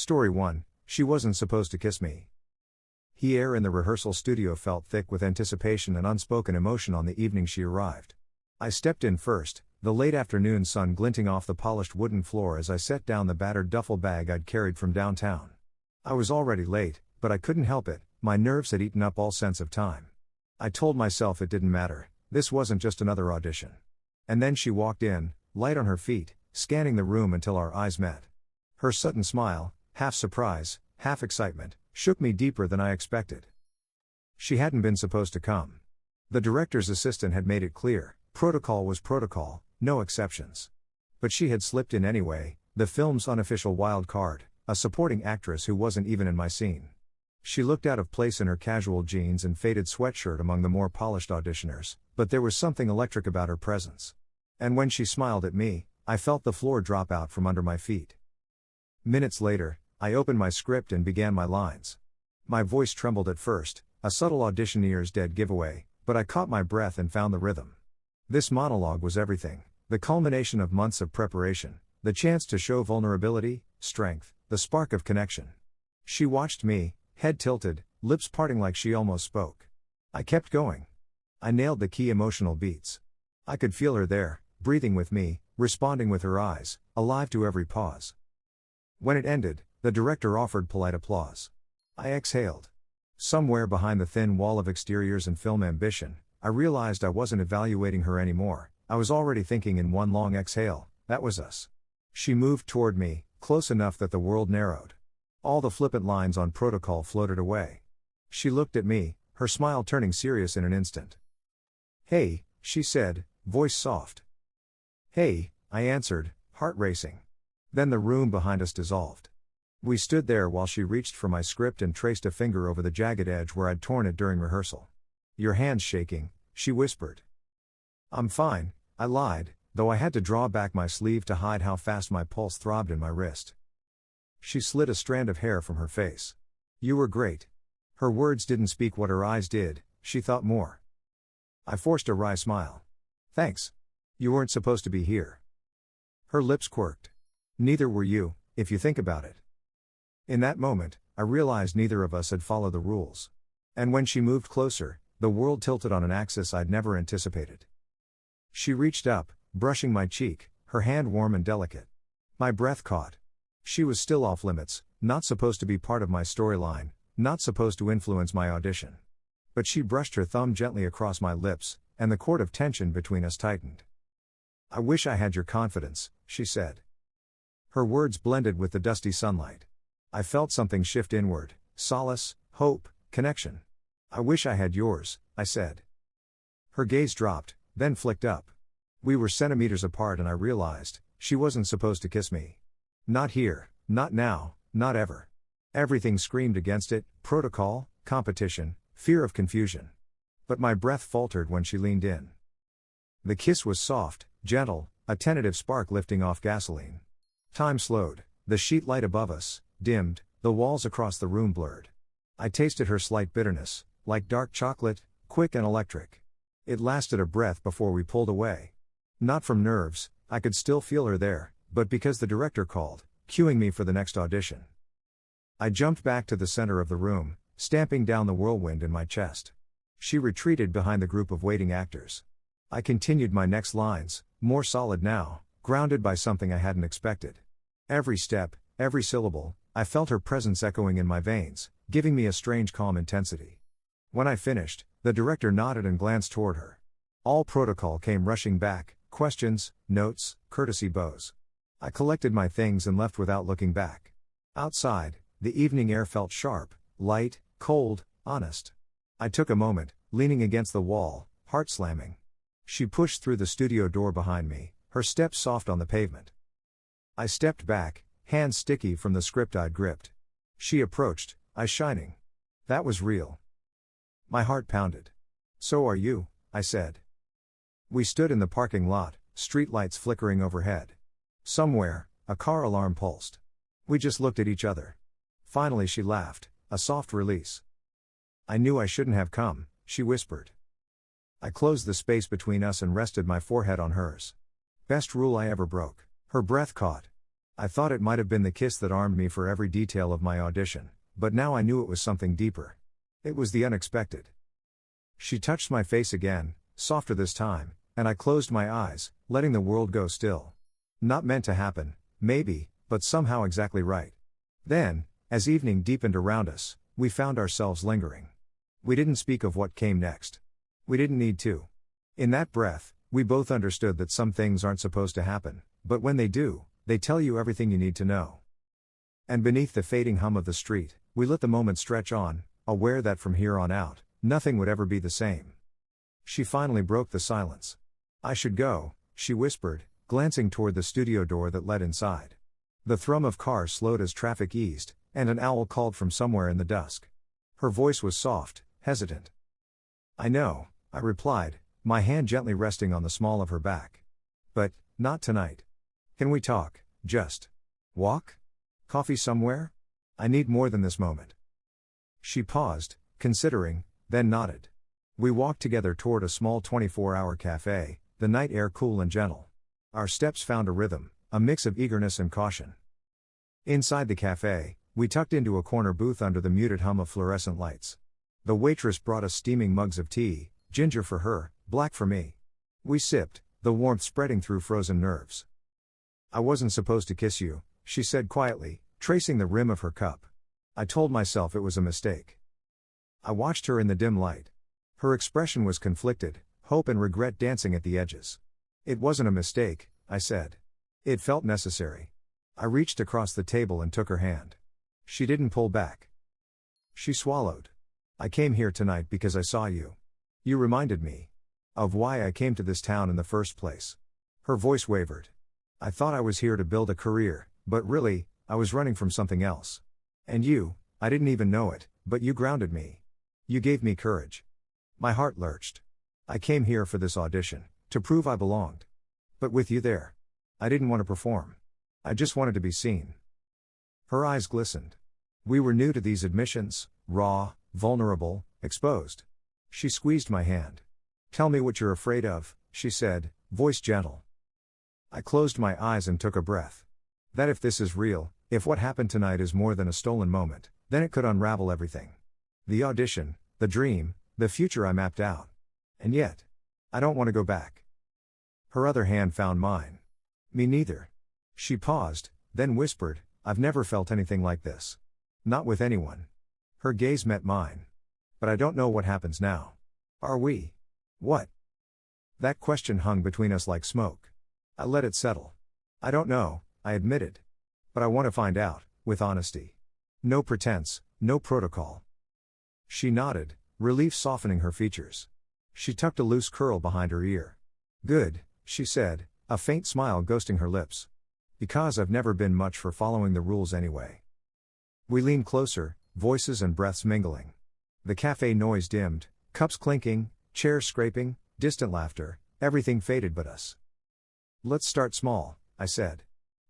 Story 1, She Wasn't Supposed to Kiss Me. The air in the rehearsal studio felt thick with anticipation and unspoken emotion on the evening she arrived. I stepped in first, the late afternoon sun glinting off the polished wooden floor as I set down the battered duffel bag I'd carried from downtown. I was already late, but I couldn't help it, my nerves had eaten up all sense of time. I told myself it didn't matter, this wasn't just another audition. And then she walked in, light on her feet, scanning the room until our eyes met. Her sudden smile, half surprise, half excitement, shook me deeper than I expected. She hadn't been supposed to come. The director's assistant had made it clear, protocol was protocol, no exceptions. But she had slipped in anyway, the film's unofficial wild card, a supporting actress who wasn't even in my scene. She looked out of place in her casual jeans and faded sweatshirt among the more polished auditioners, but there was something electric about her presence. And when she smiled at me, I felt the floor drop out from under my feet. Minutes later, I opened my script and began my lines. My voice trembled at first, a subtle auditioneer's dead giveaway, but I caught my breath and found the rhythm. This monologue was everything, the culmination of months of preparation, the chance to show vulnerability, strength, the spark of connection. She watched me, head tilted, lips parting like she almost spoke. I kept going. I nailed the key emotional beats. I could feel her there, breathing with me, responding with her eyes, alive to every pause. When it ended, the director offered polite applause. I exhaled. Somewhere behind the thin wall of exteriors and film ambition, I realized I wasn't evaluating her anymore, I was already thinking in one long exhale, that was us. She moved toward me, close enough that the world narrowed. All the flippant lines on protocol floated away. She looked at me, her smile turning serious in an instant. "Hey," she said, voice soft. "Hey," I answered, heart racing. Then the room behind us dissolved. We stood there while she reached for my script and traced a finger over the jagged edge where I'd torn it during rehearsal. "Your hand's shaking," she whispered. "I'm fine," I lied, though I had to draw back my sleeve to hide how fast my pulse throbbed in my wrist. She slid a strand of hair from her face. "You were great." Her words didn't speak what her eyes did, she thought more. I forced a wry smile. "Thanks. You weren't supposed to be here." Her lips quirked. "Neither were you, if you think about it." In that moment, I realized neither of us had followed the rules. And when she moved closer, the world tilted on an axis I'd never anticipated. She reached up, brushing my cheek, her hand warm and delicate. My breath caught. She was still off limits, not supposed to be part of my storyline, not supposed to influence my audition. But she brushed her thumb gently across my lips, and the cord of tension between us tightened. "I wish I had your confidence," she said. Her words blended with the dusty sunlight. I felt something shift inward, solace, hope, connection. "I wish I had yours," I said. Her gaze dropped, then flicked up. We were centimeters apart and I realized, she wasn't supposed to kiss me. Not here, not now, not ever. Everything screamed against it, protocol, competition, fear of confusion. But my breath faltered when she leaned in. The kiss was soft, gentle, a tentative spark lifting off gasoline. Time slowed, the sheet light above us dimmed, the walls across the room blurred. I tasted her slight bitterness, like dark chocolate, quick and electric. It lasted a breath before we pulled away. Not from nerves, I could still feel her there, but because the director called, cueing me for the next audition. I jumped back to the center of the room, stamping down the whirlwind in my chest. She retreated behind the group of waiting actors. I continued my next lines, more solid now, grounded by something I hadn't expected. Every step, every syllable, I felt her presence echoing in my veins, giving me a strange calm intensity. When I finished, the director nodded and glanced toward her. All protocol came rushing back, questions, notes, courtesy bows. I collected my things and left without looking back. Outside, the evening air felt sharp, light, cold, honest. I took a moment, leaning against the wall, heart slamming. She pushed through the studio door behind me, her steps soft on the pavement. I stepped back, hands sticky from the script I'd gripped. She approached, eyes shining. That was real. My heart pounded. "So are you," I said. We stood in the parking lot, street lights flickering overhead. Somewhere, a car alarm pulsed. We just looked at each other. Finally she laughed, a soft release. "I knew I shouldn't have come," she whispered. I closed the space between us and rested my forehead on hers. Best rule I ever broke. Her breath caught. I thought it might have been the kiss that armed me for every detail of my audition, but now I knew it was something deeper. It was the unexpected. She touched my face again, softer this time, and I closed my eyes, letting the world go still. Not meant to happen, maybe, but somehow exactly right. Then, as evening deepened around us, we found ourselves lingering. We didn't speak of what came next. We didn't need to. In that breath, we both understood that some things aren't supposed to happen, but when they do, they tell you everything you need to know. And beneath the fading hum of the street, we let the moment stretch on, aware that from here on out, nothing would ever be the same. She finally broke the silence. "I should go," she whispered, glancing toward the studio door that led inside. The thrum of cars slowed as traffic eased, and an owl called from somewhere in the dusk. Her voice was soft, hesitant. "I know," I replied, my hand gently resting on the small of her back. "But, not tonight. Can we talk, just walk? Coffee somewhere? I need more than this moment." She paused, considering, then nodded. We walked together toward a small 24-hour cafe, the night air cool and gentle. Our steps found a rhythm, a mix of eagerness and caution. Inside the cafe, we tucked into a corner booth under the muted hum of fluorescent lights. The waitress brought us steaming mugs of tea, ginger for her, black for me. We sipped, the warmth spreading through frozen nerves. "I wasn't supposed to kiss you," she said quietly, tracing the rim of her cup. I told myself it was a mistake. I watched her in the dim light. Her expression was conflicted, hope and regret dancing at the edges. "It wasn't a mistake," I said. "It felt necessary." I reached across the table and took her hand. She didn't pull back. She swallowed. "I came here tonight because I saw you. You reminded me of why I came to this town in the first place." Her voice wavered. "I thought I was here to build a career, but really, I was running from something else. And you, I didn't even know it, but you grounded me. You gave me courage." My heart lurched. "I came here for this audition, to prove I belonged. But with you there, I didn't want to perform. I just wanted to be seen." Her eyes glistened. We were new to these admissions, raw, vulnerable, exposed. She squeezed my hand. "Tell me what you're afraid of," she said, voice gentle. I closed my eyes and took a breath. That if this is real, if what happened tonight is more than a stolen moment, then it could unravel everything. The audition, the dream, the future I mapped out. And yet, I don't want to go back. Her other hand found mine. "Me neither." She paused, then whispered, "I've never felt anything like this. Not with anyone." Her gaze met mine. "But I don't know what happens now. Are we? What?" That question hung between us like smoke. I let it settle. "I don't know," I admitted. "But I want to find out, with honesty. No pretense, no protocol." She nodded, relief softening her features. She tucked a loose curl behind her ear. "Good," she said, a faint smile ghosting her lips. "Because I've never been much for following the rules anyway." We leaned closer, voices and breaths mingling. The cafe noise dimmed, cups clinking, chairs scraping, distant laughter, everything faded but us. "Let's start small," I said.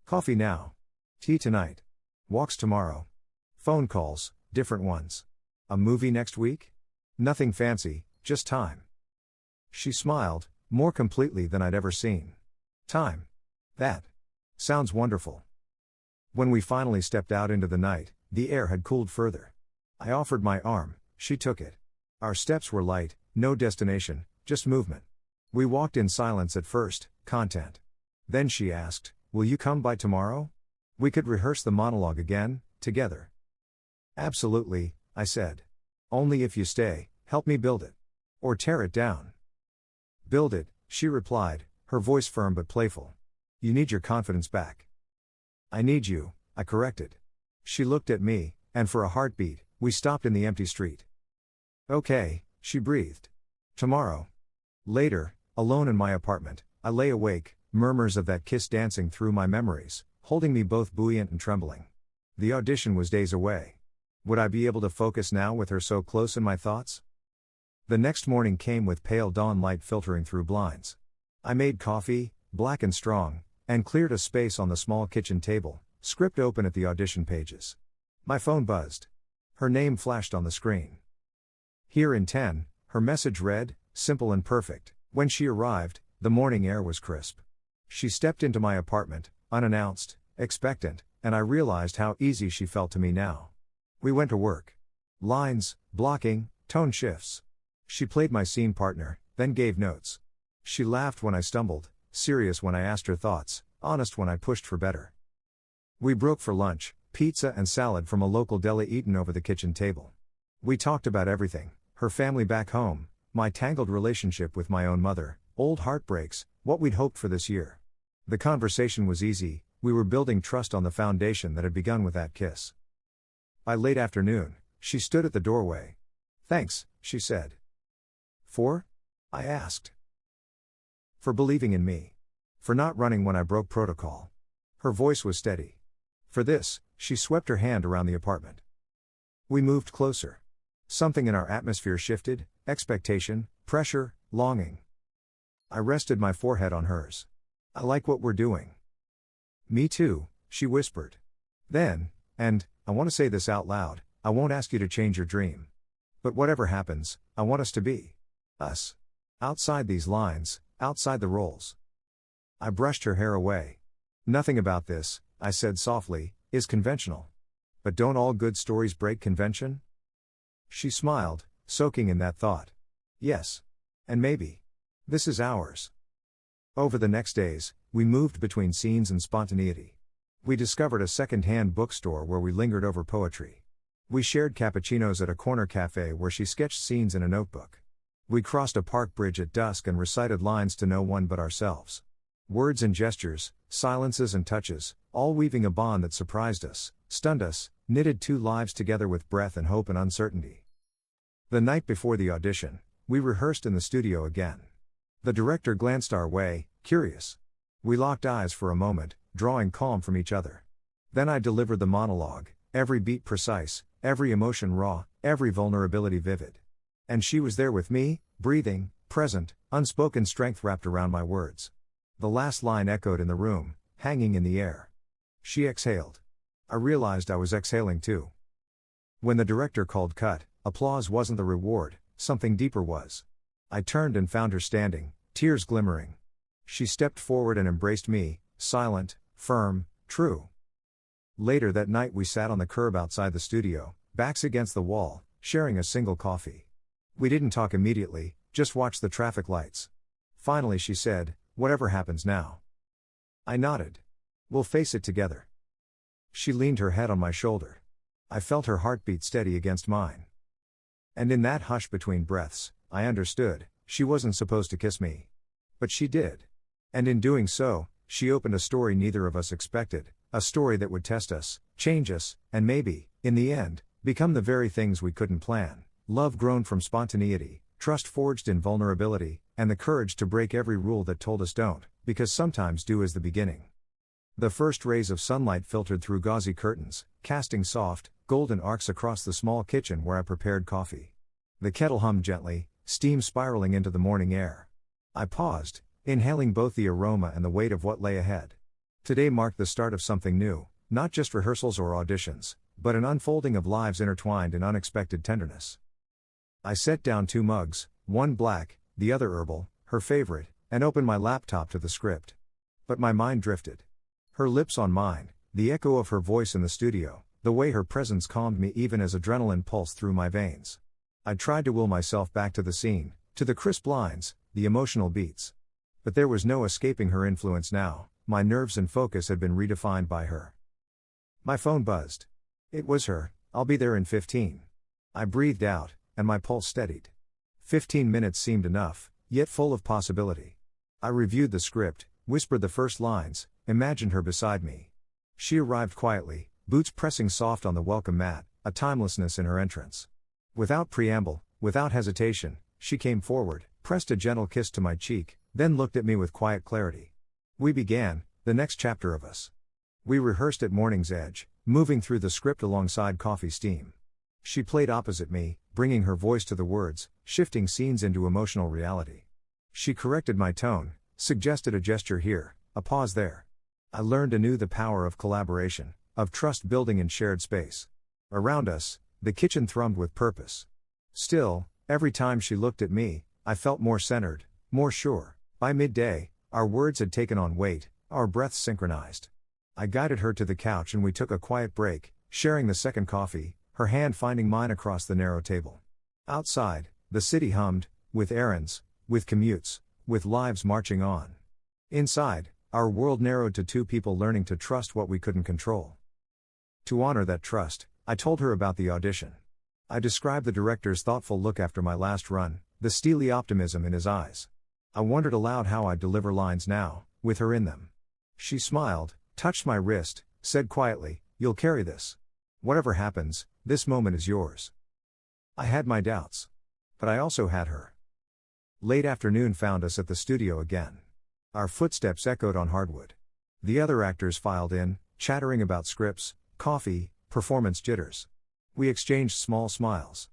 "Coffee now. Tea tonight. Walks tomorrow. Phone calls, different ones. A movie next week? Nothing fancy, just time." She smiled, more completely than I'd ever seen. "Time. That sounds wonderful." When we finally stepped out into the night, the air had cooled further. I offered my arm, she took it. Our steps were light, no destination, just movement. We walked in silence at first, content. Then she asked, "Will you come by tomorrow? We could rehearse the monologue again, together." "Absolutely," I said. "Only if you stay, help me build it. Or tear it down." "Build it," she replied, her voice firm but playful. "You need your confidence back." "I need you," I corrected. She looked at me, and for a heartbeat, we stopped in the empty street. "Okay," she breathed. "Tomorrow." Later, alone in my apartment, I lay awake, murmurs of that kiss dancing through my memories, holding me both buoyant and trembling. The audition was days away. Would I be able to focus now with her so close in my thoughts? The next morning came with pale dawn light filtering through blinds. I made coffee, black and strong, and cleared a space on the small kitchen table, script open at the audition pages. My phone buzzed. Her name flashed on the screen. "Here in 10, her message read, simple and perfect. When she arrived, the morning air was crisp. She stepped into my apartment, unannounced, expectant, and I realized how easy she felt to me now. We went to work. Lines, blocking, tone shifts. She played my scene partner, then gave notes. She laughed when I stumbled, serious when I asked her thoughts, honest when I pushed for better. We broke for lunch, pizza and salad from a local deli eaten over the kitchen table. We talked about everything, her family back home, my tangled relationship with my own mother, old heartbreaks, what we'd hoped for this year. The conversation was easy, we were building trust on the foundation that had begun with that kiss. By late afternoon, she stood at the doorway. "Thanks," she said. "For?" I asked. "For believing in me. For not running when I broke protocol." Her voice was steady. "For this," she swept her hand around the apartment. We moved closer. Something in our atmosphere shifted, expectation, pressure, longing. I rested my forehead on hers. "I like what we're doing." "Me too," she whispered. Then, and, I want to say this out loud, I won't ask you to change your dream. But whatever happens, I want us to be us. Outside these lines, outside the roles. I brushed her hair away. "Nothing about this," I said softly, "is conventional. But don't all good stories break convention?" She smiled, soaking in that thought. "Yes. And maybe. This is ours." Over the next days, we moved between scenes and spontaneity. We discovered a second-hand bookstore where we lingered over poetry. We shared cappuccinos at a corner cafe where she sketched scenes in a notebook. We crossed a park bridge at dusk and recited lines to no one but ourselves. Words and gestures, silences and touches, all weaving a bond that surprised us, stunned us, knitted two lives together with breath and hope and uncertainty. The night before the audition, we rehearsed in the studio again. The director glanced our way, curious. We locked eyes for a moment, drawing calm from each other. Then I delivered the monologue, every beat precise, every emotion raw, every vulnerability vivid. And she was there with me, breathing, present, unspoken strength wrapped around my words. The last line echoed in the room, hanging in the air. She exhaled. I realized I was exhaling too. When the director called cut, applause wasn't the reward, something deeper was. I turned and found her standing, tears glimmering. She stepped forward and embraced me, silent, firm, true. Later that night we sat on the curb outside the studio, backs against the wall, sharing a single coffee. We didn't talk immediately, just watched the traffic lights. Finally she said, "Whatever happens now." I nodded. "We'll face it together." She leaned her head on my shoulder. I felt her heartbeat steady against mine. And in that hush between breaths, I understood, she wasn't supposed to kiss me. But she did. And in doing so, she opened a story neither of us expected, a story that would test us, change us, and maybe, in the end, become the very things we couldn't plan. Love grown from spontaneity, trust forged in vulnerability, and the courage to break every rule that told us don't, because sometimes do is the beginning. The first rays of sunlight filtered through gauzy curtains, casting soft, golden arcs across the small kitchen where I prepared coffee. The kettle hummed gently, steam spiraling into the morning air. I paused, inhaling both the aroma and the weight of what lay ahead. Today marked the start of something new, not just rehearsals or auditions, but an unfolding of lives intertwined in unexpected tenderness. I set down 2 mugs, one black, the other herbal, her favorite, and opened my laptop to the script. But my mind drifted. Her lips on mine, the echo of her voice in the studio, the way her presence calmed me even as adrenaline pulsed through my veins. I tried to will myself back to the scene, to the crisp lines, the emotional beats. But there was no escaping her influence now, my nerves and focus had been redefined by her. My phone buzzed. It was her. "I'll be there in 15. I breathed out, and my pulse steadied. 15 minutes seemed enough, yet full of possibility. I reviewed the script, whispered the first lines, imagined her beside me. She arrived quietly, boots pressing soft on the welcome mat, a timelessness in her entrance. Without preamble, without hesitation, she came forward, pressed a gentle kiss to my cheek, then looked at me with quiet clarity. We began, the next chapter of us. We rehearsed at morning's edge, moving through the script alongside coffee steam. She played opposite me, bringing her voice to the words, shifting scenes into emotional reality. She corrected my tone, suggested a gesture here, a pause there. I learned anew the power of collaboration, of trust building in shared space. Around us, the kitchen thrummed with purpose. Still, every time she looked at me, I felt more centered, more sure. By midday, our words had taken on weight, our breaths synchronized. I guided her to the couch and we took a quiet break, sharing the second coffee, her hand finding mine across the narrow table. Outside, the city hummed, with errands, with commutes, with lives marching on. Inside, our world narrowed to two people learning to trust what we couldn't control. To honor that trust, I told her about the audition. I described the director's thoughtful look after my last run, the steely optimism in his eyes. I wondered aloud how I'd deliver lines now, with her in them. She smiled, touched my wrist, said quietly, "You'll carry this. Whatever happens, this moment is yours." I had my doubts. But I also had her. Late afternoon found us at the studio again. Our footsteps echoed on hardwood. The other actors filed in, chattering about scripts, coffee, performance jitters. We exchanged small smiles.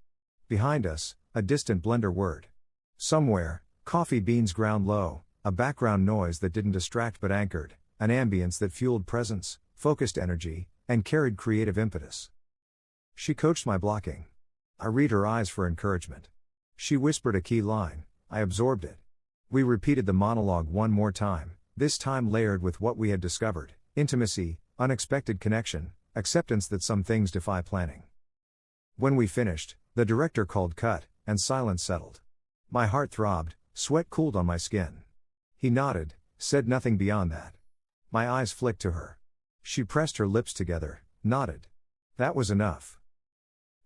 Behind us, a distant blender whirred. Somewhere, coffee beans ground low, a background noise that didn't distract but anchored, an ambience that fueled presence, focused energy, and carried creative impetus. She coached my blocking. I read her eyes for encouragement. She whispered a key line, I absorbed it. We repeated the monologue one more time, this time layered with what we had discovered: intimacy, unexpected connection, acceptance that some things defy planning. When we finished, the director called cut, and silence settled. My heart throbbed, sweat cooled on my skin. He nodded, said nothing beyond that. My eyes flicked to her. She pressed her lips together, nodded. That was enough.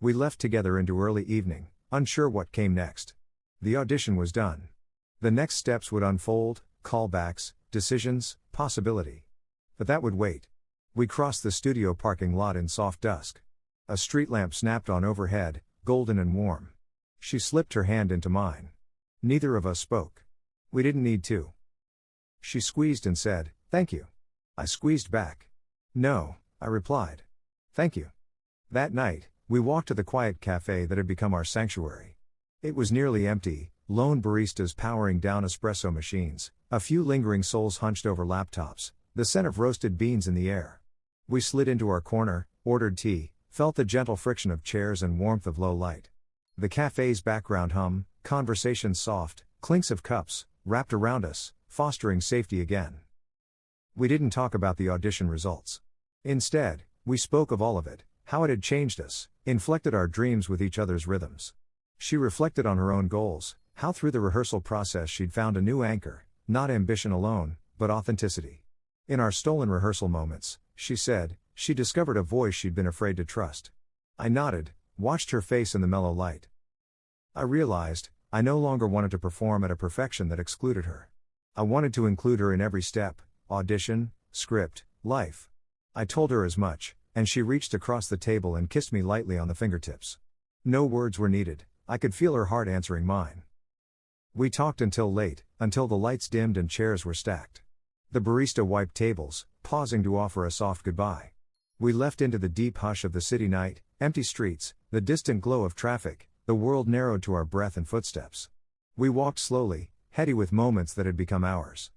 We left together into early evening, unsure what came next. The audition was done. The next steps would unfold, callbacks, decisions, possibility. But that would wait. We crossed the studio parking lot in soft dusk. A street lamp snapped on overhead, golden and warm. She slipped her hand into mine. Neither of us spoke. We didn't need to. She squeezed and said, "Thank you." I squeezed back. "No," I replied. "Thank you." That night, we walked to the quiet cafe that had become our sanctuary. It was nearly empty, lone baristas powering down espresso machines, a few lingering souls hunched over laptops, the scent of roasted beans in the air. We slid into our corner, ordered tea, felt the gentle friction of chairs and warmth of low light. The cafe's background hum, conversation soft, clinks of cups, wrapped around us, fostering safety again. We didn't talk about the audition results. Instead, we spoke of all of it, how it had changed us, inflected our dreams with each other's rhythms. She reflected on her own goals, how through the rehearsal process she'd found a new anchor, not ambition alone, but authenticity. In our stolen rehearsal moments, she said, she discovered a voice she'd been afraid to trust. I nodded, watched her face in the mellow light. I realized, I no longer wanted to perform at a perfection that excluded her. I wanted to include her in every step, audition, script, life. I told her as much, and she reached across the table and kissed me lightly on the fingertips. No words were needed, I could feel her heart answering mine. We talked until late, until the lights dimmed and chairs were stacked. The barista wiped tables, pausing to offer a soft goodbye. We left into the deep hush of the city night, empty streets, the distant glow of traffic, the world narrowed to our breath and footsteps. We walked slowly, heady with moments that had become ours.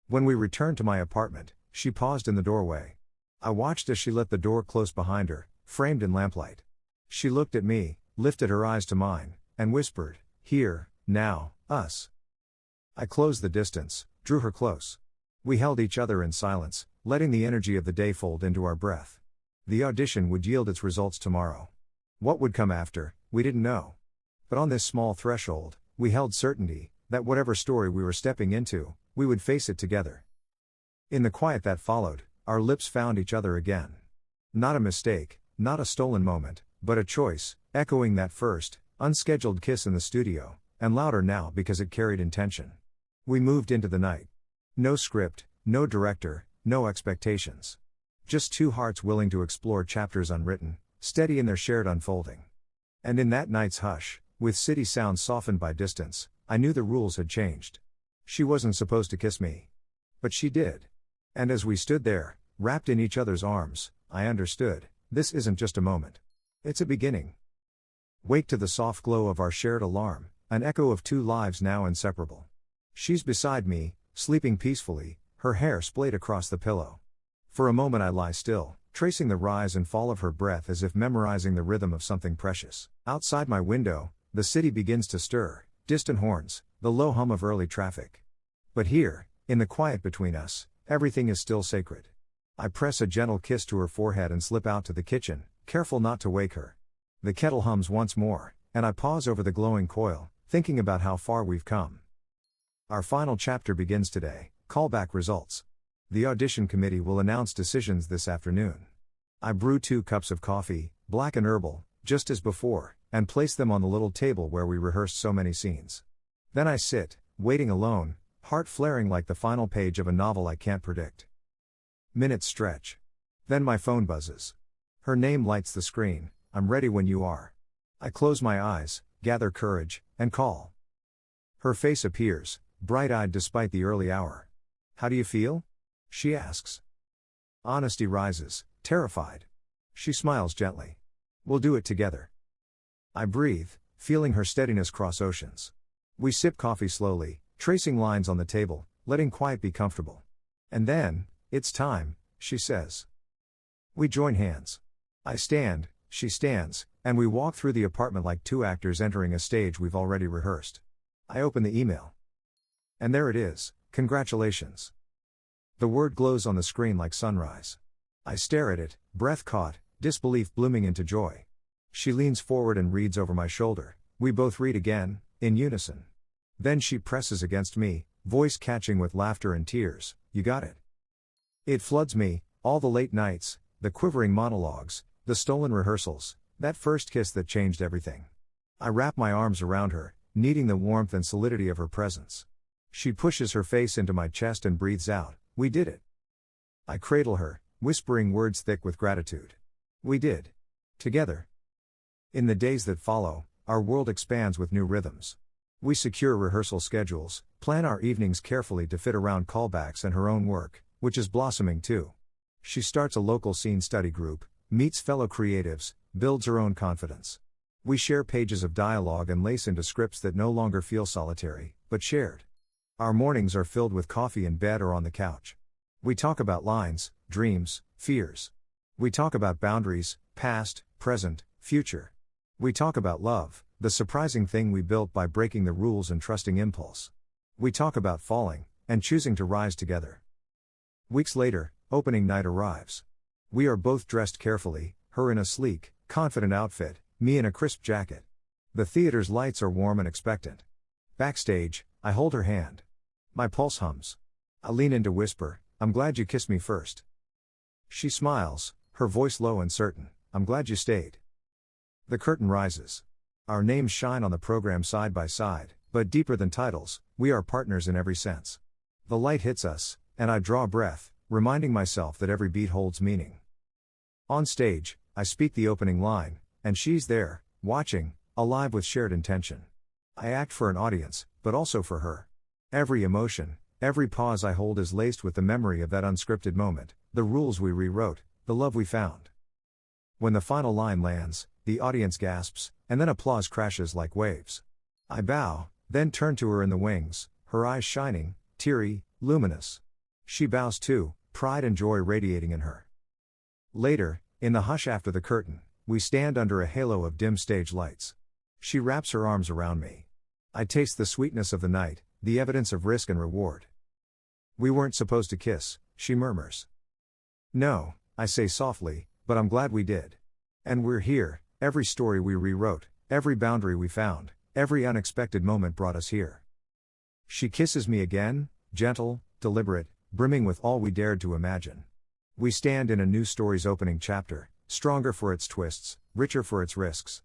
When we returned to my apartment, she paused in the doorway. I watched as she let the door close behind her, framed in lamplight. She looked at me, lifted her eyes to mine, and whispered, "Here, now, us." I closed the distance, drew her close. We held each other in silence, letting the energy of the day fold into our breath. The audition would yield its results tomorrow. What would come after, we didn't know. But on this small threshold, we held certainty, that whatever story we were stepping into, we would face it together. In the quiet that followed, our lips found each other again. Not a mistake, not a stolen moment, but a choice, echoing that first, unscheduled kiss in the studio, and louder now because it carried intention. We moved into the night. No script, no director, no expectations. Just two hearts willing to explore chapters unwritten, steady in their shared unfolding. And in that night's hush, with city sounds softened by distance, I knew the rules had changed. She wasn't supposed to kiss me. But she did. And as we stood there, wrapped in each other's arms, I understood, this isn't just a moment. It's a beginning. Wake to the soft glow of our shared alarm, an echo of two lives now inseparable. She's beside me, sleeping peacefully, her hair splayed across the pillow. For a moment I lie still, tracing the rise and fall of her breath as if memorizing the rhythm of something precious. Outside my window, the city begins to stir, distant horns, the low hum of early traffic. But here, in the quiet between us, everything is still sacred. I press a gentle kiss to her forehead and slip out to the kitchen, careful not to wake her. The kettle hums once more, and I pause over the glowing coil, thinking about how far we've come. Our final chapter begins today, callback results. The audition committee will announce decisions this afternoon. I brew 2 cups of coffee, black and herbal, just as before, and place them on the little table where we rehearsed so many scenes. Then I sit, waiting alone, heart flaring like the final page of a novel I can't predict. Minutes stretch. Then my phone buzzes. Her name lights the screen. I'm ready when you are. I close my eyes, gather courage, and call. Her face appears, bright-eyed despite the early hour. How do you feel? She asks. Honesty rises, terrified. She smiles gently. We'll do it together. I breathe, feeling her steadiness cross oceans. We sip coffee slowly, tracing lines on the table, letting quiet be comfortable. And then, it's time, she says. We join hands. I stand, she stands, and we walk through the apartment like 2 actors entering a stage we've already rehearsed. I open the email. And there it is, congratulations. The word glows on the screen like sunrise. I stare at it, breath caught, disbelief blooming into joy. She leans forward and reads over my shoulder. We both read again, in unison. Then she presses against me, voice catching with laughter and tears. You got it. It floods me, all the late nights, the quivering monologues, the stolen rehearsals, that first kiss that changed everything. I wrap my arms around her, needing the warmth and solidity of her presence. She pushes her face into my chest and breathes out, we did it. I cradle her, whispering words thick with gratitude. We did. Together. In the days that follow, our world expands with new rhythms. We secure rehearsal schedules, plan our evenings carefully to fit around callbacks and her own work, which is blossoming too. She starts a local scene study group, meets fellow creatives, builds her own confidence. We share pages of dialogue and lace into scripts that no longer feel solitary, but shared. Our mornings are filled with coffee in bed or on the couch. We talk about lines, dreams, fears. We talk about boundaries, past, present, future. We talk about love, the surprising thing we built by breaking the rules and trusting impulse. We talk about falling, and choosing to rise together. Weeks later, opening night arrives. We are both dressed carefully, her in a sleek, confident outfit, me in a crisp jacket. The theater's lights are warm and expectant. Backstage, I hold her hand. My pulse hums. I lean in to whisper, I'm glad you kissed me first. She smiles, her voice low and certain, I'm glad you stayed. The curtain rises. Our names shine on the program side by side, but deeper than titles, we are partners in every sense. The light hits us, and I draw a breath, reminding myself that every beat holds meaning. On stage, I speak the opening line, and she's there, watching, alive with shared intention. I act for an audience, but also for her. Every emotion, every pause I hold is laced with the memory of that unscripted moment, the rules we rewrote, the love we found. When the final line lands, the audience gasps, and then applause crashes like waves. I bow, then turn to her in the wings, her eyes shining, teary, luminous. She bows too, pride and joy radiating in her. Later, in the hush after the curtain, we stand under a halo of dim stage lights. She wraps her arms around me. I taste the sweetness of the night, the evidence of risk and reward. We weren't supposed to kiss, she murmurs. No, I say softly, but I'm glad we did. And we're here, every story we rewrote, every boundary we found, every unexpected moment brought us here. She kisses me again, gentle, deliberate, brimming with all we dared to imagine. We stand in a new story's opening chapter, stronger for its twists, richer for its risks.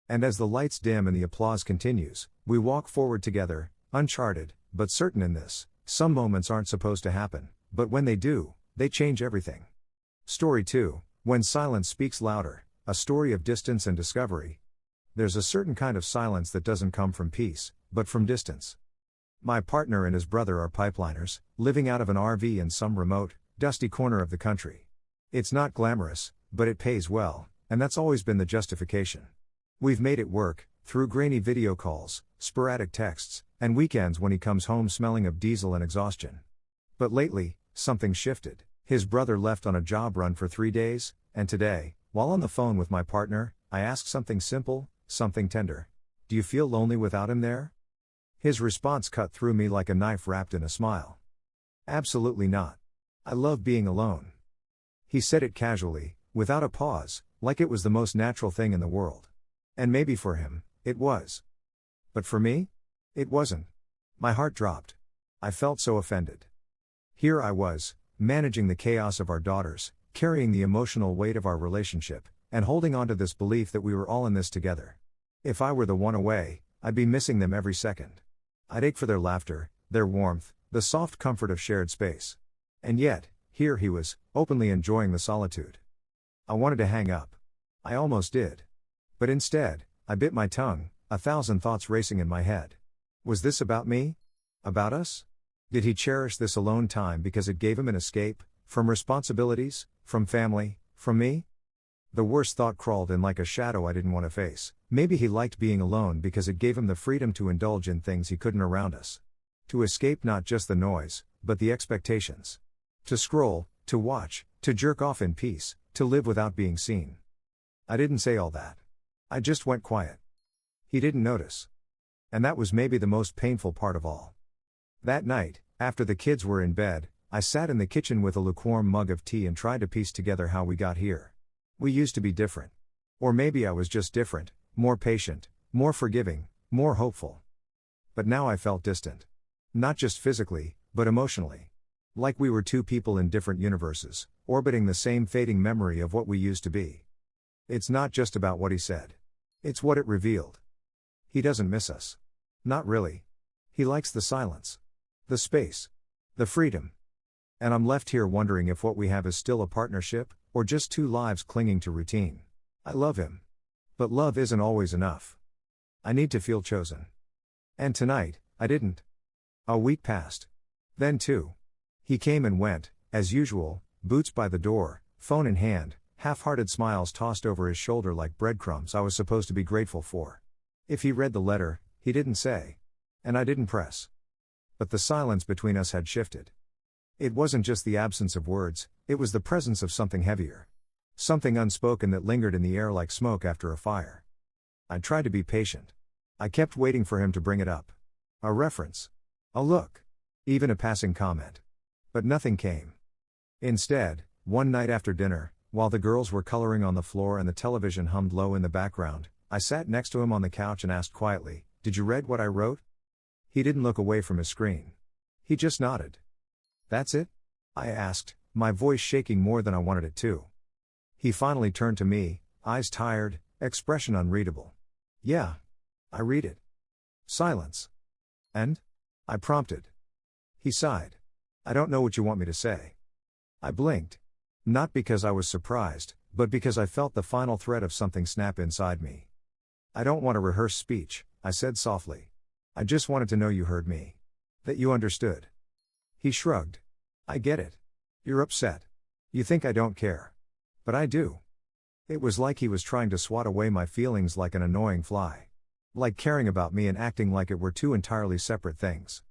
And as the lights dim and the applause continues, we walk forward together, uncharted, but certain in this, some moments aren't supposed to happen, but when they do, they change everything. Story 2, When Silence Speaks Louder, a story of distance and discovery. There's a certain kind of silence that doesn't come from peace, but from distance. My partner and his brother are pipeliners, living out of an RV in some remote, dusty corner of the country. It's not glamorous, but it pays well, and that's always been the justification. We've made it work, through grainy video calls, sporadic texts, and weekends when he comes home smelling of diesel and exhaustion. But lately, something shifted. His brother left on a job run for 3 days, and today, while on the phone with my partner, I asked something simple, something tender. Do you feel lonely without him there? His response cut through me like a knife wrapped in a smile. Absolutely not. I love being alone. He said it casually, without a pause, like it was the most natural thing in the world. And maybe for him, it was. But for me? It wasn't. My heart dropped. I felt so offended. Here I was, managing the chaos of our daughters, carrying the emotional weight of our relationship, and holding on to this belief that we were all in this together. If I were the one away, I'd be missing them every second. I'd ache for their laughter, their warmth, the soft comfort of shared space. And yet, here he was, openly enjoying the solitude. I wanted to hang up. I almost did. But instead, I bit my tongue, 1,000 thoughts racing in my head. Was this about me? About us? Did he cherish this alone time because it gave him an escape, from responsibilities, from family, from me? The worst thought crawled in like a shadow I didn't want to face. Maybe he liked being alone because it gave him the freedom to indulge in things he couldn't around us. To escape not just the noise, but the expectations. To scroll, to watch, to jerk off in peace, to live without being seen. I didn't say all that. I just went quiet. He didn't notice. And that was maybe the most painful part of all. That night, after the kids were in bed, I sat in the kitchen with a lukewarm mug of tea and tried to piece together how we got here. We used to be different. Or maybe I was just different, more patient, more forgiving, more hopeful. But now I felt distant. Not just physically, but emotionally. Like we were two people in different universes, orbiting the same fading memory of what we used to be. It's not just about what he said. It's what it revealed. He doesn't miss us. Not really. He likes the silence. The space. The freedom. And I'm left here wondering if what we have is still a partnership, or just two lives clinging to routine. I love him. But love isn't always enough. I need to feel chosen. And tonight, I didn't. A week passed. Then two. He came and went, as usual, boots by the door, phone in hand, half-hearted smiles tossed over his shoulder like breadcrumbs I was supposed to be grateful for. If he read the letter, he didn't say. And I didn't press. But the silence between us had shifted. It wasn't just the absence of words, it was the presence of something heavier. Something unspoken that lingered in the air like smoke after a fire. I tried to be patient. I kept waiting for him to bring it up. A reference. A look. Even a passing comment. But nothing came. Instead, one night after dinner, while the girls were coloring on the floor and the television hummed low in the background, I sat next to him on the couch and asked quietly, "Did you read what I wrote?" He didn't look away from his screen. He just nodded. "That's it?" I asked, my voice shaking more than I wanted it to. He finally turned to me, eyes tired, expression unreadable. "Yeah. I read it." Silence. "And?" I prompted. He sighed. "I don't know what you want me to say." I blinked. Not because I was surprised, but because I felt the final thread of something snap inside me. "I don't want to rehearse speech," I said softly. "I just wanted to know you heard me. That you understood." He shrugged. "I get it. You're upset. You think I don't care. But I do." It was like he was trying to swat away my feelings like an annoying fly. Like caring about me and acting like it were two entirely separate things.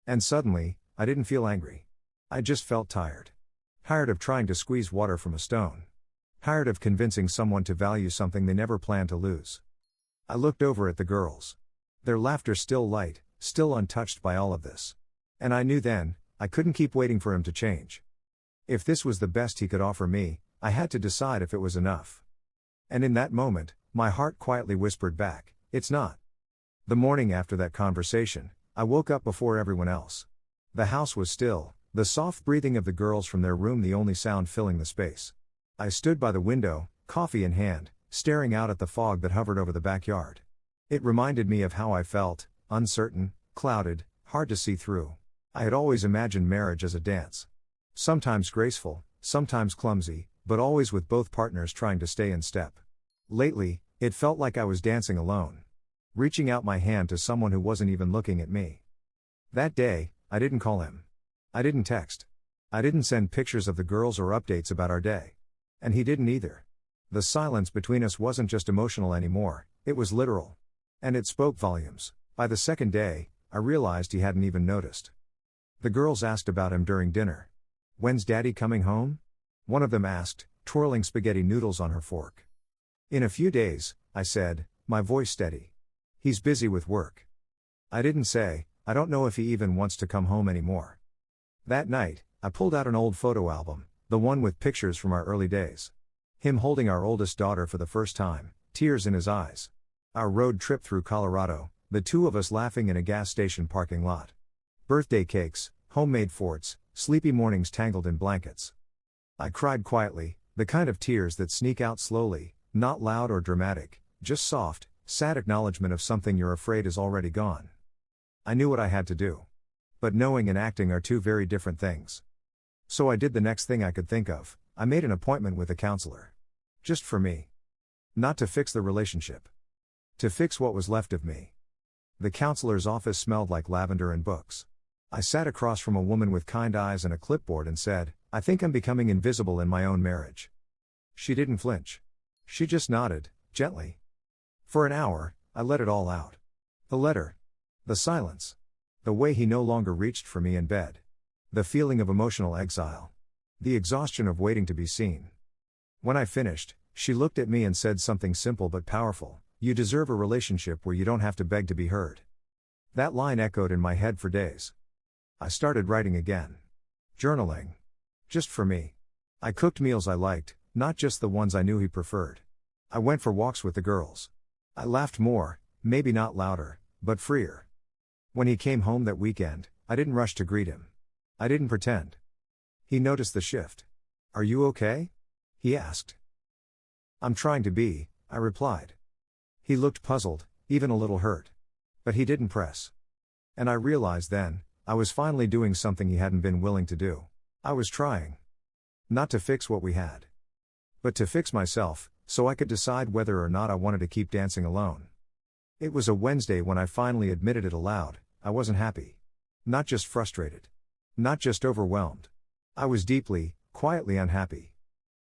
And suddenly, I didn't feel angry. I just felt tired. Tired of trying to squeeze water from a stone. Tired of convincing someone to value something they never planned to lose. I looked over at the girls. Their laughter still light, still untouched by all of this. And I knew then, I couldn't keep waiting for him to change. If this was the best he could offer me, I had to decide if it was enough. And in that moment, my heart quietly whispered back, "It's not." The morning after that conversation, I woke up before everyone else. The house was still, the soft breathing of the girls from their room the only sound filling the space. I stood by the window, coffee in hand, staring out at the fog that hovered over the backyard. It reminded me of how I felt, uncertain, clouded, hard to see through. I had always imagined marriage as a dance. Sometimes graceful, sometimes clumsy, but always with both partners trying to stay in step. Lately, it felt like I was dancing alone. Reaching out my hand to someone who wasn't even looking at me. That day, I didn't call him. I didn't text. I didn't send pictures of the girls or updates about our day. And he didn't either. The silence between us wasn't just emotional anymore, it was literal. And it spoke volumes. By the second day, I realized he hadn't even noticed. The girls asked about him during dinner. "When's Daddy coming home?" One of them asked, twirling spaghetti noodles on her fork. "In a few days," I said, my voice steady. "He's busy with work." I didn't say, "I don't know if he even wants to come home anymore." That night, I pulled out an old photo album, The one with pictures from our early days. Him holding our oldest daughter for the first time, tears in his eyes. Our road trip through Colorado, the two of us laughing in a gas station parking lot. Birthday cakes, homemade forts, sleepy mornings tangled in blankets. I cried quietly, the kind of tears that sneak out slowly, not loud or dramatic, just soft, sad acknowledgement of something you're afraid is already gone. I knew what I had to do. But knowing and acting are two very different things. So I did the next thing I could think of. I made an appointment with a counselor. Just for me. Not to fix the relationship. To fix what was left of me. The counselor's office smelled like lavender and books. I sat across from a woman with kind eyes and a clipboard and said, "I think I'm becoming invisible in my own marriage." She didn't flinch. She just nodded, gently. For an hour, I let it all out. The letter. The silence. The way he no longer reached for me in bed. The feeling of emotional exile. The exhaustion of waiting to be seen. When I finished, she looked at me and said something simple but powerful: "You deserve a relationship where you don't have to beg to be heard." That line echoed in my head for days. I started writing again. Journaling. Just for me. I cooked meals I liked, not just the ones I knew he preferred. I went for walks with the girls. I laughed more, maybe not louder, but freer. When he came home that weekend, I didn't rush to greet him. I didn't pretend. He noticed the shift. "Are you okay?" he asked. "I'm trying to be," I replied. He looked puzzled, even a little hurt. But he didn't press. And I realized then, I was finally doing something he hadn't been willing to do. I was trying. Not to fix what we had. But to fix myself, so I could decide whether or not I wanted to keep dancing alone. It was a Wednesday when I finally admitted it aloud. I wasn't happy. Not just frustrated. Not just overwhelmed. I was deeply, quietly unhappy.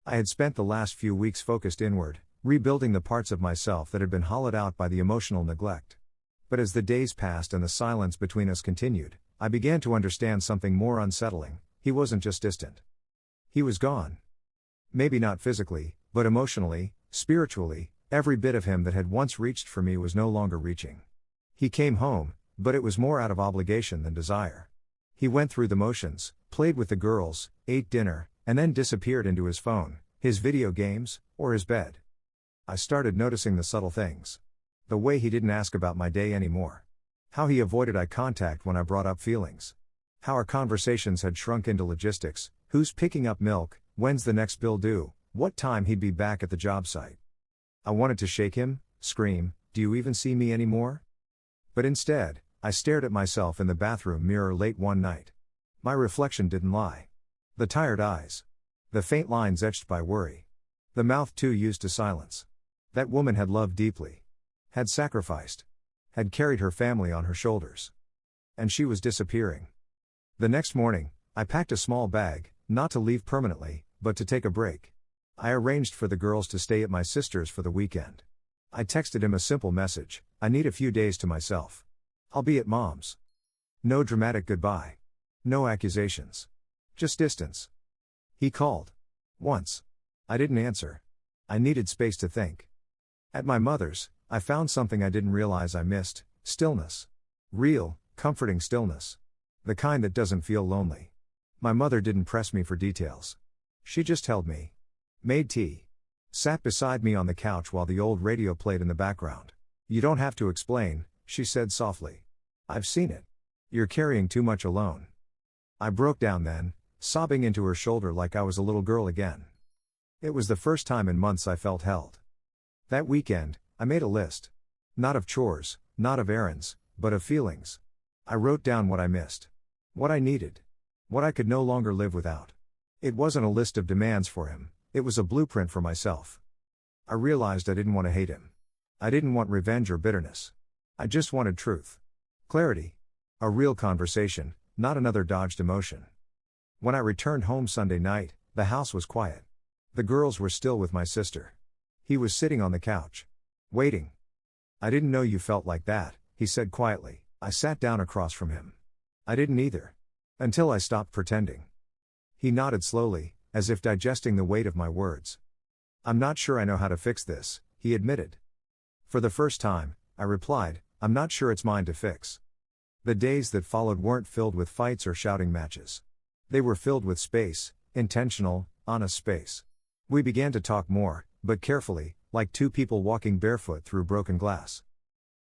I had spent the last few weeks focused inward, rebuilding the parts of myself that had been hollowed out by the emotional neglect. But as the days passed and the silence between us continued, I began to understand something more unsettling. He wasn't just distant. He was gone. Maybe not physically, but emotionally, spiritually, every bit of him that had once reached for me was no longer reaching. He came home, but it was more out of obligation than desire. He went through the motions, played with the girls, ate dinner, and then disappeared into his phone, his video games, or his bed. I started noticing the subtle things. The way he didn't ask about my day anymore. How he avoided eye contact when I brought up feelings. How our conversations had shrunk into logistics: who's picking up milk, when's the next bill due, what time he'd be back at the job site. I wanted to shake him, scream, "Do you even see me anymore?" But instead, I stared at myself in the bathroom mirror late one night. My reflection didn't lie. The tired eyes. The faint lines etched by worry. The mouth too used to silence. That woman had loved deeply. Had sacrificed. Had carried her family on her shoulders. And she was disappearing. The next morning, I packed a small bag, not to leave permanently, but to take a break. I arranged for the girls to stay at my sister's for the weekend. I texted him a simple message: "I need a few days to myself. I'll be at Mom's." No dramatic goodbye. No accusations. Just distance. He called. Once. I didn't answer. I needed space to think. At my mother's, I found something I didn't realize I missed: stillness. Real, comforting stillness. The kind that doesn't feel lonely. My mother didn't press me for details. She just held me. Made tea. Sat beside me on the couch while the old radio played in the background. "You don't have to explain," she said softly. "I've seen it. You're carrying too much alone." I broke down then, sobbing into her shoulder like I was a little girl again. It was the first time in months I felt held. That weekend, I made a list. Not of chores, not of errands, but of feelings. I wrote down what I missed. What I needed. What I could no longer live without. It wasn't a list of demands for him, it was a blueprint for myself. I realized I didn't want to hate him. I didn't want revenge or bitterness. I just wanted truth. Clarity. A real conversation, not another dodged emotion. When I returned home Sunday night, the house was quiet. The girls were still with my sister. He was sitting on the couch. Waiting. "I didn't know you felt like that," he said quietly. I sat down across from him. "I didn't either. Until I stopped pretending." He nodded slowly, as if digesting the weight of my words. "I'm not sure I know how to fix this," he admitted. For the first time, I replied, "I'm not sure it's mine to fix." The days that followed weren't filled with fights or shouting matches. They were filled with space, intentional, honest space. We began to talk more, but carefully, like two people walking barefoot through broken glass.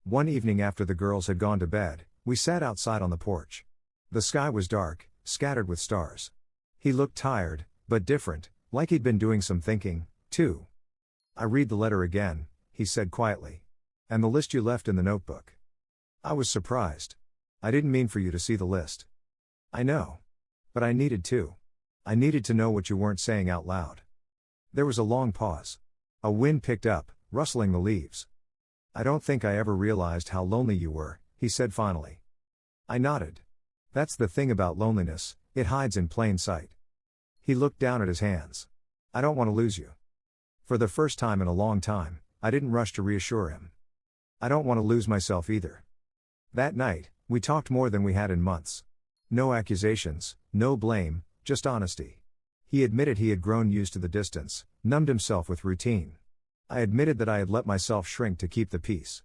One evening after the girls had gone to bed, we sat outside on the porch. The sky was dark, scattered with stars. He looked tired, but different, like he'd been doing some thinking, too. "I read the letter again," he said quietly. "And the list you left in the notebook." I was surprised. "I didn't mean for you to see the list." "I know. But I needed to. I needed to know what you weren't saying out loud." There was a long pause. A wind picked up, rustling the leaves. "I don't think I ever realized how lonely you were," he said finally. I nodded. "That's the thing about loneliness, it hides in plain sight." He looked down at his hands. "I don't want to lose you." For the first time in a long time, I didn't rush to reassure him. "I don't want to lose myself either." That night, we talked more than we had in months. No accusations, no blame, just honesty. He admitted he had grown used to the distance, numbed himself with routine. I admitted that I had let myself shrink to keep the peace.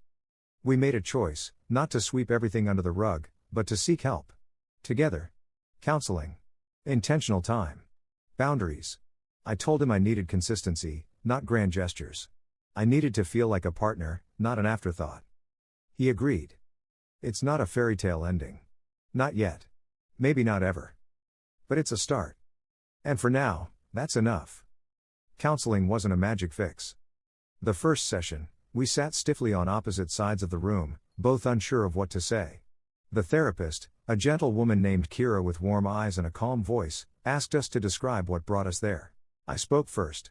We made a choice, not to sweep everything under the rug, but to seek help. Together. Counseling. Intentional time. Boundaries. I told him I needed consistency, not grand gestures. I needed to feel like a partner, not an afterthought. He agreed. It's not a fairy tale ending. Not yet. Maybe not ever. But it's a start. And for now, that's enough. Counseling wasn't a magic fix. The first session, we sat stiffly on opposite sides of the room, both unsure of what to say. The therapist, a gentle woman named Kira with warm eyes and a calm voice, asked us to describe what brought us there. I spoke first.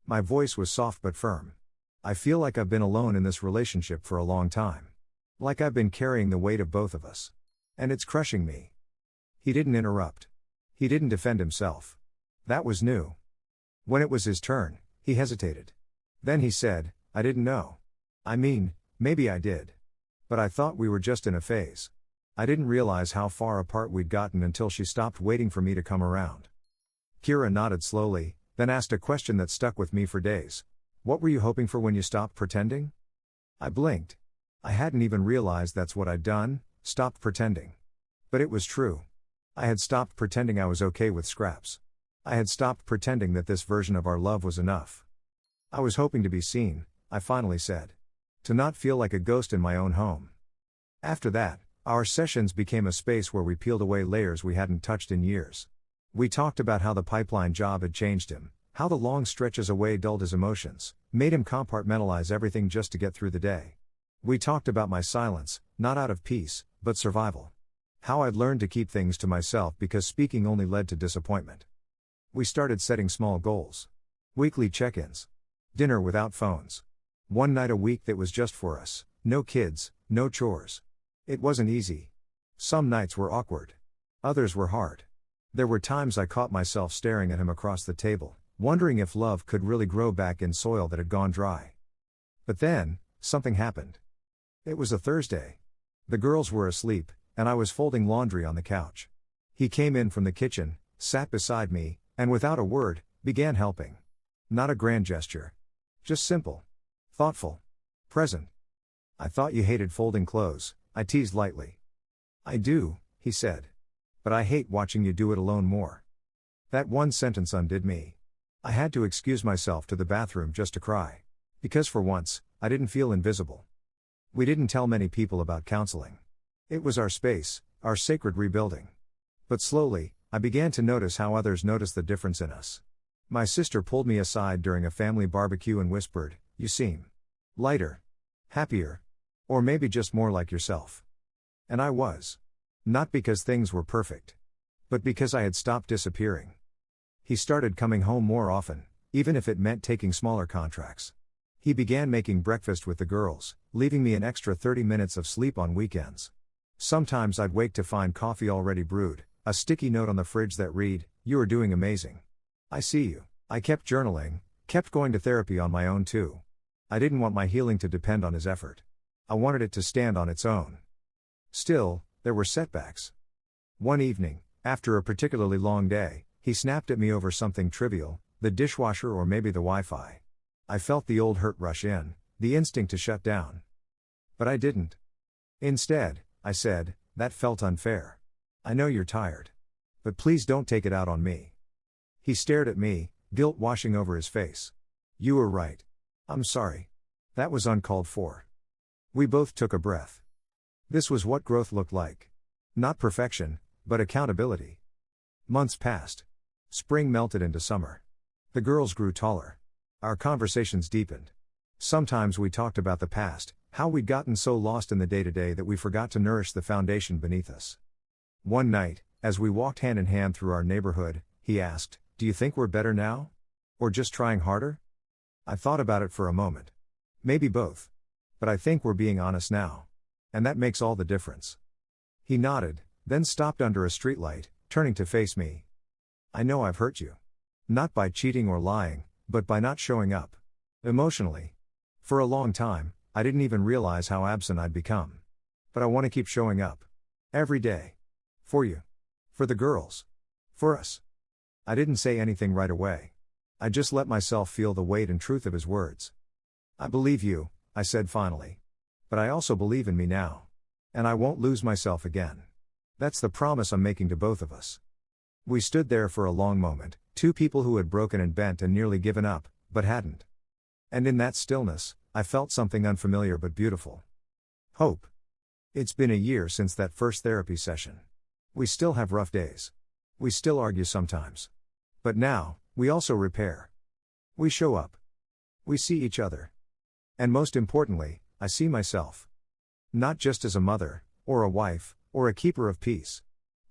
My voice was soft but firm. "I feel like I've been alone in this relationship for a long time. Like I've been carrying the weight of both of us. And it's crushing me." He didn't interrupt. He didn't defend himself. That was new. When it was his turn, he hesitated. Then he said, "I didn't know. I mean, maybe I did. But I thought we were just in a phase. I didn't realize how far apart we'd gotten until she stopped waiting for me to come around." Kira nodded slowly, then asked a question that stuck with me for days. "What were you hoping for when you stopped pretending?" I blinked. I hadn't even realized that's what I'd done, stopped pretending. But it was true. I had stopped pretending I was okay with scraps. I had stopped pretending that this version of our love was enough. "I was hoping to be seen," I finally said. "To not feel like a ghost in my own home." After that, our sessions became a space where we peeled away layers we hadn't touched in years. We talked about how the pipeline job had changed him, how the long stretches away dulled his emotions, made him compartmentalize everything just to get through the day. We talked about my silence, not out of peace, but survival. How I'd learned to keep things to myself because speaking only led to disappointment. We started setting small goals. Weekly check-ins. Dinner without phones. One night a week that was just for us, no kids, no chores. It wasn't easy. Some nights were awkward. Others were hard. There were times I caught myself staring at him across the table, wondering if love could really grow back in soil that had gone dry. But then, something happened. It was a Thursday. The girls were asleep, and I was folding laundry on the couch. He came in from the kitchen, sat beside me, and without a word, began helping. Not a grand gesture. Just simple. Thoughtful. Present. "I thought you hated folding clothes," I teased lightly. "I do," he said. "But I hate watching you do it alone more." That one sentence undid me. I had to excuse myself to the bathroom just to cry. Because for once, I didn't feel invisible. We didn't tell many people about counseling. It was our space, our sacred rebuilding. But slowly, I began to notice how others noticed the difference in us. My sister pulled me aside during a family barbecue and whispered, "You seem lighter, happier, or maybe just more like yourself." And I was. Not because things were perfect, but because I had stopped disappearing. He started coming home more often, even if it meant taking smaller contracts. He began making breakfast with the girls, leaving me an extra 30 minutes of sleep on weekends. Sometimes I'd wake to find coffee already brewed, a sticky note on the fridge that read, "You are doing amazing. I see you." I kept journaling, kept going to therapy on my own too. I didn't want my healing to depend on his effort. I wanted it to stand on its own. Still, there were setbacks. One evening, after a particularly long day, he snapped at me over something trivial, the dishwasher or maybe the Wi-Fi. I felt the old hurt rush in, the instinct to shut down. But I didn't. Instead, I said, "That felt unfair. I know you're tired. But please don't take it out on me." He stared at me, guilt washing over his face. You were right. I'm sorry. That was uncalled for. We both took a breath. This was what growth looked like. Not perfection, but accountability. Months passed. Spring melted into summer. The girls grew taller. Our conversations deepened. Sometimes we talked about the past, how we'd gotten so lost in the day-to-day that we forgot to nourish the foundation beneath us. One night, as we walked hand in hand through our neighborhood, he asked, "Do you think we're better now? Or just trying harder?" I thought about it for a moment. Maybe both. But I think we're being honest now. And that makes all the difference. He nodded, then stopped under a streetlight, turning to face me. I know I've hurt you. Not by cheating or lying, but by not showing up. Emotionally. For a long time, I didn't even realize how absent I'd become. But I want to keep showing up. Every day. For you. For the girls. For us. I didn't say anything right away. I just let myself feel the weight and truth of his words. I believe you, I said finally. But I also believe in me now. And I won't lose myself again. That's the promise I'm making to both of us. We stood there for a long moment, two people who had broken and bent and nearly given up, but hadn't. And in that stillness, I felt something unfamiliar but beautiful. Hope. It's been a year since that first therapy session. We still have rough days. We still argue sometimes. But now, we also repair. We show up. We see each other. And most importantly, I see myself. Not just as a mother, or a wife, or a keeper of peace.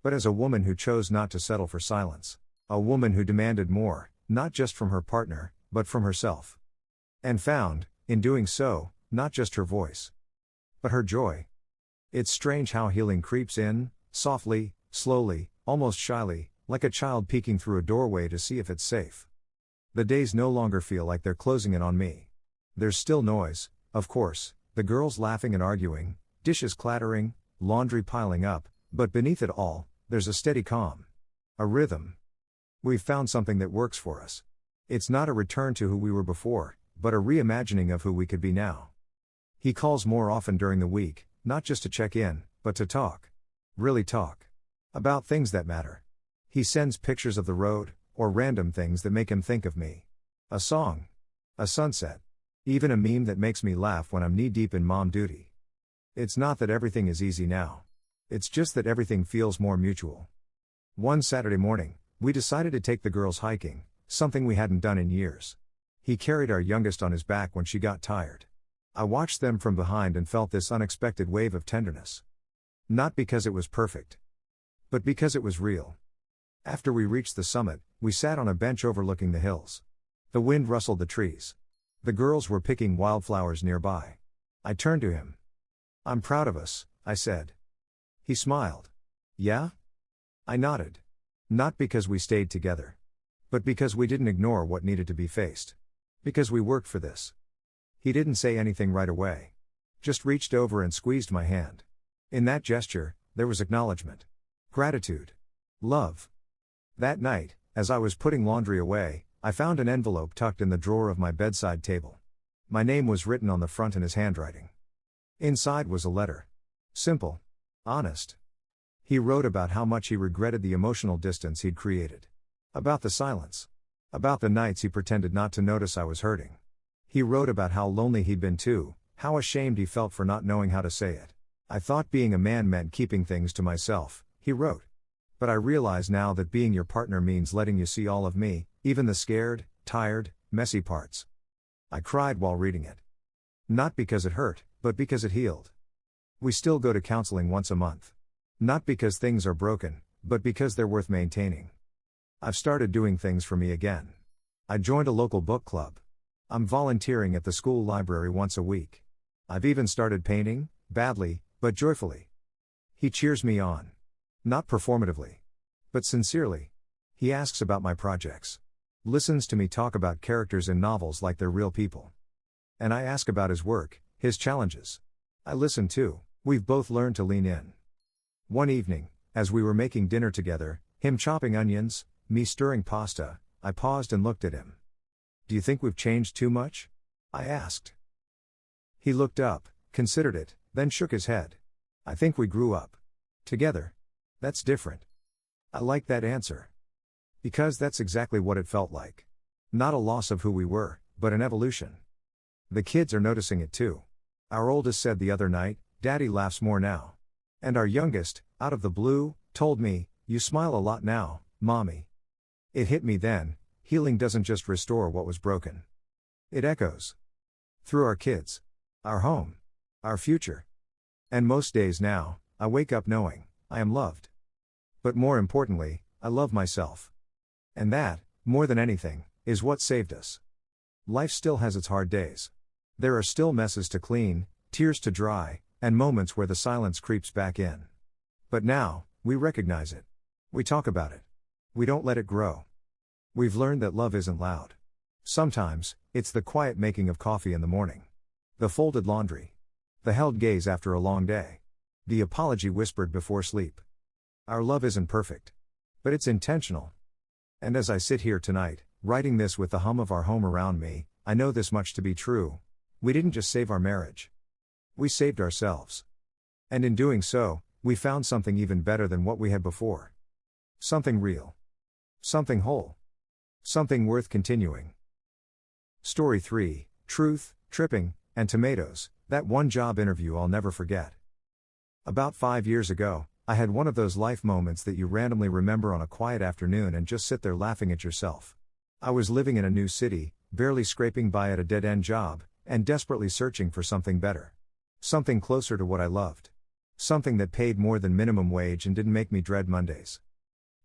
But as a woman who chose not to settle for silence. A woman who demanded more, not just from her partner, but from herself. And found, in doing so, not just her voice. But her joy. It's strange how healing creeps in, softly, slowly, almost shyly, like a child peeking through a doorway to see if it's safe. The days no longer feel like they're closing in on me. There's still noise, of course, the girls laughing and arguing, dishes clattering, laundry piling up, but beneath it all, there's a steady calm. A rhythm. We've found something that works for us. It's not a return to who we were before, but a reimagining of who we could be now. He calls more often during the week, not just to check in, but to talk. Really talk. About things that matter. He sends pictures of the road, or random things that make him think of me. A song. A sunset. Even a meme that makes me laugh when I'm knee-deep in mom duty. It's not that everything is easy now. It's just that everything feels more mutual. One Saturday morning, we decided to take the girls hiking, something we hadn't done in years. He carried our youngest on his back when she got tired. I watched them from behind and felt this unexpected wave of tenderness. Not because it was perfect. But because it was real. After we reached the summit, we sat on a bench overlooking the hills. The wind rustled the trees. The girls were picking wildflowers nearby. I turned to him. "I'm proud of us," I said. He smiled. "Yeah?" I nodded. Not because we stayed together. But because we didn't ignore what needed to be faced. Because we worked for this. He didn't say anything right away. Just reached over and squeezed my hand. In that gesture, there was acknowledgement. Gratitude. Love. That night, as I was putting laundry away, I found an envelope tucked in the drawer of my bedside table. My name was written on the front in his handwriting. Inside was a letter. Simple. Honest. He wrote about how much he regretted the emotional distance he'd created. About the silence. About the nights he pretended not to notice I was hurting. He wrote about how lonely he'd been too, how ashamed he felt for not knowing how to say it. "I thought being a man meant keeping things to myself," he wrote. "But I realize now that being your partner means letting you see all of me, even the scared, tired, messy parts." I cried while reading it. Not because it hurt, but because it healed. We still go to counseling once a month. Not because things are broken, but because they're worth maintaining. I've started doing things for me again. I joined a local book club. I'm volunteering at the school library once a week. I've even started painting, badly, but joyfully. He cheers me on. Not performatively. But sincerely. He asks about my projects. Listens to me talk about characters in novels like they're real people. And I ask about his work, his challenges. I listen too. We've both learned to lean in. One evening, as we were making dinner together, him chopping onions, me stirring pasta, I paused and looked at him. "Do you think we've changed too much?" I asked. He looked up, considered it, then shook his head. "I think we grew up. Together. That's different." I like that answer. Because that's exactly what it felt like. Not a loss of who we were, but an evolution. The kids are noticing it too. Our oldest said the other night, "Daddy laughs more now." And our youngest, out of the blue, told me, "You smile a lot now, Mommy." It hit me then, healing doesn't just restore what was broken. It echoes. Through our kids. Our home. Our future. And most days now, I wake up knowing, I am loved. But more importantly, I love myself. And that, more than anything, is what saved us. Life still has its hard days. There are still messes to clean, tears to dry, and moments where the silence creeps back in. But now, we recognize it. We talk about it. We don't let it grow. We've learned that love isn't loud. Sometimes, it's the quiet making of coffee in the morning. The folded laundry. The held gaze after a long day. The apology whispered before sleep. Our love isn't perfect. But it's intentional. And as I sit here tonight, writing this with the hum of our home around me, I know this much to be true. We didn't just save our marriage. We saved ourselves. And in doing so, we found something even better than what we had before. Something real. Something whole. Something worth continuing. Story 3, Truth, Tripping, and Tomatoes, that one job interview I'll never forget. About 5 years ago, I had one of those life moments that you randomly remember on a quiet afternoon and just sit there laughing at yourself. I was living in a new city, barely scraping by at a dead-end job, and desperately searching for something better. Something closer to what I loved. Something that paid more than minimum wage and didn't make me dread Mondays.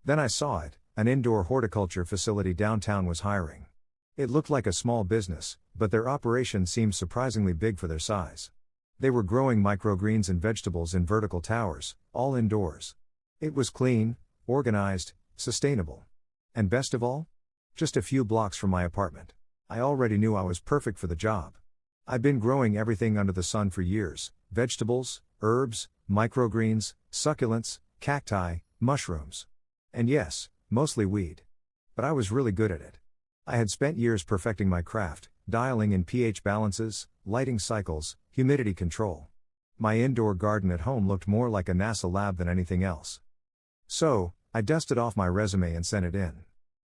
Then I saw it, an indoor horticulture facility downtown was hiring. It looked like a small business, but their operation seemed surprisingly big for their size. They were growing microgreens and vegetables in vertical towers, all indoors. It was clean, organized, sustainable. And best of all? Just a few blocks from my apartment. I already knew I was perfect for the job. I'd been growing everything under the sun for years: vegetables, herbs, microgreens, succulents, cacti, mushrooms. And yes, mostly weed. But I was really good at it. I had spent years perfecting my craft, dialing in pH balances, lighting cycles, humidity control. My indoor garden at home looked more like a NASA lab than anything else. So, I dusted off my resume and sent it in.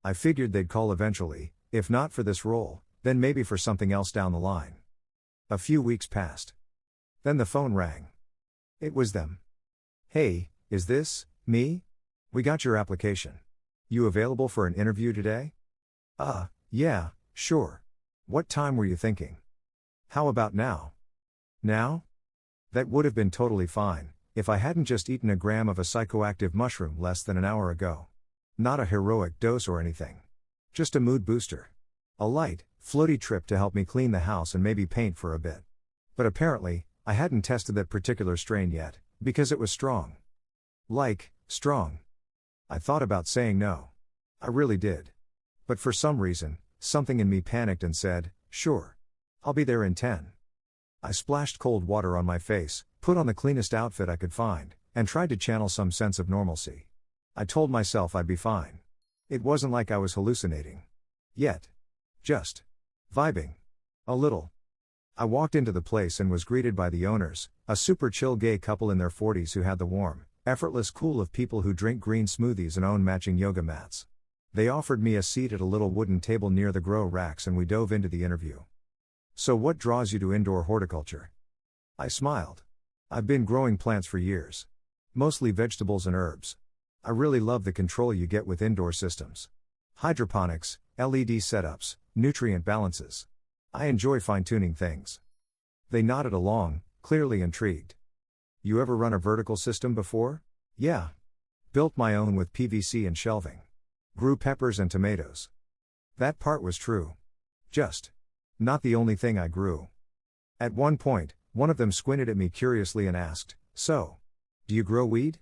I figured they'd call eventually, if not for this role, then maybe for something else down the line. A few weeks passed. Then the phone rang. It was them. "Hey, is this me? We got your application. You available for an interview today?" Yeah, sure. What time were you thinking?" "How about now?" "Now?" That would have been totally fine, if I hadn't just eaten a gram of a psychoactive mushroom less than an hour ago. Not a heroic dose or anything. Just a mood booster. A light, floaty trip to help me clean the house and maybe paint for a bit. But apparently, I hadn't tested that particular strain yet, because it was strong. Like, strong. I thought about saying no. I really did. But for some reason, something in me panicked and said, "Sure. I'll be there in 10. I splashed cold water on my face, put on the cleanest outfit I could find, and tried to channel some sense of normalcy. I told myself I'd be fine. It wasn't like I was hallucinating. Yet. Just. Vibing. A little. I walked into the place and was greeted by the owners, a super chill gay couple in their 40s who had the warm, effortless cool of people who drink green smoothies and own matching yoga mats. They offered me a seat at a little wooden table near the grow racks and we dove into the interview. "So what draws you to indoor horticulture?" I smiled. "I've been growing plants for years. Mostly vegetables and herbs. I really love the control you get with indoor systems. Hydroponics, LED setups, nutrient balances. I enjoy fine-tuning things." They nodded along, clearly intrigued. "You ever run a vertical system before?" "Yeah. Built my own with PVC and shelving. Grew peppers and tomatoes." That part was true. Just. Not the only thing I grew. At one point, one of them squinted at me curiously and asked, "So, do you grow weed?"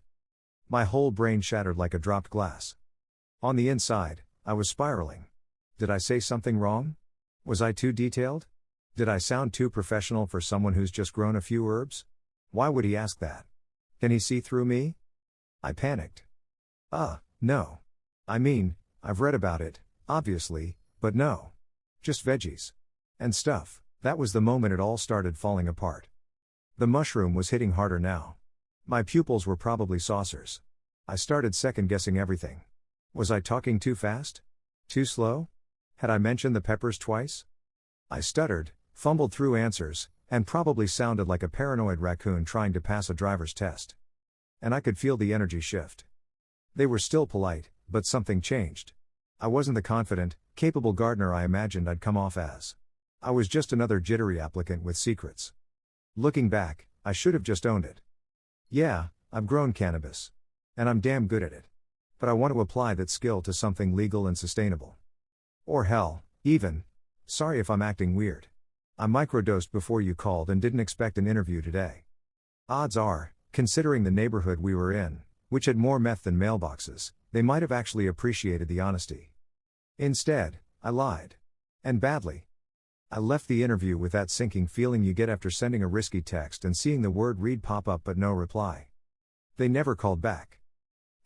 My whole brain shattered like a dropped glass. On the inside, I was spiraling. Did I say something wrong? Was I too detailed? Did I sound too professional for someone who's just grown a few herbs? Why would he ask that? Can he see through me? I panicked. No. I mean, I've read about it, obviously, but no. Just veggies. And stuff. That was the moment it all started falling apart. The mushroom was hitting harder now. My pupils were probably saucers. I started second-guessing everything. Was I talking too fast? Too slow? Had I mentioned the peppers twice? I stuttered, fumbled through answers, and probably sounded like a paranoid raccoon trying to pass a driver's test. And I could feel the energy shift. They were still polite, but something changed. I wasn't the confident, capable gardener I imagined I'd come off as. I was just another jittery applicant with secrets. Looking back, I should have just owned it. Yeah, I've grown cannabis. And I'm damn good at it. But I want to apply that skill to something legal and sustainable. Or hell, even. Sorry if I'm acting weird. I microdosed before you called and didn't expect an interview today. Odds are, considering the neighborhood we were in, which had more meth than mailboxes, they might have actually appreciated the honesty. Instead, I lied. And badly. I left the interview with that sinking feeling you get after sending a risky text and seeing the word read pop up but no reply. They never called back.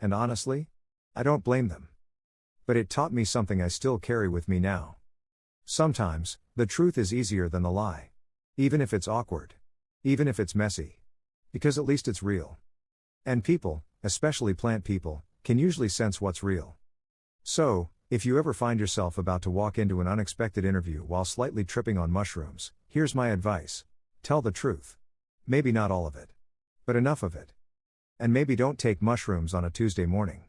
And honestly, I don't blame them. But it taught me something I still carry with me now. Sometimes, the truth is easier than the lie. Even if it's awkward. Even if it's messy. Because at least it's real. And people, especially plant people, can usually sense what's real. So, if you ever find yourself about to walk into an unexpected interview while slightly tripping on mushrooms, here's my advice. Tell the truth. Maybe not all of it. But enough of it. And maybe don't take mushrooms on a Tuesday morning.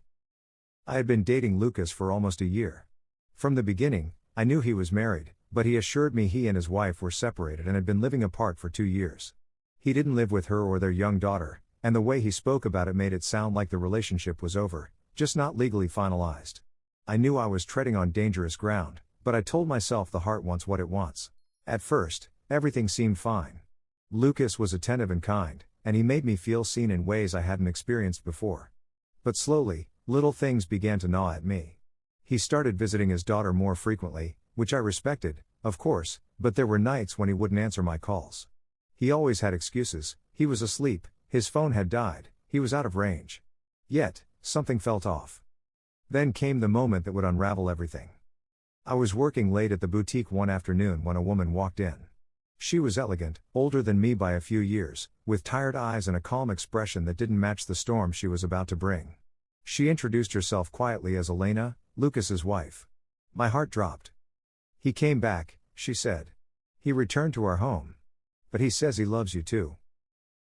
I had been dating Lucas for almost a year. From the beginning, I knew he was married, but he assured me he and his wife were separated and had been living apart for 2 years. He didn't live with her or their young daughter, and the way he spoke about it made it sound like the relationship was over, just not legally finalized. I knew I was treading on dangerous ground, but I told myself the heart wants what it wants. At first, everything seemed fine. Lucas was attentive and kind, and he made me feel seen in ways I hadn't experienced before. But slowly, little things began to gnaw at me. He started visiting his daughter more frequently, which I respected, of course, but there were nights when he wouldn't answer my calls. He always had excuses. He was asleep, his phone had died, he was out of range. Yet, something felt off. Then came the moment that would unravel everything. I was working late at the boutique one afternoon when a woman walked in. She was elegant, older than me by a few years, with tired eyes and a calm expression that didn't match the storm she was about to bring. She introduced herself quietly as Elena, Lucas's wife. My heart dropped. He came back, she said. He returned to our home. But he says he loves you too.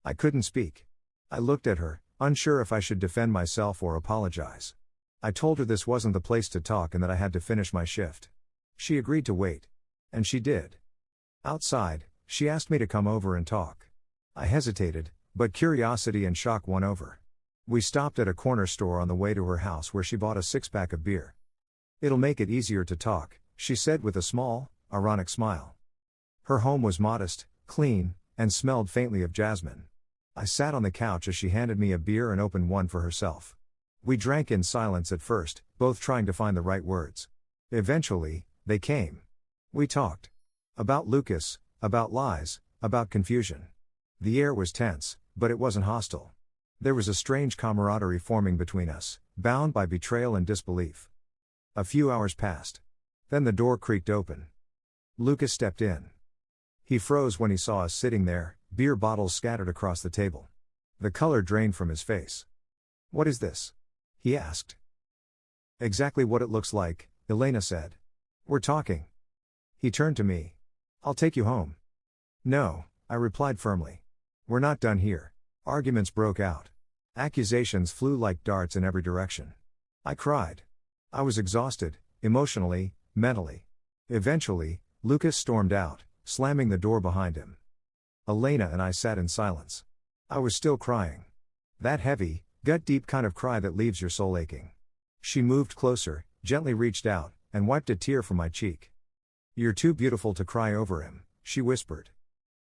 I couldn't speak. I looked at her, unsure if I should defend myself or apologize. I told her this wasn't the place to talk and that I had to finish my shift. She agreed to wait. And she did. Outside, she asked me to come over and talk. I hesitated, but curiosity and shock won over. We stopped at a corner store on the way to her house where she bought a 6-pack of beer. It'll make it easier to talk, she said with a small, ironic smile. Her home was modest, clean, and smelled faintly of jasmine. I sat on the couch as she handed me a beer and opened one for herself. We drank in silence at first, both trying to find the right words. Eventually, they came. We talked. About Lucas, about lies, about confusion. The air was tense, but it wasn't hostile. There was a strange camaraderie forming between us, bound by betrayal and disbelief. A few hours passed. Then the door creaked open. Lucas stepped in. He froze when he saw us sitting there, beer bottles scattered across the table. The color drained from his face. "What is this?" he asked. "Exactly what it looks like," Elena said. "We're talking." He turned to me. "I'll take you home." "No," I replied firmly. "We're not done here." Arguments broke out. Accusations flew like darts in every direction. I cried. I was exhausted, emotionally, mentally. Eventually, Lucas stormed out, slamming the door behind him. Elena and I sat in silence. I was still crying. That heavy, gut-deep kind of cry that leaves your soul aching. She moved closer, gently reached out, and wiped a tear from my cheek. "You're too beautiful to cry over him," she whispered.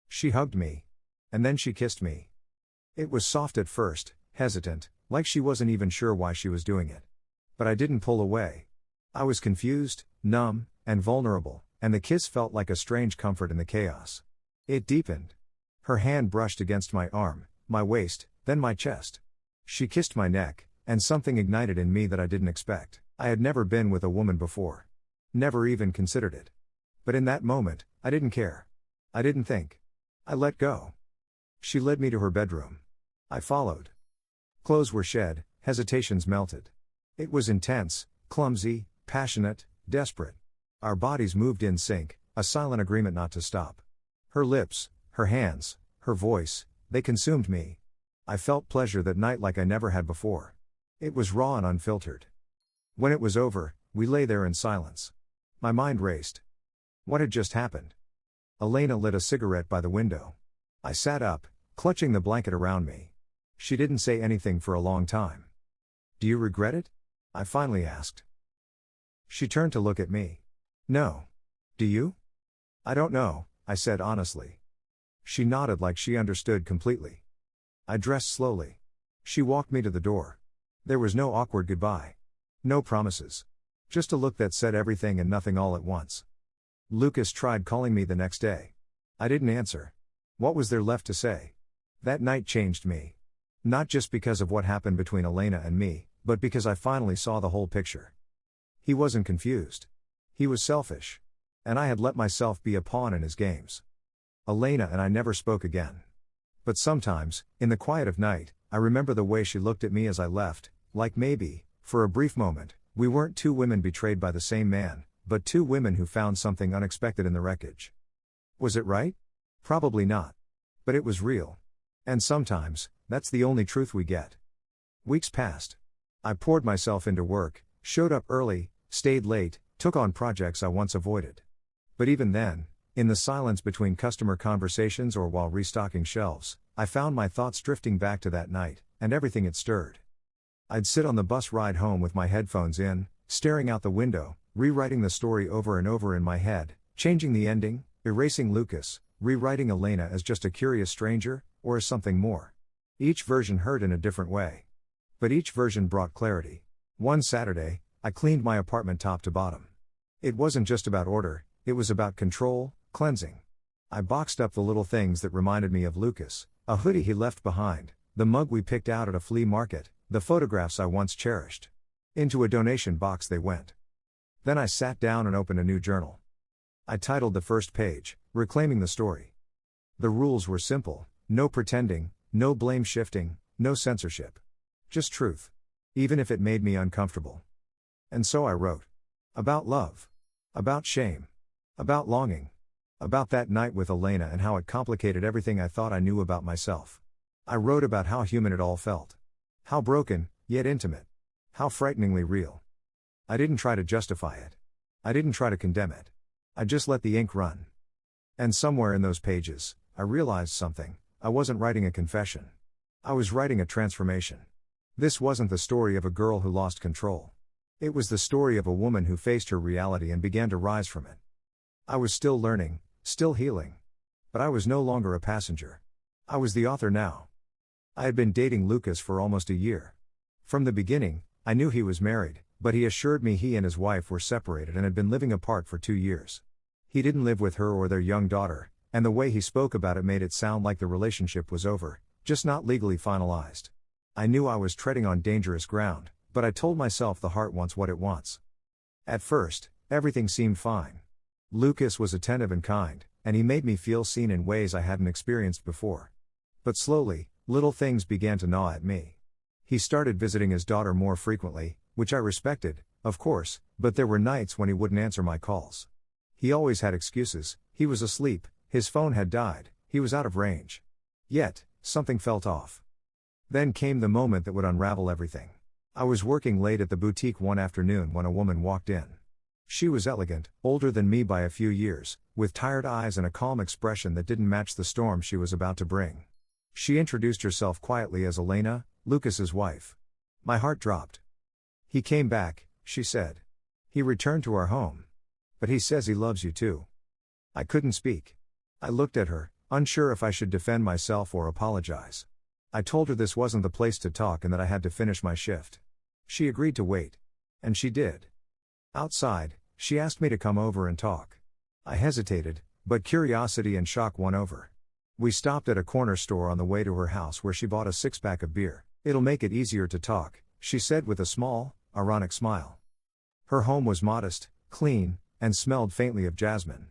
She hugged me. And then she kissed me. It was soft at first, hesitant, like she wasn't even sure why she was doing it. But I didn't pull away. I was confused, numb, and vulnerable, and the kiss felt like a strange comfort in the chaos. It deepened. Her hand brushed against my arm, my waist, then my chest. She kissed my neck, and something ignited in me that I didn't expect. I had never been with a woman before. Never even considered it. But in that moment, I didn't care. I didn't think. I let go. She led me to her bedroom. I followed. Clothes were shed, hesitations melted. It was intense, clumsy, passionate, desperate. Our bodies moved in sync, a silent agreement not to stop. Her lips, her hands, her voice, they consumed me. I felt pleasure that night like I never had before. It was raw and unfiltered. When it was over, we lay there in silence. My mind raced. What had just happened? Elena lit a cigarette by the window. I sat up, clutching the blanket around me. She didn't say anything for a long time. Do you regret it? I finally asked. She turned to look at me. No. Do you? I don't know, I said honestly. She nodded like she understood completely. I dressed slowly. She walked me to the door. There was no awkward goodbye. No promises. Just a look that said everything and nothing all at once. Lucas tried calling me the next day. I didn't answer. What was there left to say? That night changed me. Not just because of what happened between Elena and me, but because I finally saw the whole picture. He wasn't confused. He was selfish. And I had let myself be a pawn in his games. Elena and I never spoke again. But sometimes, in the quiet of night, I remember the way she looked at me as I left, like maybe, for a brief moment, we weren't two women betrayed by the same man, but two women who found something unexpected in the wreckage. Was it right? Probably not. But it was real. And sometimes, that's the only truth we get. Weeks passed. I poured myself into work, showed up early, stayed late, took on projects I once avoided. But even then, in the silence between customer conversations or while restocking shelves, I found my thoughts drifting back to that night, and everything it stirred. I'd sit on the bus ride home with my headphones in, staring out the window, rewriting the story over and over in my head, changing the ending, erasing Lucas, rewriting Elena as just a curious stranger, or as something more. Each version hurt in a different way. But each version brought clarity. One Saturday, I cleaned my apartment top to bottom. It wasn't just about order, it was about control, cleansing. I boxed up the little things that reminded me of Lucas, a hoodie he left behind, the mug we picked out at a flea market, the photographs I once cherished. Into a donation box they went. Then I sat down and opened a new journal. I titled the first page, Reclaiming the Story. The rules were simple: no pretending, no blame shifting, no censorship. Just truth. Even if it made me uncomfortable. And so I wrote. About love. About shame. About longing. About that night with Elena and how it complicated everything I thought I knew about myself. I wrote about how human it all felt. How broken, yet intimate. How frighteningly real. I didn't try to justify it. I didn't try to condemn it. I just let the ink run. And somewhere in those pages, I realized something. I wasn't writing a confession. I was writing a transformation. This wasn't the story of a girl who lost control. It was the story of a woman who faced her reality and began to rise from it. I was still learning, still healing. But I was no longer a passenger. I was the author now. I had been dating Lucas for almost a year. From the beginning, I knew he was married, but he assured me he and his wife were separated and had been living apart for 2 years. He didn't live with her or their young daughter, and the way he spoke about it made it sound like the relationship was over, just not legally finalized. I knew I was treading on dangerous ground, but I told myself the heart wants what it wants. At first, everything seemed fine. Lucas was attentive and kind, and he made me feel seen in ways I hadn't experienced before. But slowly, little things began to gnaw at me. He started visiting his daughter more frequently, which I respected, of course, but there were nights when he wouldn't answer my calls. He always had excuses: he was asleep, his phone had died, he was out of range. Yet, something felt off. Then came the moment that would unravel everything. I was working late at the boutique one afternoon when a woman walked in. She was elegant, older than me by a few years, with tired eyes and a calm expression that didn't match the storm she was about to bring. She introduced herself quietly as Elena, Lucas's wife. My heart dropped. "He came back," she said. "He returned to our home. But he says he loves you too." I couldn't speak. I looked at her, unsure if I should defend myself or apologize. I told her this wasn't the place to talk and that I had to finish my shift. She agreed to wait. And she did. Outside, she asked me to come over and talk. I hesitated, but curiosity and shock won over. We stopped at a corner store on the way to her house where she bought a 6-pack of beer. "It'll make it easier to talk," she said with a small, ironic smile. Her home was modest, clean, and smelled faintly of jasmine.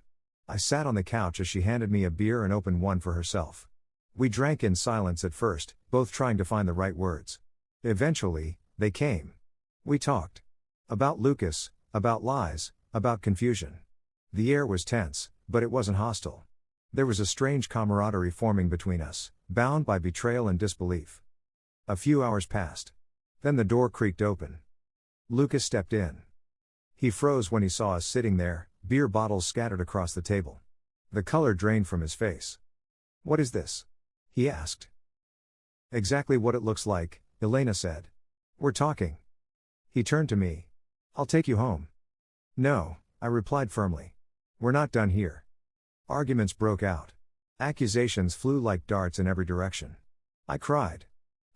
I sat on the couch as she handed me a beer and opened one for herself. We drank in silence at first, both trying to find the right words. Eventually, they came. We talked. About Lucas, about lies, about confusion. The air was tense, but it wasn't hostile. There was a strange camaraderie forming between us, bound by betrayal and disbelief. A few hours passed. Then the door creaked open. Lucas stepped in. He froze when he saw us sitting there, beer bottles scattered across the table. The color drained from his face. "What is this?" he asked. "Exactly what it looks like," Elena said. "We're talking." He turned to me. "I'll take you home." "No," I replied firmly. "We're not done here." Arguments broke out. Accusations flew like darts in every direction. I cried.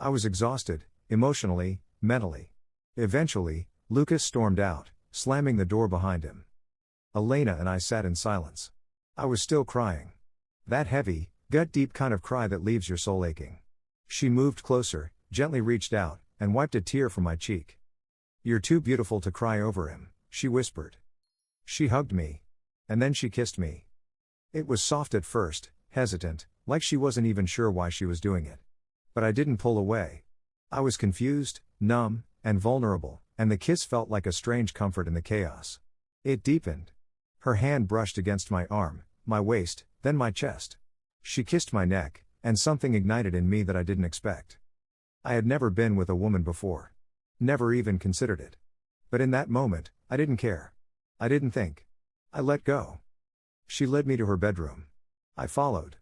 I was exhausted, emotionally, mentally. Eventually, Lucas stormed out, slamming the door behind him. Elena and I sat in silence. I was still crying. That heavy, gut-deep kind of cry that leaves your soul aching. She moved closer, gently reached out, and wiped a tear from my cheek. "You're too beautiful to cry over him," she whispered. She hugged me. And then she kissed me. It was soft at first, hesitant, like she wasn't even sure why she was doing it. But I didn't pull away. I was confused, numb, and vulnerable, and the kiss felt like a strange comfort in the chaos. It deepened. Her hand brushed against my arm, my waist, then my chest. She kissed my neck, and something ignited in me that I didn't expect. I had never been with a woman before. Never even considered it. But in that moment, I didn't care. I didn't think. I let go. She led me to her bedroom. I followed.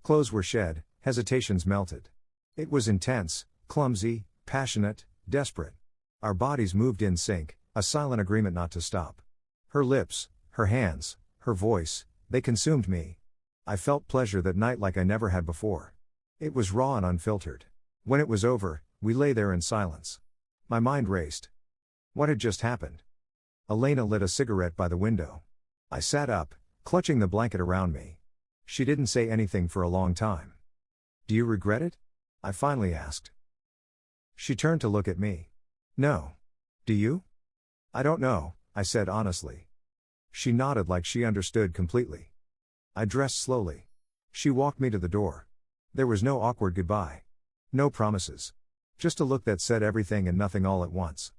Clothes were shed, hesitations melted. It was intense, clumsy, passionate, desperate. Our bodies moved in sync, a silent agreement not to stop. Her lips, her hands, her voice, they consumed me. I felt pleasure that night like I never had before. It was raw and unfiltered. When it was over, we lay there in silence. My mind raced. What had just happened? Elena lit a cigarette by the window. I sat up, clutching the blanket around me. She didn't say anything for a long time. "Do you regret it?" I finally asked. She turned to look at me. "No. Do you?" "I don't know," I said honestly. She nodded like she understood completely. I dressed slowly. She walked me to the door. There was no awkward goodbye. No promises. Just a look that said everything and nothing all at once.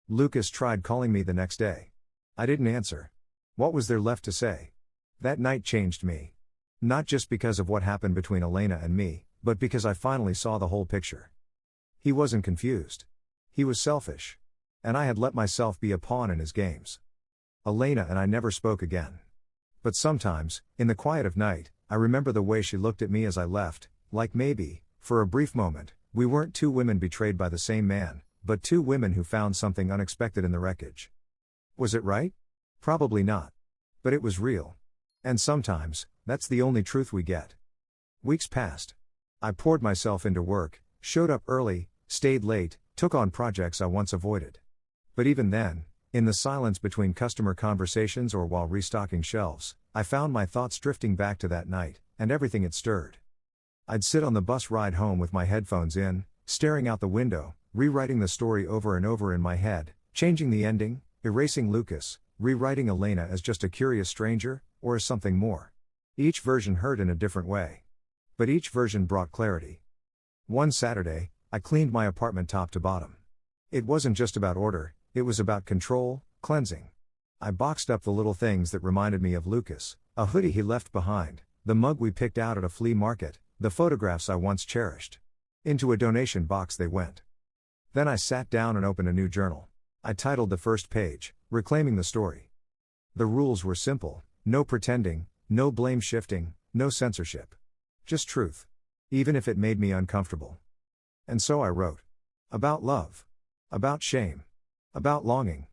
Lucas tried calling me the next day. I didn't answer. What was there left to say? That night changed me. Not just because of what happened between Elena and me, but because I finally saw the whole picture. He wasn't confused. He was selfish. And I had let myself be a pawn in his games. Elena and I never spoke again. But sometimes, in the quiet of night, I remember the way she looked at me as I left, like maybe, for a brief moment, we weren't two women betrayed by the same man, but two women who found something unexpected in the wreckage. Was it right? Probably not. But it was real. And sometimes, that's the only truth we get. Weeks passed. I poured myself into work, showed up early, stayed late, took on projects I once avoided. But even then, in the silence between customer conversations or while restocking shelves, I found my thoughts drifting back to that night, and everything it stirred. I'd sit on the bus ride home with my headphones in, staring out the window, rewriting the story over and over in my head, changing the ending, erasing Lucas, rewriting Elena as just a curious stranger, or as something more. Each version hurt in a different way. But each version brought clarity. One Saturday, I cleaned my apartment top to bottom. It wasn't just about order, it was about control, cleansing. I boxed up the little things that reminded me of Lucas, a hoodie he left behind, the mug we picked out at a flea market, the photographs I once cherished. Into a donation box they went. Then I sat down and opened a new journal. I titled the first page, Reclaiming the Story. The rules were simple: no pretending, no blame shifting, no censorship. Just truth. Even if it made me uncomfortable. And so I wrote. About love. About shame. About longing.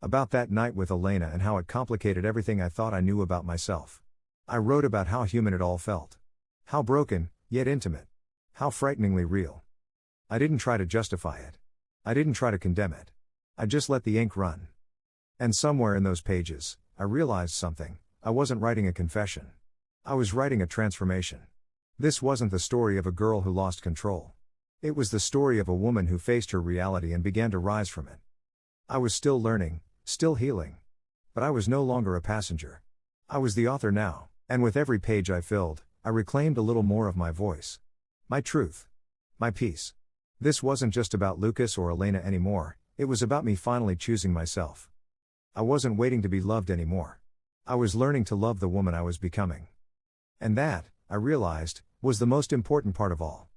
About that night with Elena and how it complicated everything I thought I knew about myself. I wrote about how human it all felt. How broken, yet intimate. How frighteningly real. I didn't try to justify it. I didn't try to condemn it. I just let the ink run. And somewhere in those pages, I realized something. I wasn't writing a confession. I was writing a transformation. This wasn't the story of a girl who lost control. It was the story of a woman who faced her reality and began to rise from it. I was still learning, still healing. But I was no longer a passenger. I was the author now, and with every page I filled, I reclaimed a little more of my voice. My truth. My peace. This wasn't just about Lucas or Elena anymore, It was about me finally choosing myself. I wasn't waiting to be loved anymore. I was learning to love the woman I was becoming. And that, I realized, was the most important part of all.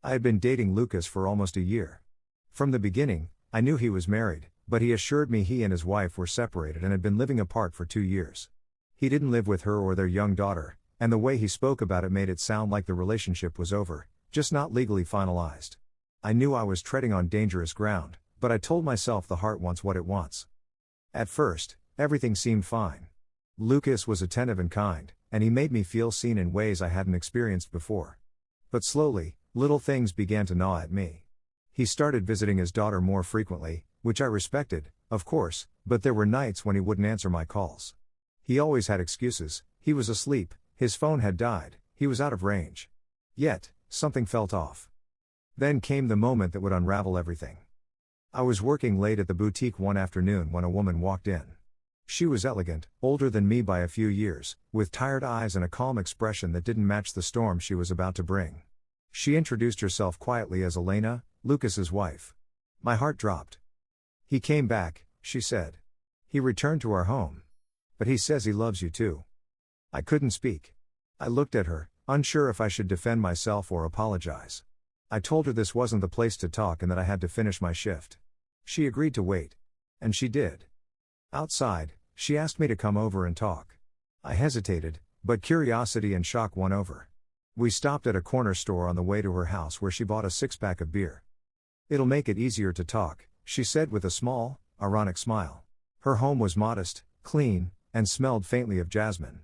I had been dating Lucas for almost a year. From the beginning, I knew he was married, but he assured me he and his wife were separated and had been living apart for 2 years. He didn't live with her or their young daughter, and the way he spoke about it made it sound like the relationship was over, just not legally finalized. I knew I was treading on dangerous ground, but I told myself the heart wants what it wants. At first, everything seemed fine. Lucas was attentive and kind, and he made me feel seen in ways I hadn't experienced before. But slowly, little things began to gnaw at me. He started visiting his daughter more frequently, which I respected, of course, but there were nights when he wouldn't answer my calls. He always had excuses: he was asleep, his phone had died, he was out of range. Yet, something felt off. Then came the moment that would unravel everything. I was working late at the boutique one afternoon when a woman walked in. She was elegant, older than me by a few years, with tired eyes and a calm expression that didn't match the storm she was about to bring. She introduced herself quietly as Elena, Lucas's wife. My heart dropped. "He came back," she said. "He returned to our home. But he says he loves you too." I couldn't speak. I looked at her, unsure if I should defend myself or apologize. I told her this wasn't the place to talk and that I had to finish my shift. She agreed to wait. And she did. Outside, she asked me to come over and talk. I hesitated, but curiosity and shock won over. We stopped at a corner store on the way to her house where she bought a 6-pack of beer. "It'll make it easier to talk," she said with a small, ironic smile. Her home was modest, clean, and smelled faintly of jasmine.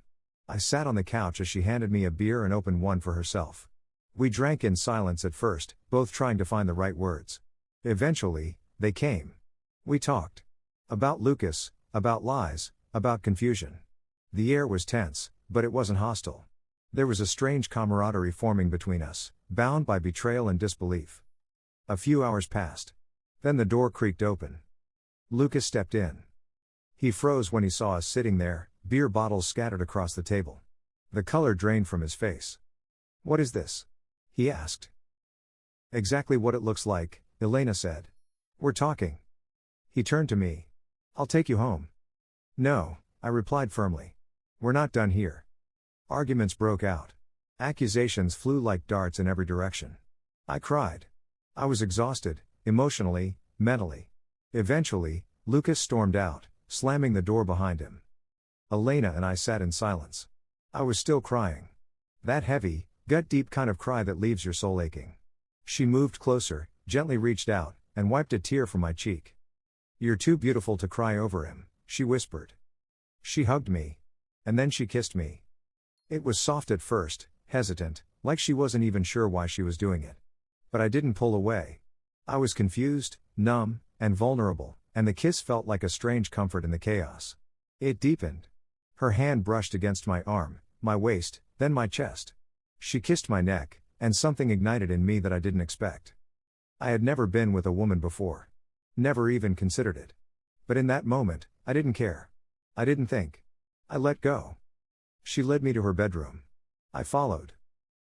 I sat on the couch as she handed me a beer and opened one for herself. We drank in silence at first, both trying to find the right words. Eventually, they came. We talked. About Lucas, about lies, about confusion. The air was tense, but it wasn't hostile. There was a strange camaraderie forming between us, bound by betrayal and disbelief. A few hours passed. Then the door creaked open. Lucas stepped in. He froze when he saw us sitting there, beer bottles scattered across the table. The color drained from his face. "What is this?" he asked. "Exactly what it looks like," Elena said. "We're talking." He turned to me. "I'll take you home." "No," I replied firmly. "We're not done here." Arguments broke out. Accusations flew like darts in every direction. I cried. I was exhausted, emotionally, mentally. Eventually, Lucas stormed out, slamming the door behind him. Elena and I sat in silence. I was still crying. That heavy, gut-deep kind of cry that leaves your soul aching. She moved closer, gently reached out, and wiped a tear from my cheek. "You're too beautiful to cry over him," she whispered. She hugged me. And then she kissed me. It was soft at first, hesitant, like she wasn't even sure why she was doing it. But I didn't pull away. I was confused, numb, and vulnerable, and the kiss felt like a strange comfort in the chaos. It deepened. Her hand brushed against my arm, my waist, then my chest. She kissed my neck, and something ignited in me that I didn't expect. I had never been with a woman before. Never even considered it. But in that moment, I didn't care. I didn't think. I let go. She led me to her bedroom. I followed.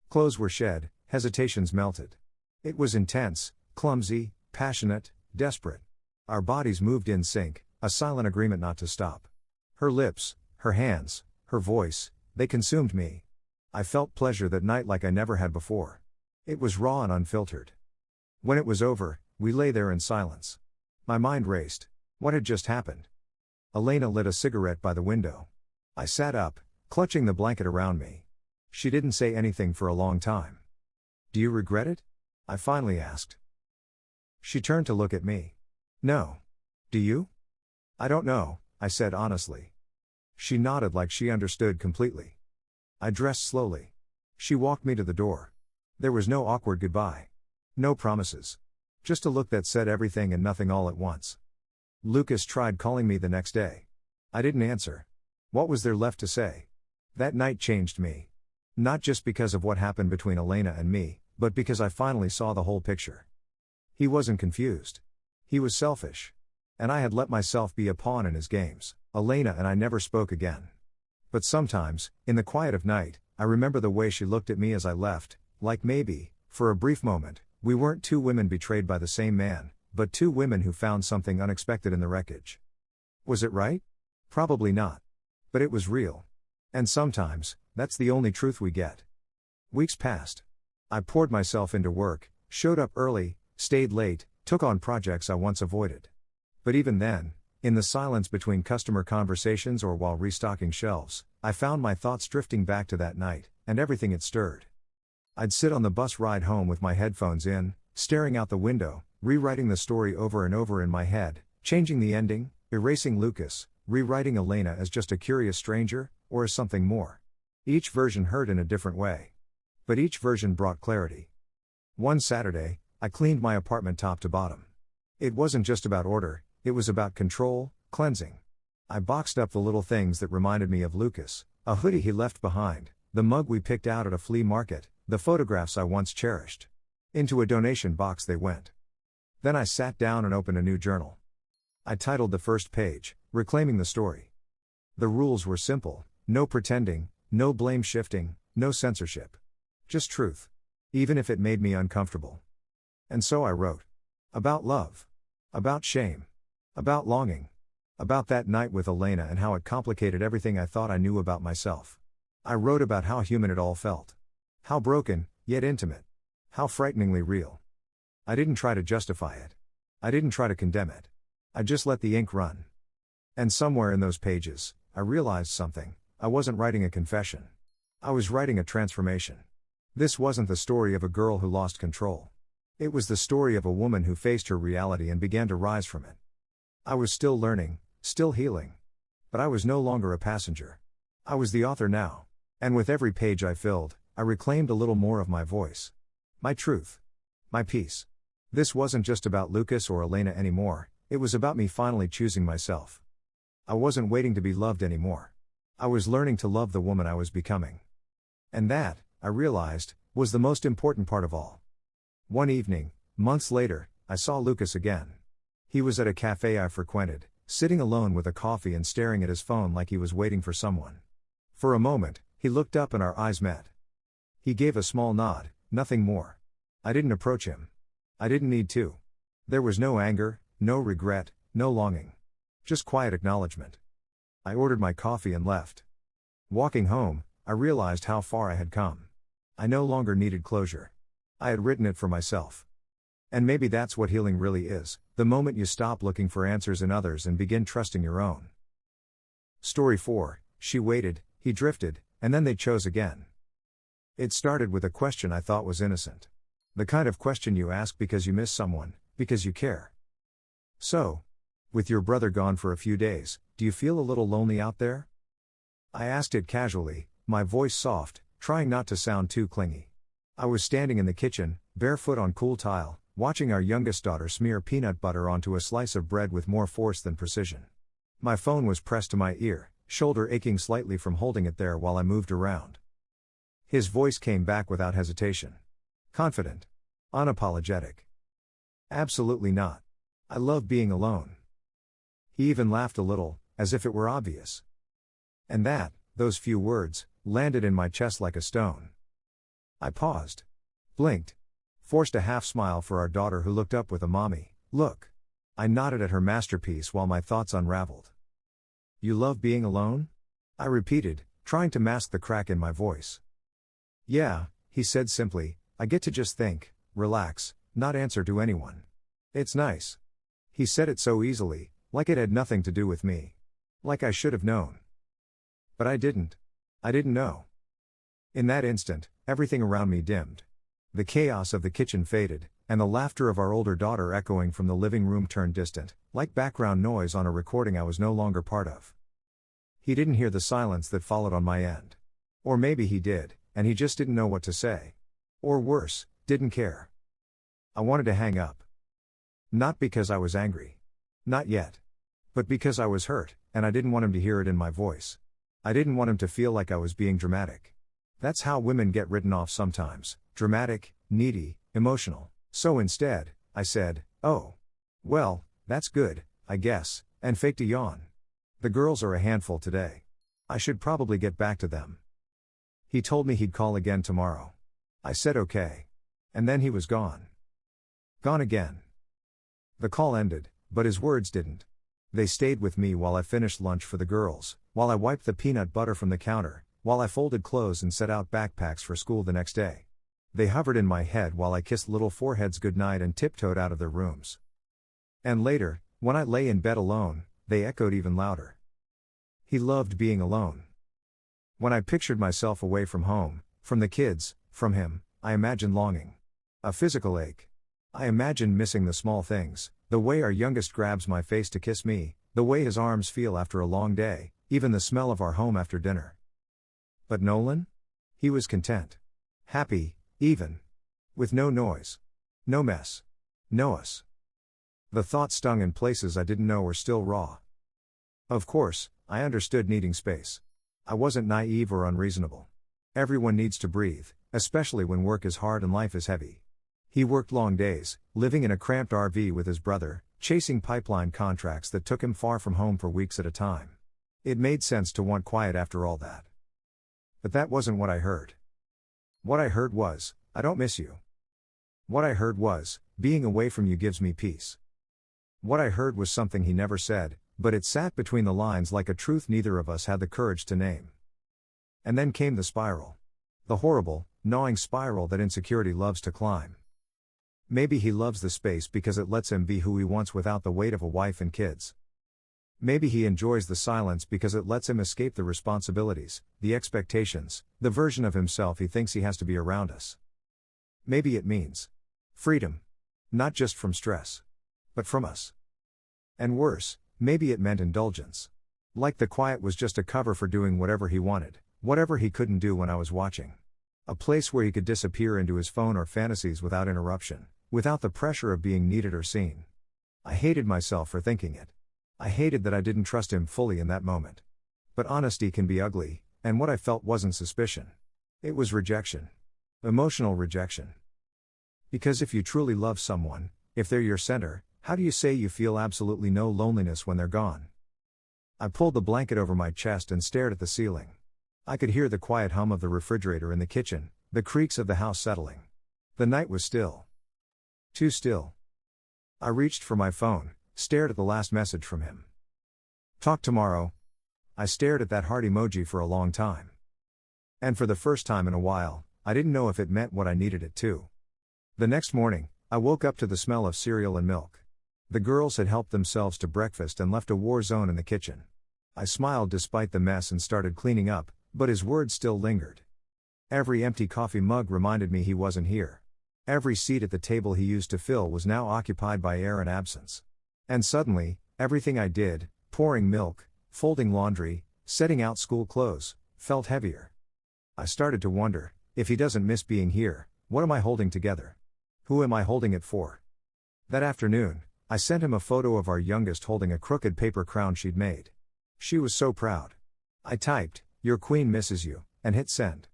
Clothes were shed, hesitations melted. It was intense, clumsy, passionate, desperate. Our bodies moved in sync, a silent agreement not to stop. Her lips, her hands, her voice, they consumed me. I felt pleasure that night like I never had before. It was raw and unfiltered. When it was over, we lay there in silence. My mind raced. What had just happened? Elena lit a cigarette by the window. I sat up, clutching the blanket around me. She didn't say anything for a long time. "Do you regret it?" I finally asked. She turned to look at me. "No. Do you?" "I don't know," I said honestly. She nodded like she understood completely. I dressed slowly. She walked me to the door. There was no awkward goodbye. No promises. Just a look that said everything and nothing all at once. Lucas tried calling me the next day. I didn't answer. What was there left to say? That night changed me. Not just because of what happened between Elena and me, but because I finally saw the whole picture. He wasn't confused. He was selfish. And I had let myself be a pawn in his games. Elena and I never spoke again. But sometimes, in the quiet of night, I remember the way she looked at me as I left, like maybe, for a brief moment, we weren't two women betrayed by the same man, but two women who found something unexpected in the wreckage. Was it right? Probably not. But it was real. And sometimes, that's the only truth we get. Weeks passed. I poured myself into work, showed up early, stayed late, took on projects I once avoided. But even then, in the silence between customer conversations or while restocking shelves, I found my thoughts drifting back to that night, and everything it stirred. I'd sit on the bus ride home with my headphones in, staring out the window, rewriting the story over and over in my head, changing the ending, erasing Lucas, rewriting Elena as just a curious stranger, or as something more. Each version hurt in a different way. But each version brought clarity. One Saturday, I cleaned my apartment top to bottom. It wasn't just about order, it was about control, cleansing. I boxed up the little things that reminded me of Lucas, a hoodie he left behind, the mug we picked out at a flea market, the photographs I once cherished. Into a donation box they went. Then I sat down and opened a new journal. I titled the first page, Reclaiming the Story. The rules were simple: no pretending, no blame shifting, no censorship. Just truth. Even if it made me uncomfortable. And so I wrote. About love. About shame. About longing. About that night with Elena and how it complicated everything I thought I knew about myself. I wrote about how human it all felt. How broken, yet intimate. How frighteningly real. I didn't try to justify it. I didn't try to condemn it. I just let the ink run. And somewhere in those pages, I realized something. I wasn't writing a confession. I was writing a transformation. This wasn't the story of a girl who lost control. It was the story of a woman who faced her reality and began to rise from it. I was still learning, still healing. But I was no longer a passenger. I was the author now. And with every page I filled, I reclaimed a little more of my voice. My truth. My peace. This wasn't just about Lucas or Elena anymore, it was about me finally choosing myself. I wasn't waiting to be loved anymore. I was learning to love the woman I was becoming. And that, I realized, was the most important part of all. One evening, months later, I saw Lucas again. He was at a cafe I frequented, sitting alone with a coffee and staring at his phone like he was waiting for someone. For a moment, he looked up and our eyes met. He gave a small nod, nothing more. I didn't approach him. I didn't need to. There was no anger, no regret, no longing. Just quiet acknowledgement. I ordered my coffee and left. Walking home, I realized how far I had come. I no longer needed closure. I had written it for myself. And maybe that's what healing really is, the moment you stop looking for answers in others and begin trusting your own. Story 4, she waited, he drifted, and then they chose again. It started with a question I thought was innocent. The kind of question you ask because you miss someone, because you care. So, with your brother gone for a few days, do you feel a little lonely out there? I asked it casually, my voice soft, trying not to sound too clingy. I was standing in the kitchen, barefoot on cool tile, watching our youngest daughter smear peanut butter onto a slice of bread with more force than precision. My phone was pressed to my ear, shoulder aching slightly from holding it there while I moved around. His voice came back without hesitation. Confident. Unapologetic. Absolutely not. I love being alone. He even laughed a little, as if it were obvious. And that, those few words, landed in my chest like a stone. I paused. Blinked. Forced a half smile for our daughter who looked up with a mommy, look. I nodded at her masterpiece while my thoughts unraveled. You love being alone? I repeated, trying to mask the crack in my voice. Yeah, he said simply, I get to just think, relax, not answer to anyone. It's nice. He said it so easily, like it had nothing to do with me. Like I should have known. But I didn't. I didn't know. In that instant, everything around me dimmed. The chaos of the kitchen faded, and the laughter of our older daughter echoing from the living room turned distant, like background noise on a recording I was no longer part of. He didn't hear the silence that followed on my end. Or maybe he did, and he just didn't know what to say. Or worse, didn't care. I wanted to hang up. Not because I was angry. Not yet. But because I was hurt, and I didn't want him to hear it in my voice. I didn't want him to feel like I was being dramatic. That's how women get written off sometimes, dramatic, needy, emotional. So instead, I said, oh. Well, that's good, I guess, and faked a yawn. The girls are a handful today. I should probably get back to them. He told me he'd call again tomorrow. I said okay. And then he was gone. Gone again. The call ended, but his words didn't. They stayed with me while I finished lunch for the girls, while I wiped the peanut butter from the counter, while I folded clothes and set out backpacks for school the next day. They hovered in my head while I kissed little foreheads goodnight and tiptoed out of their rooms. And later, when I lay in bed alone, they echoed even louder. He loved being alone. When I pictured myself away from home, from the kids, from him, I imagined longing. A physical ache. I imagined missing the small things, the way our youngest grabs my face to kiss me, the way his arms feel after a long day, even the smell of our home after dinner. But Nolan? He was content. Happy, even. With no noise. No mess. No us. The thought stung in places I didn't know were still raw. Of course, I understood needing space. I wasn't naive or unreasonable. Everyone needs to breathe, especially when work is hard and life is heavy. He worked long days, living in a cramped RV with his brother, chasing pipeline contracts that took him far from home for weeks at a time. It made sense to want quiet after all that. But that wasn't what I heard. What I heard was, I don't miss you. What I heard was, being away from you gives me peace. What I heard was something he never said, but it sat between the lines like a truth neither of us had the courage to name. And then came the spiral. The horrible, gnawing spiral that insecurity loves to climb. Maybe he loves the space because it lets him be who he wants without the weight of a wife and kids. Maybe he enjoys the silence because it lets him escape the responsibilities, the expectations, the version of himself he thinks he has to be around us. Maybe it means freedom. Not just from stress. But from us. And worse, maybe it meant indulgence. Like the quiet was just a cover for doing whatever he wanted, whatever he couldn't do when I was watching. A place where he could disappear into his phone or fantasies without interruption, without the pressure of being needed or seen. I hated myself for thinking it. I hated that I didn't trust him fully in that moment. But honesty can be ugly, and what I felt wasn't suspicion. It was rejection. Emotional rejection. Because if you truly love someone, if they're your center, how do you say you feel absolutely no loneliness when they're gone? I pulled the blanket over my chest and stared at the ceiling. I could hear the quiet hum of the refrigerator in the kitchen, the creaks of the house settling. The night was still. Too still. I reached for my phone, stared at the last message from him. Talk tomorrow. I stared at that heart emoji for a long time. And for the first time in a while, I didn't know if it meant what I needed it to. The next morning, I woke up to the smell of cereal and milk. The girls had helped themselves to breakfast and left a war zone in the kitchen. I smiled despite the mess and started cleaning up, but his words still lingered. Every empty coffee mug reminded me he wasn't here. Every seat at the table he used to fill was now occupied by air and absence. And suddenly, everything I did, pouring milk, folding laundry, setting out school clothes, felt heavier. I started to wonder, if he doesn't miss being here, what am I holding together? Who am I holding it for? That afternoon, I sent him a photo of our youngest holding a crooked paper crown she'd made. She was so proud. I typed, "Your queen misses you," and hit send.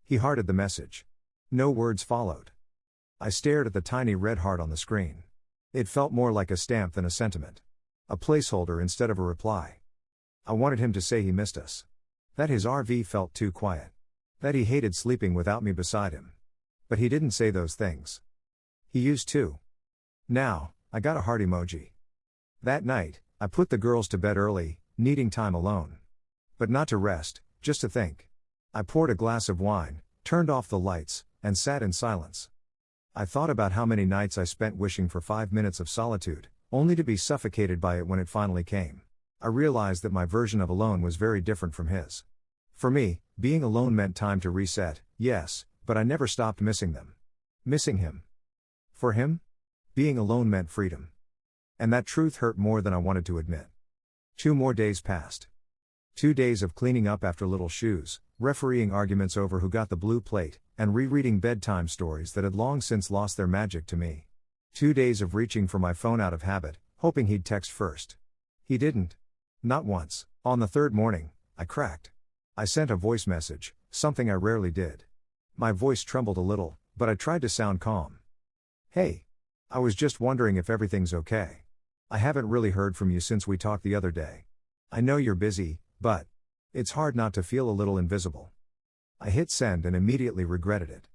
He hearted the message. No words followed. I stared at the tiny red heart on the screen. It felt more like a stamp than a sentiment. A placeholder instead of a reply. I wanted him to say he missed us. That his RV felt too quiet. That he hated sleeping without me beside him. But he didn't say those things. He used to. Now, I got a heart emoji. That night, I put the girls to bed early, needing time alone. But not to rest, just to think. I poured a glass of wine, turned off the lights, and sat in silence. I thought about how many nights I spent wishing for 5 minutes of solitude, only to be suffocated by it when it finally came. I realized that my version of alone was very different from his. For me, being alone meant time to reset, yes, but I never stopped missing them. Missing him. For him? Being alone meant freedom. And that truth hurt more than I wanted to admit. 2 more days passed. 2 days of cleaning up after little shoes, refereeing arguments over who got the blue plate, and rereading bedtime stories that had long since lost their magic to me. 2 days of reaching for my phone out of habit, hoping he'd text first. He didn't. Not once. On the 3rd morning, I cracked. I sent a voice message, something I rarely did. My voice trembled a little, but I tried to sound calm. Hey. I was just wondering if everything's okay. I haven't really heard from you since we talked the other day. I know you're busy, but it's hard not to feel a little invisible. I hit send and immediately regretted it.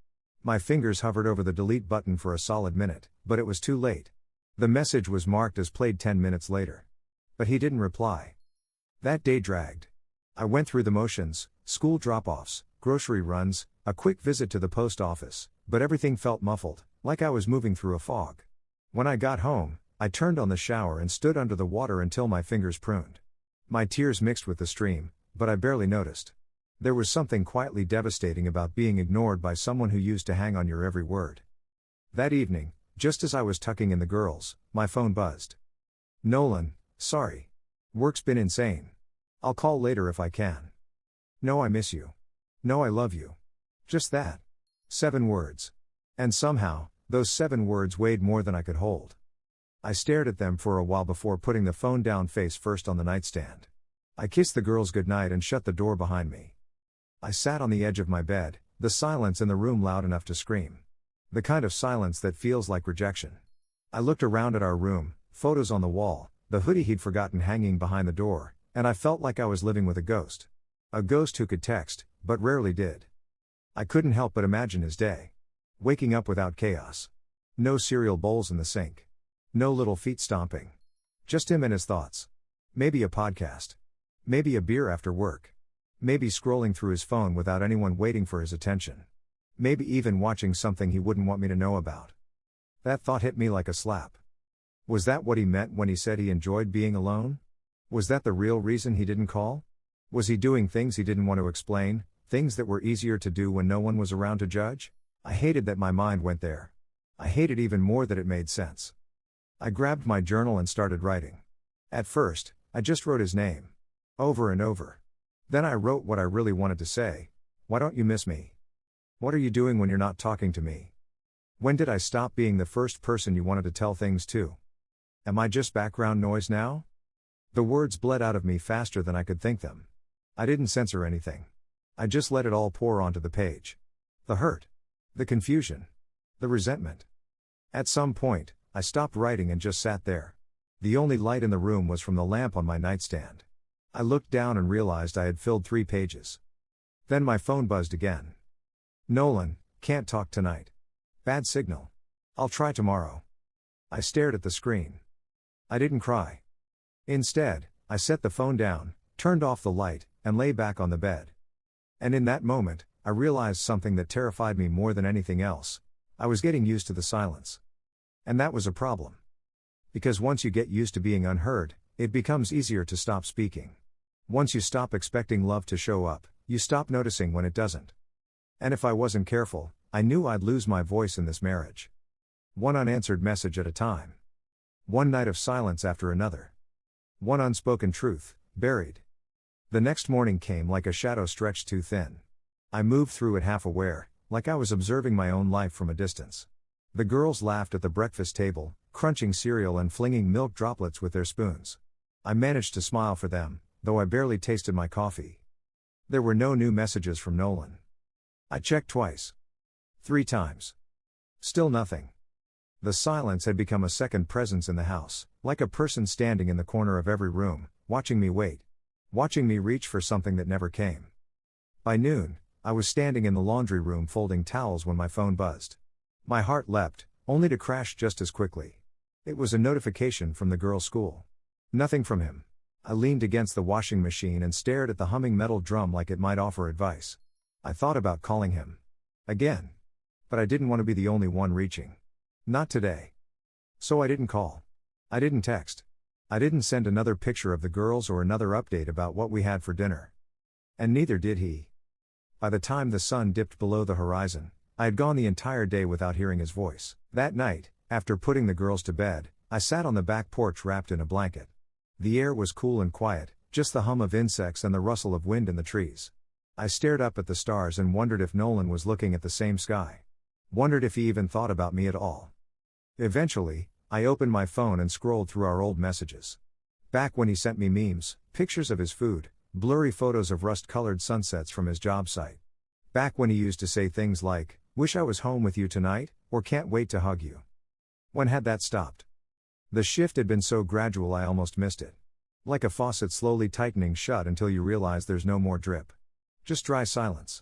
My fingers hovered over the delete button for a solid minute, but it was too late. The message was marked as played 10 minutes later. But he didn't reply. That day dragged. I went through the motions, school drop-offs, grocery runs, a quick visit to the post office, but everything felt muffled, like I was moving through a fog. When I got home, I turned on the shower and stood under the water until my fingers pruned. My tears mixed with the stream, but I barely noticed. There was something quietly devastating about being ignored by someone who used to hang on your every word. That evening, just as I was tucking in the girls, my phone buzzed. Nolan, sorry. Work's been insane. I'll call later if I can. No, I miss you. No, I love you. Just that. 7 words. And somehow, those 7 words weighed more than I could hold. I stared at them for a while before putting the phone down face first on the nightstand. I kissed the girls goodnight and shut the door behind me. I sat on the edge of my bed, the silence in the room loud enough to scream. The kind of silence that feels like rejection. I looked around at our room, photos on the wall, the hoodie he'd forgotten hanging behind the door, and I felt like I was living with a ghost. A ghost who could text, but rarely did. I couldn't help but imagine his day. Waking up without chaos. No cereal bowls in the sink. No little feet stomping. Just him and his thoughts. Maybe a podcast. Maybe a beer after work. Maybe scrolling through his phone without anyone waiting for his attention. Maybe even watching something he wouldn't want me to know about. That thought hit me like a slap. Was that what he meant when he said he enjoyed being alone? Was that the real reason he didn't call? Was he doing things he didn't want to explain, things that were easier to do when no one was around to judge? I hated that my mind went there. I hated even more that it made sense. I grabbed my journal and started writing. At first, I just wrote his name. Over and over. Then I wrote what I really wanted to say. Why don't you miss me? What are you doing when you're not talking to me? When did I stop being the first person you wanted to tell things to? Am I just background noise now? The words bled out of me faster than I could think them. I didn't censor anything. I just let it all pour onto the page. The hurt. The confusion. The resentment. At some point, I stopped writing and just sat there. The only light in the room was from the lamp on my nightstand. I looked down and realized I had filled 3 pages. Then my phone buzzed again. Nolan, can't talk tonight. Bad signal. I'll try tomorrow. I stared at the screen. I didn't cry. Instead, I set the phone down, turned off the light, and lay back on the bed. And in that moment, I realized something that terrified me more than anything else. I was getting used to the silence. And that was a problem. Because once you get used to being unheard, it becomes easier to stop speaking. Once you stop expecting love to show up, you stop noticing when it doesn't. And if I wasn't careful, I knew I'd lose my voice in this marriage. One unanswered message at a time. One night of silence after another. One unspoken truth, buried. The next morning came like a shadow stretched too thin. I moved through it half aware, like I was observing my own life from a distance. The girls laughed at the breakfast table, crunching cereal and flinging milk droplets with their spoons. I managed to smile for them, though I barely tasted my coffee. There were no new messages from Nolan. I checked twice. 3 times. Still nothing. The silence had become a second presence in the house, like a person standing in the corner of every room, watching me wait. Watching me reach for something that never came. By noon, I was standing in the laundry room folding towels when my phone buzzed. My heart leapt, only to crash just as quickly. It was a notification from the girls' school. Nothing from him. I leaned against the washing machine and stared at the humming metal drum like it might offer advice. I thought about calling him. Again. But I didn't want to be the only one reaching. Not today. So I didn't call. I didn't text. I didn't send another picture of the girls or another update about what we had for dinner. And neither did he. By the time the sun dipped below the horizon, I had gone the entire day without hearing his voice. That night, after putting the girls to bed, I sat on the back porch wrapped in a blanket. The air was cool and quiet, just the hum of insects and the rustle of wind in the trees. I stared up at the stars and wondered if Nolan was looking at the same sky. Wondered if he even thought about me at all. Eventually, I opened my phone and scrolled through our old messages. Back when he sent me memes, pictures of his food, blurry photos of rust-colored sunsets from his job site. Back when he used to say things like, "Wish I was home with you tonight," or "Can't wait to hug you." When had that stopped? The shift had been so gradual I almost missed it. Like a faucet slowly tightening shut until you realize there's no more drip. Just dry silence.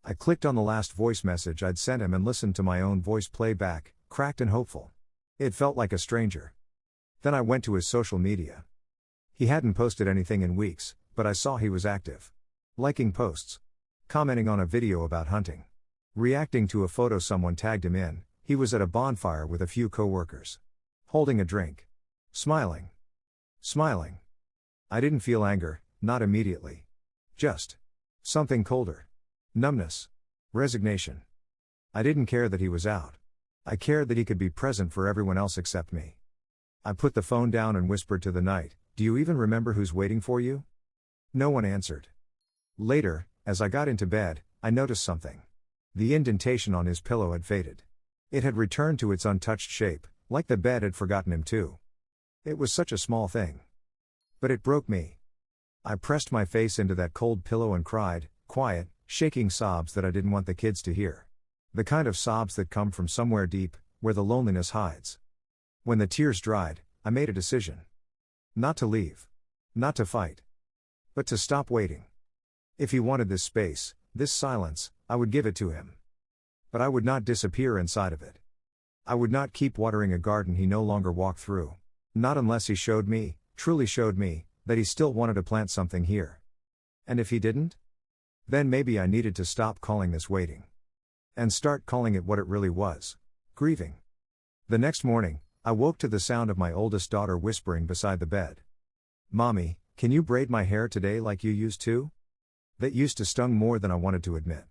I clicked on the last voice message I'd sent him and listened to my own voice play back, cracked and hopeful. It felt like a stranger. Then I went to his social media. He hadn't posted anything in weeks, but I saw he was active. Liking posts. Commenting on a video about hunting. Reacting to a photo someone tagged him in. He was at a bonfire with a few co-workers. Holding a drink. Smiling. Smiling. I didn't feel anger, not immediately. Just something colder. Numbness. Resignation. I didn't care that he was out. I cared that he could be present for everyone else except me. I put the phone down and whispered to the night, "Do you even remember who's waiting for you?" No one answered. Later, as I got into bed, I noticed something. The indentation on his pillow had faded. It had returned to its untouched shape, like the bed had forgotten him too. It was such a small thing. But it broke me. I pressed my face into that cold pillow and cried, quiet, shaking sobs that I didn't want the kids to hear. The kind of sobs that come from somewhere deep, where the loneliness hides. When the tears dried, I made a decision. Not to leave. Not to fight. But to stop waiting. If he wanted this space, this silence, I would give it to him. But I would not disappear inside of it. I would not keep watering a garden he no longer walked through. Not unless he showed me, truly showed me, that he still wanted to plant something here. And if he didn't? Then maybe I needed to stop calling this waiting. And start calling it what it really was. Grieving. The next morning, I woke to the sound of my oldest daughter whispering beside the bed. "Mommy, can you braid my hair today like you used to?" That used to sting more than I wanted to admit.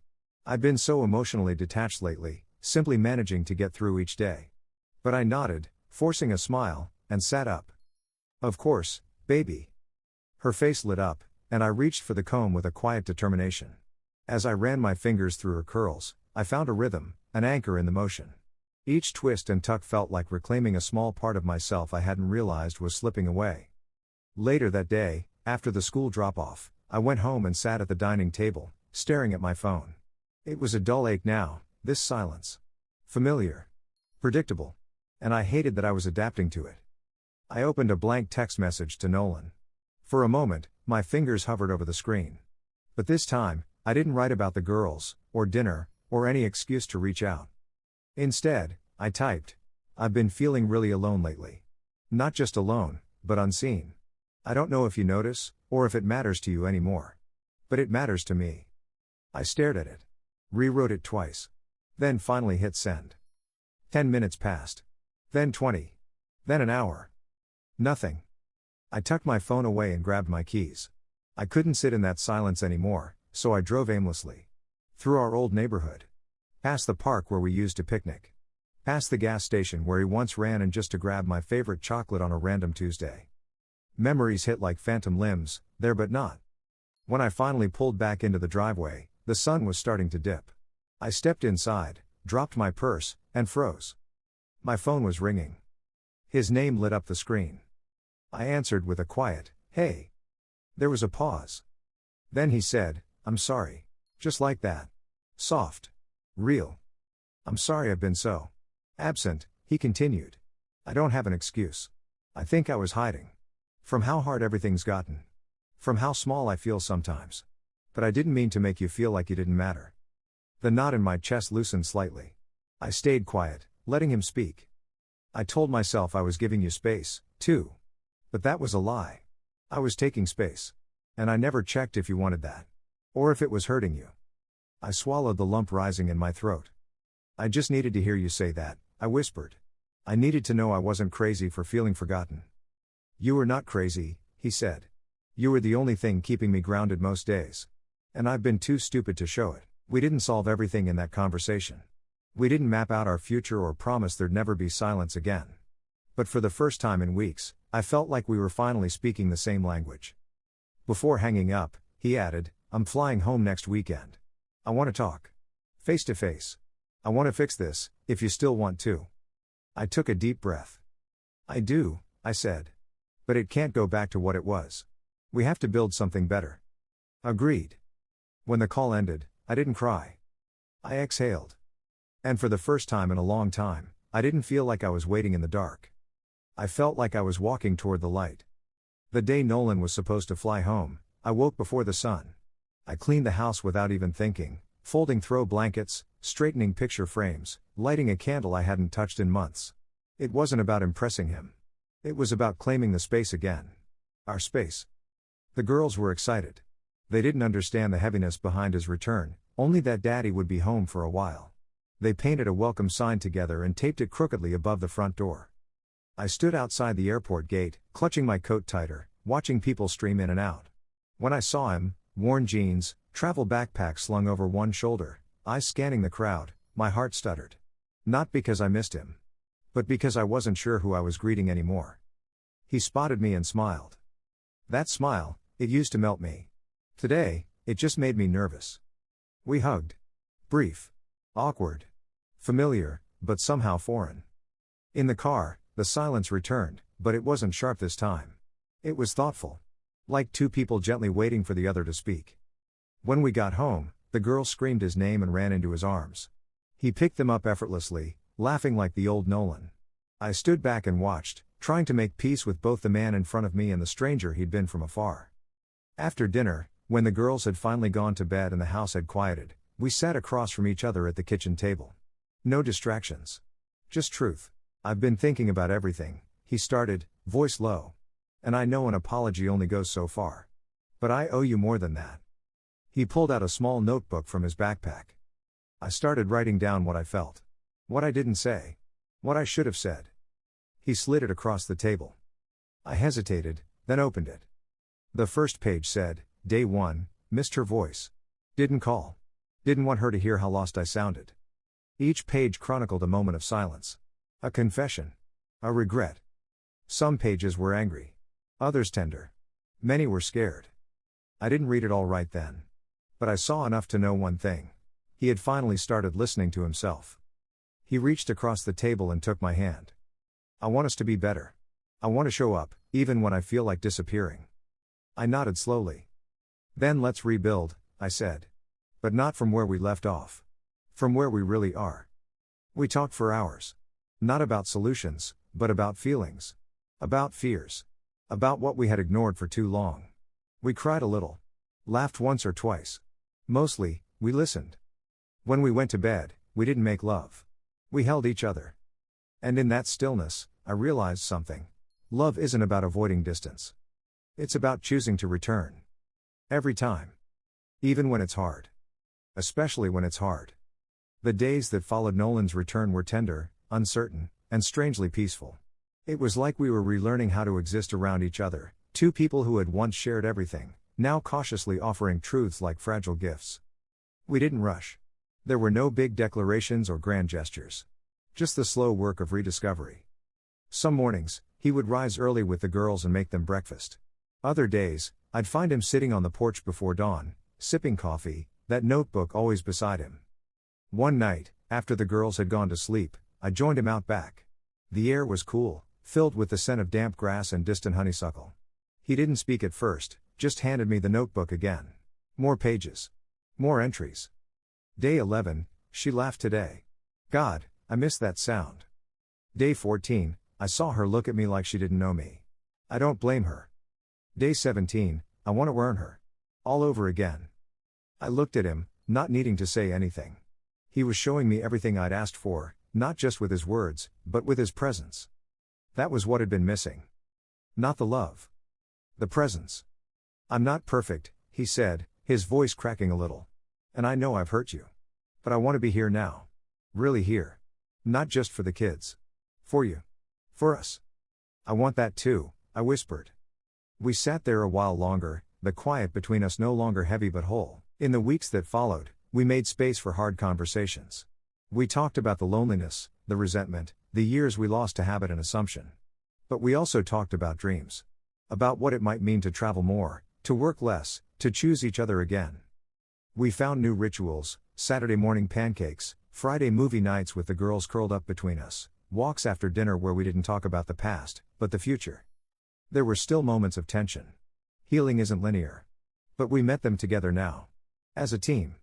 I'd been so emotionally detached lately, simply managing to get through each day. But I nodded, forcing a smile, and sat up. "Of course, baby." Her face lit up, and I reached for the comb with a quiet determination. As I ran my fingers through her curls, I found a rhythm, an anchor in the motion. Each twist and tuck felt like reclaiming a small part of myself I hadn't realized was slipping away. Later that day, after the school drop-off, I went home and sat at the dining table, staring at my phone. It was a dull ache now, this silence. Familiar. Predictable. And I hated that I was adapting to it. I opened a blank text message to Nolan. For a moment, my fingers hovered over the screen. But this time, I didn't write about the girls, or dinner, or any excuse to reach out. Instead, I typed, "I've been feeling really alone lately. Not just alone, but unseen. I don't know if you notice, or if it matters to you anymore. But it matters to me." I stared at it. Rewrote it twice. Then finally hit send. 10 minutes passed. Then 20. Then an hour. Nothing. I tucked my phone away and grabbed my keys. I couldn't sit in that silence anymore, so I drove aimlessly. Through our old neighborhood. Past the park where we used to picnic. Past the gas station where he once ran in just to grab my favorite chocolate on a random Tuesday. Memories hit like phantom limbs, there but not. When I finally pulled back into the driveway, the sun was starting to dip. I stepped inside, dropped my purse, and froze. My phone was ringing. His name lit up the screen. I answered with a quiet, "Hey." There was a pause. Then he said, "I'm sorry." Just like that. Soft. Real. "I'm sorry I've been so absent," he continued. "I don't have an excuse. I think I was hiding. From how hard everything's gotten. From how small I feel sometimes. But I didn't mean to make you feel like you didn't matter." The knot in my chest loosened slightly. I stayed quiet, letting him speak. "I told myself I was giving you space, too. But that was a lie. I was taking space. And I never checked if you wanted that. Or if it was hurting you." I swallowed the lump rising in my throat. "I just needed to hear you say that," I whispered. "I needed to know I wasn't crazy for feeling forgotten." "You were not crazy," he said. "You were the only thing keeping me grounded most days. And I've been too stupid to show it." We didn't solve everything in that conversation. We didn't map out our future or promise there'd never be silence again. But for the first time in weeks, I felt like we were finally speaking the same language. Before hanging up, he added, "I'm flying home next weekend. I want to talk. Face to face. I want to fix this, if you still want to." I took a deep breath. "I do," I said. "But it can't go back to what it was. We have to build something better." "Agreed." When the call ended, I didn't cry. I exhaled. And for the first time in a long time, I didn't feel like I was waiting in the dark. I felt like I was walking toward the light. The day Nolan was supposed to fly home, I woke before the sun. I cleaned the house without even thinking, folding throw blankets, straightening picture frames, lighting a candle I hadn't touched in months. It wasn't about impressing him. It was about claiming the space again. Our space. The girls were excited. They didn't understand the heaviness behind his return, only that Daddy would be home for a while. They painted a welcome sign together and taped it crookedly above the front door. I stood outside the airport gate, clutching my coat tighter, watching people stream in and out. When I saw him, worn jeans, travel backpack slung over one shoulder, eyes scanning the crowd, my heart stuttered. Not because I missed him, but because I wasn't sure who I was greeting anymore. He spotted me and smiled. That smile, it used to melt me. Today, it just made me nervous. We hugged. Brief. Awkward. Familiar, but somehow foreign. In the car, the silence returned, but it wasn't sharp this time. It was thoughtful. Like two people gently waiting for the other to speak. When we got home, the girl screamed his name and ran into his arms. He picked them up effortlessly, laughing like the old Nolan. I stood back and watched, trying to make peace with both the man in front of me and the stranger he'd been from afar. After dinner, when the girls had finally gone to bed and the house had quieted, we sat across from each other at the kitchen table. No distractions. Just truth. I've been thinking about everything, he started, voice low. And I know an apology only goes so far. But I owe you more than that. He pulled out a small notebook from his backpack. I started writing down what I felt. What I didn't say. What I should have said. He slid it across the table. I hesitated, then opened it. The first page said, Day 1, missed her voice. Didn't call. Didn't want her to hear how lost I sounded. Each page chronicled a moment of silence. A confession. A regret. Some pages were angry. Others tender. Many were scared. I didn't read it all right then. But I saw enough to know one thing. He had finally started listening to himself. He reached across the table and took my hand. I want us to be better. I want to show up, even when I feel like disappearing. I nodded slowly. Then let's rebuild, I said. But not from where we left off. From where we really are. We talked for hours. Not about solutions, but about feelings. About fears. About what we had ignored for too long. We cried a little. Laughed once or twice. Mostly, we listened. When we went to bed, we didn't make love. We held each other. And in that stillness, I realized something. Love isn't about avoiding distance. It's about choosing to return. Every time. Even when it's hard. Especially when it's hard. The days that followed Nolan's return were tender, uncertain, and strangely peaceful. It was like we were relearning how to exist around each other, two people who had once shared everything, now cautiously offering truths like fragile gifts. We didn't rush. There were no big declarations or grand gestures. Just the slow work of rediscovery. Some mornings, he would rise early with the girls and make them breakfast. Other days, I'd find him sitting on the porch before dawn, sipping coffee, that notebook always beside him. One night, after the girls had gone to sleep, I joined him out back. The air was cool, filled with the scent of damp grass and distant honeysuckle. He didn't speak at first, just handed me the notebook again. More pages. More entries. Day 11, she laughed today. God, I missed that sound. Day 14, I saw her look at me like she didn't know me. I don't blame her. Day 17, I want to earn her. All over again. I looked at him, not needing to say anything. He was showing me everything I'd asked for, not just with his words, but with his presence. That was what had been missing. Not the love. The presence. I'm not perfect, he said, his voice cracking a little. And I know I've hurt you. But I want to be here now. Really here. Not just for the kids. For you. For us. I want that too, I whispered. We sat there a while longer, the quiet between us no longer heavy but whole. In the weeks that followed, we made space for hard conversations. We talked about the loneliness, the resentment, the years we lost to habit and assumption. But we also talked about dreams. About what it might mean to travel more, to work less, to choose each other again. We found new rituals, Saturday morning pancakes, Friday movie nights with the girls curled up between us, walks after dinner where we didn't talk about the past, but the future. There were still moments of tension. Healing isn't linear. But we met them together now. As a team.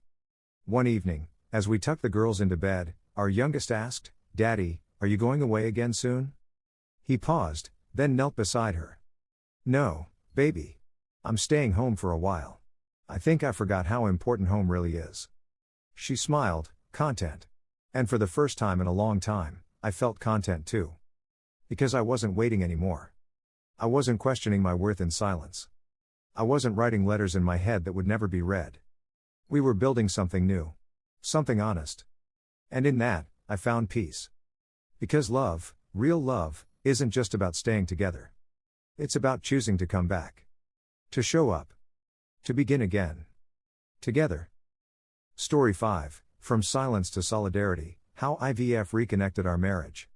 One evening, as we tucked the girls into bed, our youngest asked, Daddy, are you going away again soon? He paused, then knelt beside her. No, baby. I'm staying home for a while. I think I forgot how important home really is. She smiled, content. And for the first time in a long time, I felt content too. Because I wasn't waiting anymore. I wasn't questioning my worth in silence. I wasn't writing letters in my head that would never be read. We were building something new. Something honest. And in that, I found peace. Because love, real love, isn't just about staying together. It's about choosing to come back. To show up. To begin again. Together. Story 5, From Silence to Solidarity, How IVF Reconnected Our Marriage.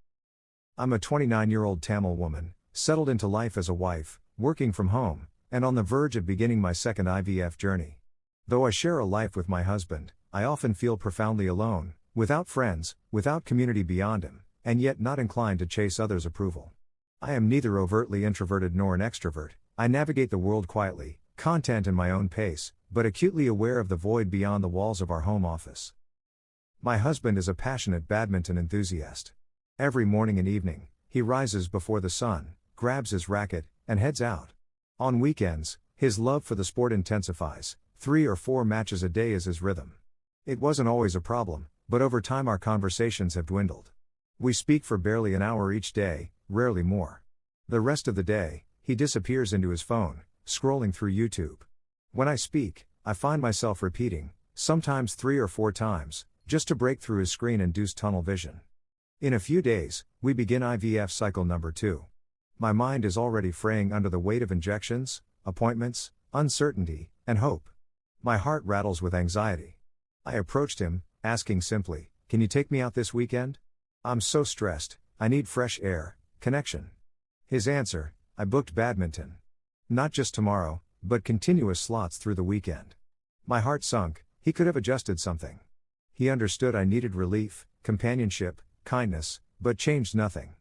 I'm a 29-year-old Tamil woman, settled into life as a wife, working from home, and on the verge of beginning my second IVF journey. Though I share a life with my husband, I often feel profoundly alone, without friends, without community beyond him, and yet not inclined to chase others' approval. I am neither overtly introverted nor an extrovert. I navigate the world quietly, content in my own pace, but acutely aware of the void beyond the walls of our home office. My husband is a passionate badminton enthusiast. Every morning and evening, he rises before the sun, grabs his racket, and heads out. On weekends, his love for the sport intensifies. 3 or 4 matches a day is his rhythm. It wasn't always a problem, but over time our conversations have dwindled. We speak for barely an hour each day, rarely more. The rest of the day, he disappears into his phone, scrolling through YouTube. When I speak, I find myself repeating, sometimes 3 or 4 times, just to break through his screen-induced tunnel vision. In a few days, we begin IVF cycle number 2. My mind is already fraying under the weight of injections, appointments, uncertainty, and hope. My heart rattles with anxiety. I approached him, asking simply, "Can you take me out this weekend? I'm so stressed, I need fresh air, connection." His answer, "I booked badminton. Not just tomorrow, but continuous slots through the weekend." My heart sunk. He could have adjusted something. He understood I needed relief, companionship, kindness, but changed nothing.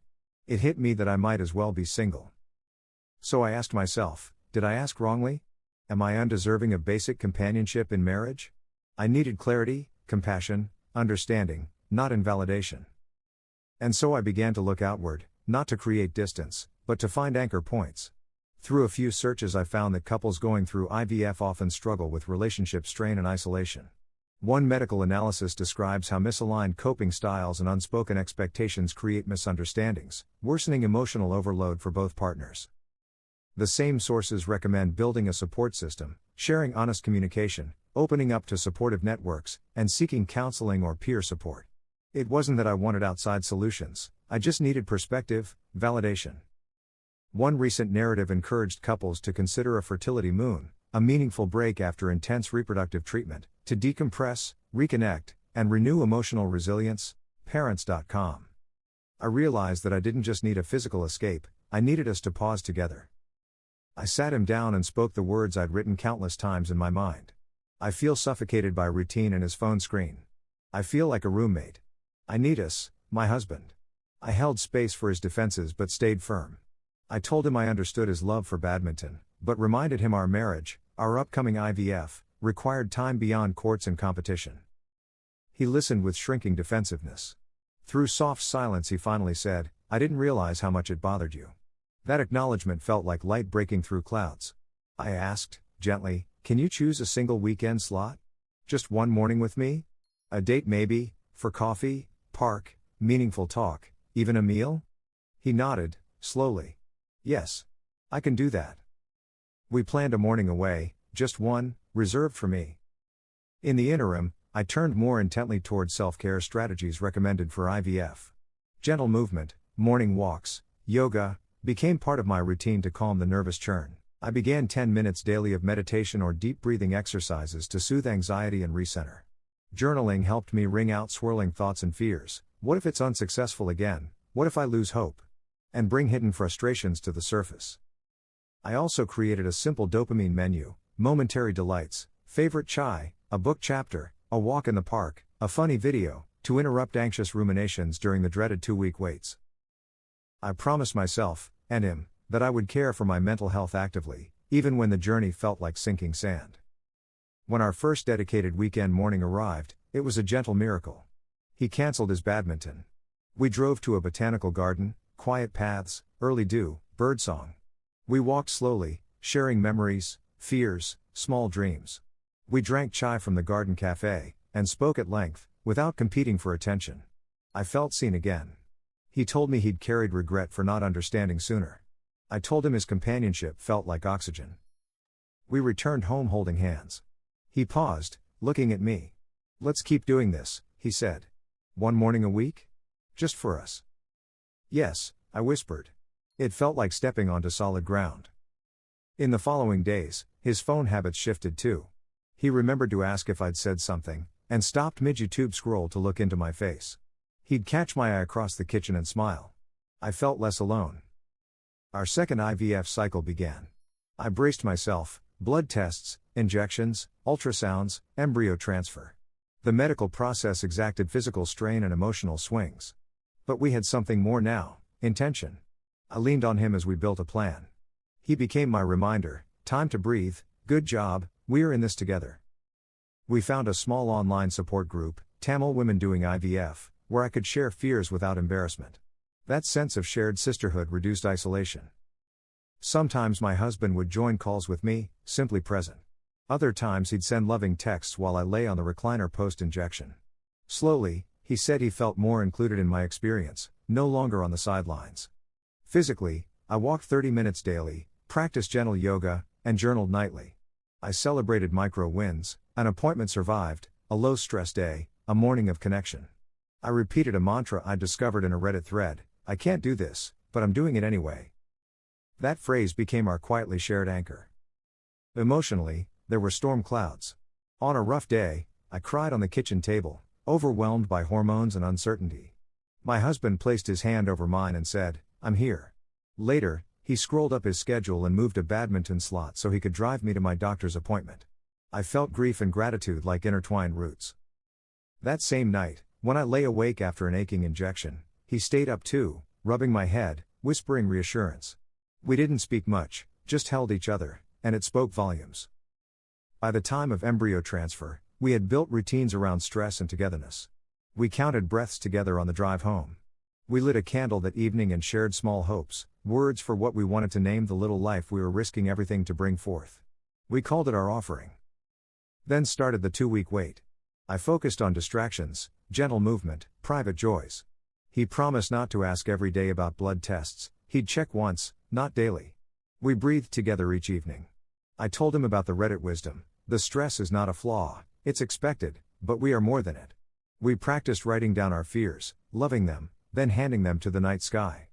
It hit me that I might as well be single. So I asked myself, did I ask wrongly? Am I undeserving of basic companionship in marriage? I needed clarity, compassion, understanding, not invalidation. And so I began to look outward, not to create distance, but to find anchor points. Through a few searches I found that couples going through IVF often struggle with relationship strain and isolation. One medical analysis describes how misaligned coping styles and unspoken expectations create misunderstandings, worsening emotional overload for both partners. The same sources recommend building a support system, sharing honest communication, opening up to supportive networks, and seeking counseling or peer support. It wasn't that I wanted outside solutions, I just needed perspective, validation. One recent narrative encouraged couples to consider a fertility moon, a meaningful break after intense reproductive treatment, to decompress, reconnect, and renew emotional resilience. Parents.com. I realized that I didn't just need a physical escape, I needed us to pause together. I sat him down and spoke the words I'd written countless times in my mind. I feel suffocated by routine and his phone screen. I feel like a roommate. I need us, my husband. I held space for his defenses but stayed firm. I told him I understood his love for badminton, but reminded him our marriage, our upcoming IVF, required time beyond courts and competition. He listened with shrinking defensiveness. Through soft silence he finally said, "I didn't realize how much it bothered you." That acknowledgement felt like light breaking through clouds. I asked, gently, "Can you choose a single weekend slot? Just one morning with me? A date maybe, for coffee, park, meaningful talk, even a meal?" He nodded, slowly. "Yes. I can do that." We planned a morning away, just one, reserved for me. In the interim, I turned more intently toward self-care strategies recommended for IVF. Gentle movement, morning walks, yoga, became part of my routine to calm the nervous churn. I began 10 minutes daily of meditation or deep breathing exercises to soothe anxiety and recenter. Journaling helped me wring out swirling thoughts and fears. What if it's unsuccessful again? What if I lose hope? And bring hidden frustrations to the surface. I also created a simple dopamine menu: momentary delights, favorite chai, a book chapter, a walk in the park, a funny video, to interrupt anxious ruminations during the dreaded 2-week waits. I promised myself, and him, that I would care for my mental health actively, even when the journey felt like sinking sand. When our first dedicated weekend morning arrived, it was a gentle miracle. He canceled his badminton. We drove to a botanical garden, quiet paths, early dew, birdsong. We walked slowly, sharing memories, fears, small dreams. We drank chai from the garden cafe, and spoke at length, without competing for attention. I felt seen again. He told me he'd carried regret for not understanding sooner. I told him his companionship felt like oxygen. We returned home holding hands. He paused, looking at me. "Let's keep doing this," he said. "One morning a week? Just for us." "Yes," I whispered. It felt like stepping onto solid ground. In the following days, his phone habits shifted too. He remembered to ask if I'd said something, and stopped mid-YouTube scroll to look into my face. He'd catch my eye across the kitchen and smile. I felt less alone. Our second IVF cycle began. I braced myself: blood tests, injections, ultrasounds, embryo transfer. The medical process exacted physical strain and emotional swings. But we had something more now: intention. I leaned on him as we built a plan. He became my reminder: time to breathe, good job, we're in this together. We found a small online support group, Tamil Women Doing IVF, where I could share fears without embarrassment. That sense of shared sisterhood reduced isolation. Sometimes my husband would join calls with me, simply present. Other times he'd send loving texts while I lay on the recliner post-injection. Slowly, he said he felt more included in my experience, no longer on the sidelines. Physically, I walked 30 minutes daily, practiced gentle yoga, and journaled nightly. I celebrated micro wins: an appointment survived, a low-stress day, a morning of connection. I repeated a mantra I discovered in a Reddit thread: "I can't do this, but I'm doing it anyway." That phrase became our quietly shared anchor. Emotionally, there were storm clouds. On a rough day, I cried on the kitchen table, overwhelmed by hormones and uncertainty. My husband placed his hand over mine and said, "I'm here." Later, he scrolled up his schedule and moved a badminton slot so he could drive me to my doctor's appointment. I felt grief and gratitude like intertwined roots. That same night, when I lay awake after an aching injection, he stayed up too, rubbing my head, whispering reassurance. We didn't speak much, just held each other, and it spoke volumes. By the time of embryo transfer, we had built routines around stress and togetherness. We counted breaths together on the drive home. We lit a candle that evening and shared small hopes, words for what we wanted to name the little life we were risking everything to bring forth. We called it our offering. Then started the 2-week wait. I focused on distractions, gentle movement, private joys. He promised not to ask every day about blood tests. He'd check once, not daily. We breathed together each evening. I told him about the Reddit wisdom: the stress is not a flaw, it's expected, but we are more than it. We practiced writing down our fears, loving them, then handing them to the night sky.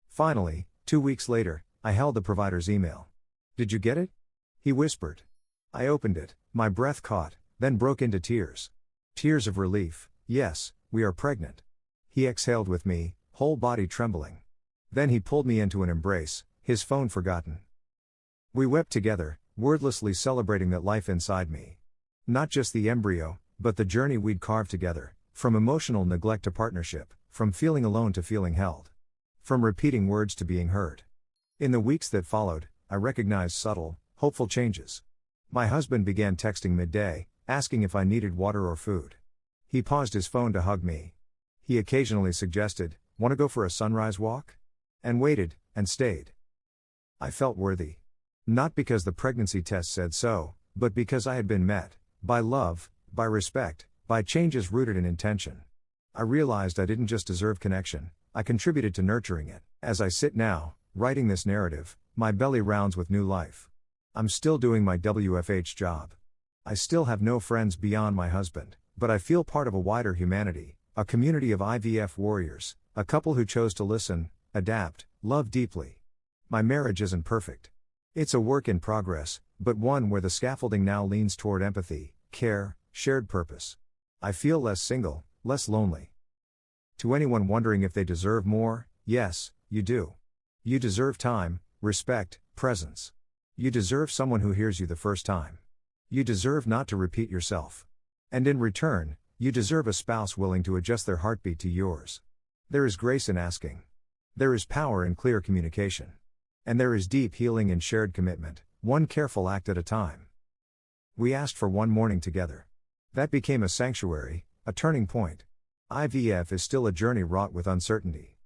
Finally, 2 weeks later, I held the provider's email. "Did you get it?" he whispered. I opened it, my breath caught, then broke into tears. Tears of relief: "Yes, we are pregnant." He exhaled with me, whole body trembling. Then he pulled me into an embrace, his phone forgotten. We wept together, wordlessly celebrating that life inside me. Not just the embryo, but the journey we'd carved together, from emotional neglect to partnership, from feeling alone to feeling held. From repeating words to being heard. In the weeks that followed, I recognized subtle, hopeful changes. My husband began texting midday, asking if I needed water or food. He paused his phone to hug me. He occasionally suggested, "Want to go for a sunrise walk?" And waited, and stayed. I felt worthy. Not because the pregnancy test said so, but because I had been met by love, by respect, by changes rooted in intention. I realized I didn't just deserve connection, I contributed to nurturing it. As I sit now, writing this narrative, my belly rounds with new life. I'm still doing my WFH job. I still have no friends beyond my husband, but I feel part of a wider humanity, a community of IVF warriors, a couple who chose to listen, adapt, love deeply. My marriage isn't perfect. It's a work in progress, but one where the scaffolding now leans toward empathy, care, shared purpose. I feel less single, less lonely. To anyone wondering if they deserve more, yes, you do. You deserve time, respect, presence. You deserve someone who hears you the first time. You deserve not to repeat yourself. And in return, you deserve a spouse willing to adjust their heartbeat to yours. There is grace in asking. There is power in clear communication. And there is deep healing in shared commitment, one careful act at a time. We asked for one morning together. That became a sanctuary, a turning point. IVF is still a journey wrought with uncertainty.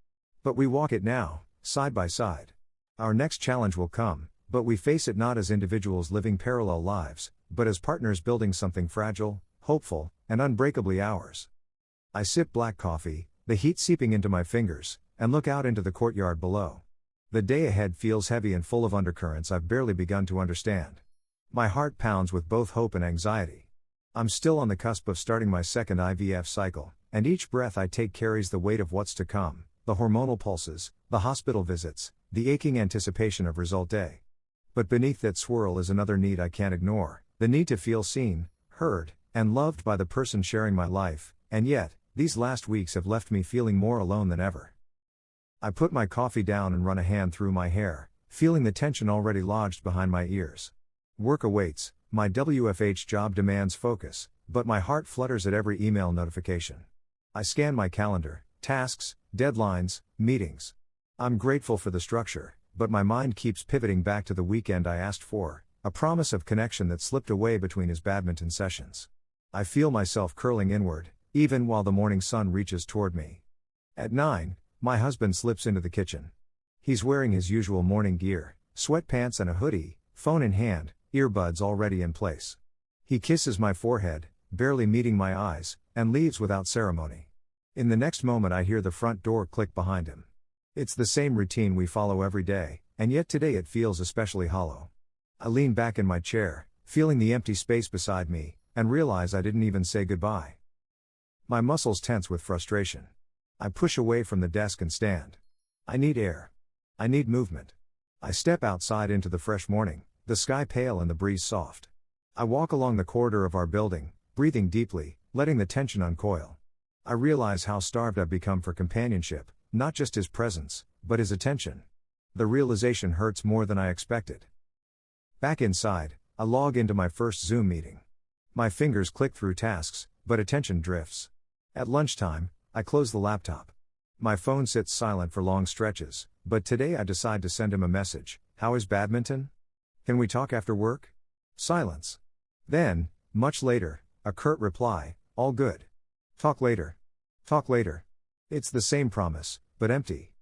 But we walk it now, side by side. Our next challenge will come, but we face it not as individuals living parallel lives, but as partners building something fragile, hopeful, and unbreakably ours. I sip black coffee, the heat seeping into my fingers, and look out into the courtyard below. The day ahead feels heavy and full of undercurrents I've barely begun to understand. My heart pounds with both hope and anxiety. I'm still on the cusp of starting my second IVF cycle, and each breath I take carries the weight of what's to come, the hormonal pulses, the hospital visits, the aching anticipation of result day. But beneath that swirl is another need I can't ignore, the need to feel seen, heard, and loved by the person sharing my life, and yet, these last weeks have left me feeling more alone than ever. I put my coffee down and run a hand through my hair, feeling the tension already lodged behind my ears. Work awaits, my WFH job demands focus, but my heart flutters at every email notification. I scan my calendar, tasks, deadlines, meetings. I'm grateful for the structure, but my mind keeps pivoting back to the weekend I asked for, a promise of connection that slipped away between his badminton sessions. I feel myself curling inward, even while the morning sun reaches toward me. At 9, my husband slips into the kitchen. He's wearing his usual morning gear, sweatpants and a hoodie, phone in hand, earbuds already in place. He kisses my forehead, barely meeting my eyes, and leaves without ceremony. In the next moment I hear the front door click behind him. It's the same routine we follow every day, and yet today it feels especially hollow. I lean back in my chair, feeling the empty space beside me, and realize I didn't even say goodbye. My muscles tense with frustration. I push away from the desk and stand. I need air. I need movement. I step outside into the fresh morning, the sky pale and the breeze soft. I walk along the corridor of our building, breathing deeply, letting the tension uncoil. I realize how starved I've become for companionship, not just his presence, but his attention. The realization hurts more than I expected. Back inside, I log into my first Zoom meeting. My fingers click through tasks, but attention drifts. At lunchtime, I close the laptop. My phone sits silent for long stretches, but today I decide to send him a message. How is badminton? Can we talk after work? Silence. Then, much later, a curt reply, all good. Talk later. Talk later. It's the same promise, but empty.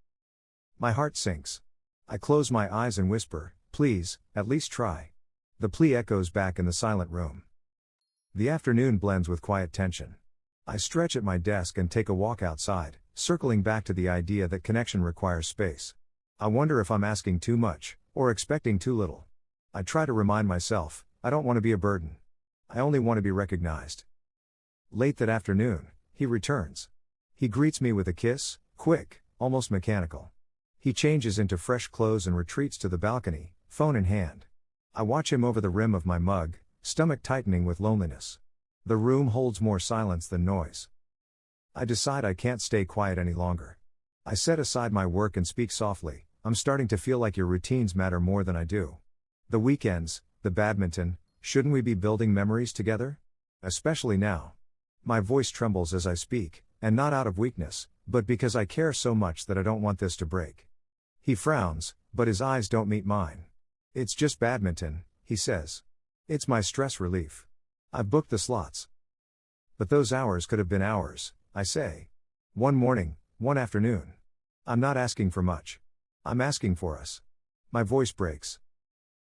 My heart sinks. I close my eyes and whisper, please, at least try. The plea echoes back in the silent room. The afternoon blends with quiet tension. I stretch at my desk and take a walk outside, circling back to the idea that connection requires space. I wonder if I'm asking too much, or expecting too little. I try to remind myself, I don't want to be a burden. I only want to be recognized. Late that afternoon, he returns. He greets me with a kiss, quick, almost mechanical. He changes into fresh clothes and retreats to the balcony, phone in hand. I watch him over the rim of my mug, stomach tightening with loneliness. The room holds more silence than noise. I decide I can't stay quiet any longer. I set aside my work and speak softly, I'm starting to feel like your routines matter more than I do. The weekends, the badminton, shouldn't we be building memories together? Especially now. My voice trembles as I speak, and not out of weakness, but because I care so much that I don't want this to break. He frowns, but his eyes don't meet mine. It's just badminton, he says. It's my stress relief. I've booked the slots. But those hours could have been hours, I say. One morning, one afternoon. I'm not asking for much. I'm asking for us. My voice breaks.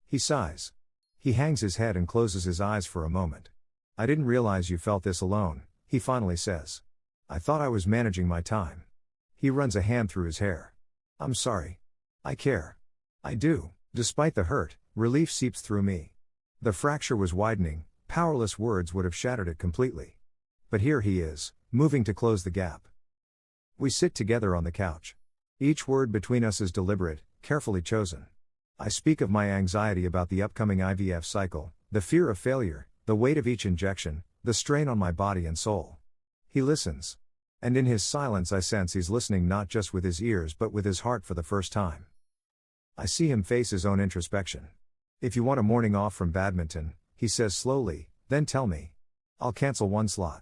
He sighs. He hangs his head and closes his eyes for a moment. I didn't realize you felt this alone, he finally says. I thought I was managing my time. He runs a hand through his hair. I'm sorry. I care. I do. Despite the hurt, relief seeps through me. The fracture was widening. Powerless words would have shattered it completely. But here he is, moving to close the gap. We sit together on the couch. Each word between us is deliberate, carefully chosen. I speak of my anxiety about the upcoming IVF cycle, the fear of failure, the weight of each injection, the strain on my body and soul. He listens. And in his silence I sense he's listening not just with his ears but with his heart for the first time. I see him face his own introspection. If you want a morning off from badminton, he says slowly, then tell me. I'll cancel one slot.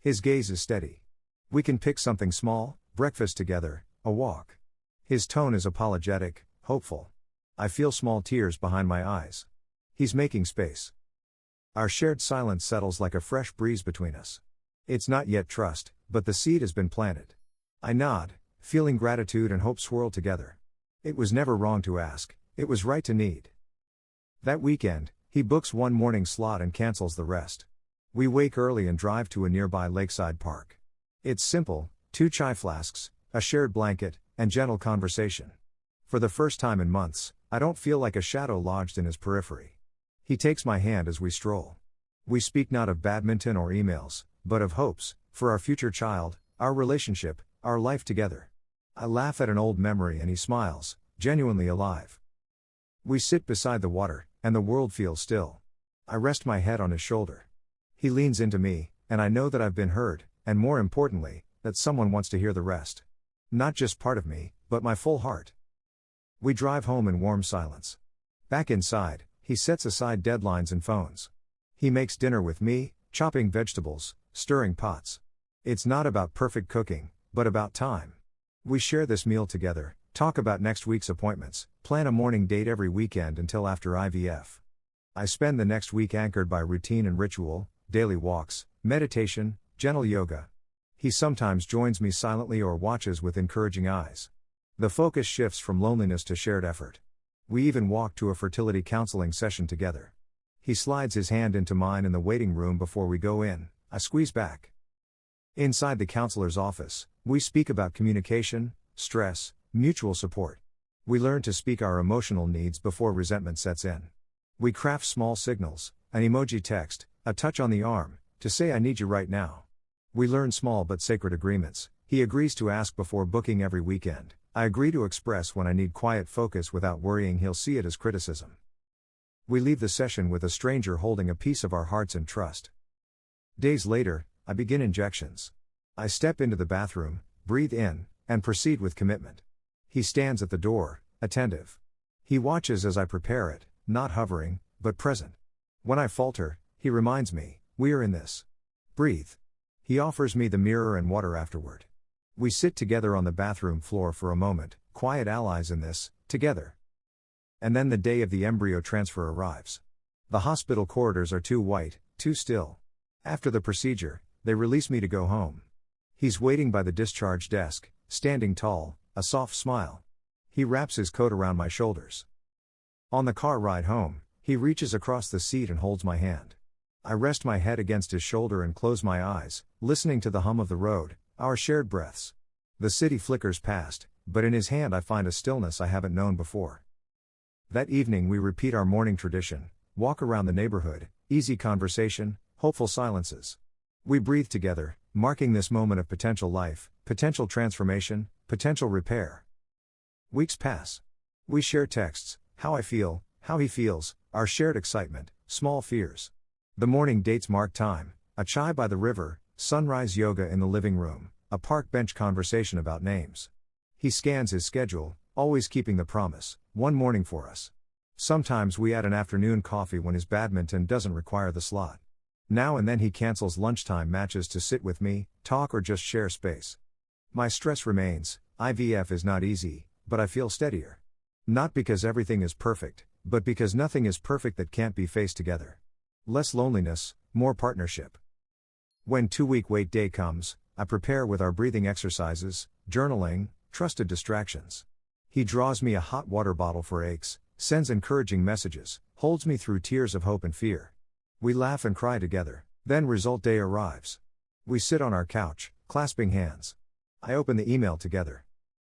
His gaze is steady. We can pick something small, breakfast together, a walk. His tone is apologetic, hopeful. I feel small tears behind my eyes. He's making space. Our shared silence settles like a fresh breeze between us. It's not yet trust, but the seed has been planted. I nod, feeling gratitude and hope swirl together. It was never wrong to ask, it was right to need. That weekend, he books one morning slot and cancels the rest. We wake early and drive to a nearby lakeside park. It's simple, 2 chai flasks, a shared blanket, and gentle conversation. For the first time in months, I don't feel like a shadow lodged in his periphery. He takes my hand as we stroll. We speak not of badminton or emails, but of hopes, for our future child, our relationship, our life together. I laugh at an old memory and he smiles, genuinely alive. We sit beside the water, and the world feels still. I rest my head on his shoulder. He leans into me, and I know that I've been heard, and more importantly, that someone wants to hear the rest. Not just part of me, but my full heart. We drive home in warm silence. Back inside, he sets aside deadlines and phones. He makes dinner with me, chopping vegetables, stirring pots. It's not about perfect cooking, but about time. We share this meal together, talk about next week's appointments, plan a morning date every weekend until after IVF. I spend the next week anchored by routine and ritual, daily walks, meditation, gentle yoga. He sometimes joins me silently or watches with encouraging eyes. The focus shifts from loneliness to shared effort. We even walk to a fertility counseling session together. He slides his hand into mine in the waiting room before we go in. I squeeze back. Inside the counselor's office, we speak about communication, stress, mutual support. We learn to speak our emotional needs before resentment sets in. We craft small signals, an emoji text, a touch on the arm, to say I need you right now. We learn small but sacred agreements. He agrees to ask before booking every weekend. I agree to express when I need quiet focus without worrying he'll see it as criticism. We leave the session with a stranger holding a piece of our hearts in trust. Days later, I begin injections. I step into the bathroom, breathe in, and proceed with commitment. He stands at the door, attentive. He watches as I prepare it, not hovering, but present. When I falter, he reminds me, we are in this. Breathe. He offers me the mirror and water afterward. We sit together on the bathroom floor for a moment, quiet allies in this, together. And then the day of the embryo transfer arrives. The hospital corridors are too white, too still. After the procedure, they release me to go home. He's waiting by the discharge desk, standing tall, a soft smile. He wraps his coat around my shoulders. On the car ride home, he reaches across the seat and holds my hand. I rest my head against his shoulder and close my eyes, listening to the hum of the road, our shared breaths. The city flickers past, but in his hand I find a stillness I haven't known before. That evening we repeat our morning tradition, walk around the neighborhood, easy conversation, hopeful silences. We breathe together, marking this moment of potential life, potential transformation, potential repair. Weeks pass. We share texts, how I feel, how he feels, our shared excitement, small fears. The morning dates mark time, a chai by the river, sunrise yoga in the living room, a park bench conversation about names. He scans his schedule, always keeping the promise, one morning for us. Sometimes we add an afternoon coffee when his badminton doesn't require the slot. Now and then he cancels lunchtime matches to sit with me, talk or just share space. My stress remains. IVF is not easy, but I feel steadier. Not because everything is perfect, but because nothing is perfect that can't be faced together. Less loneliness, more partnership. When 2-week wait day comes, I prepare with our breathing exercises, journaling, trusted distractions. He draws me a hot water bottle for aches, sends encouraging messages, holds me through tears of hope and fear. We laugh and cry together. Then result day arrives. We sit on our couch, clasping hands. I open the email together.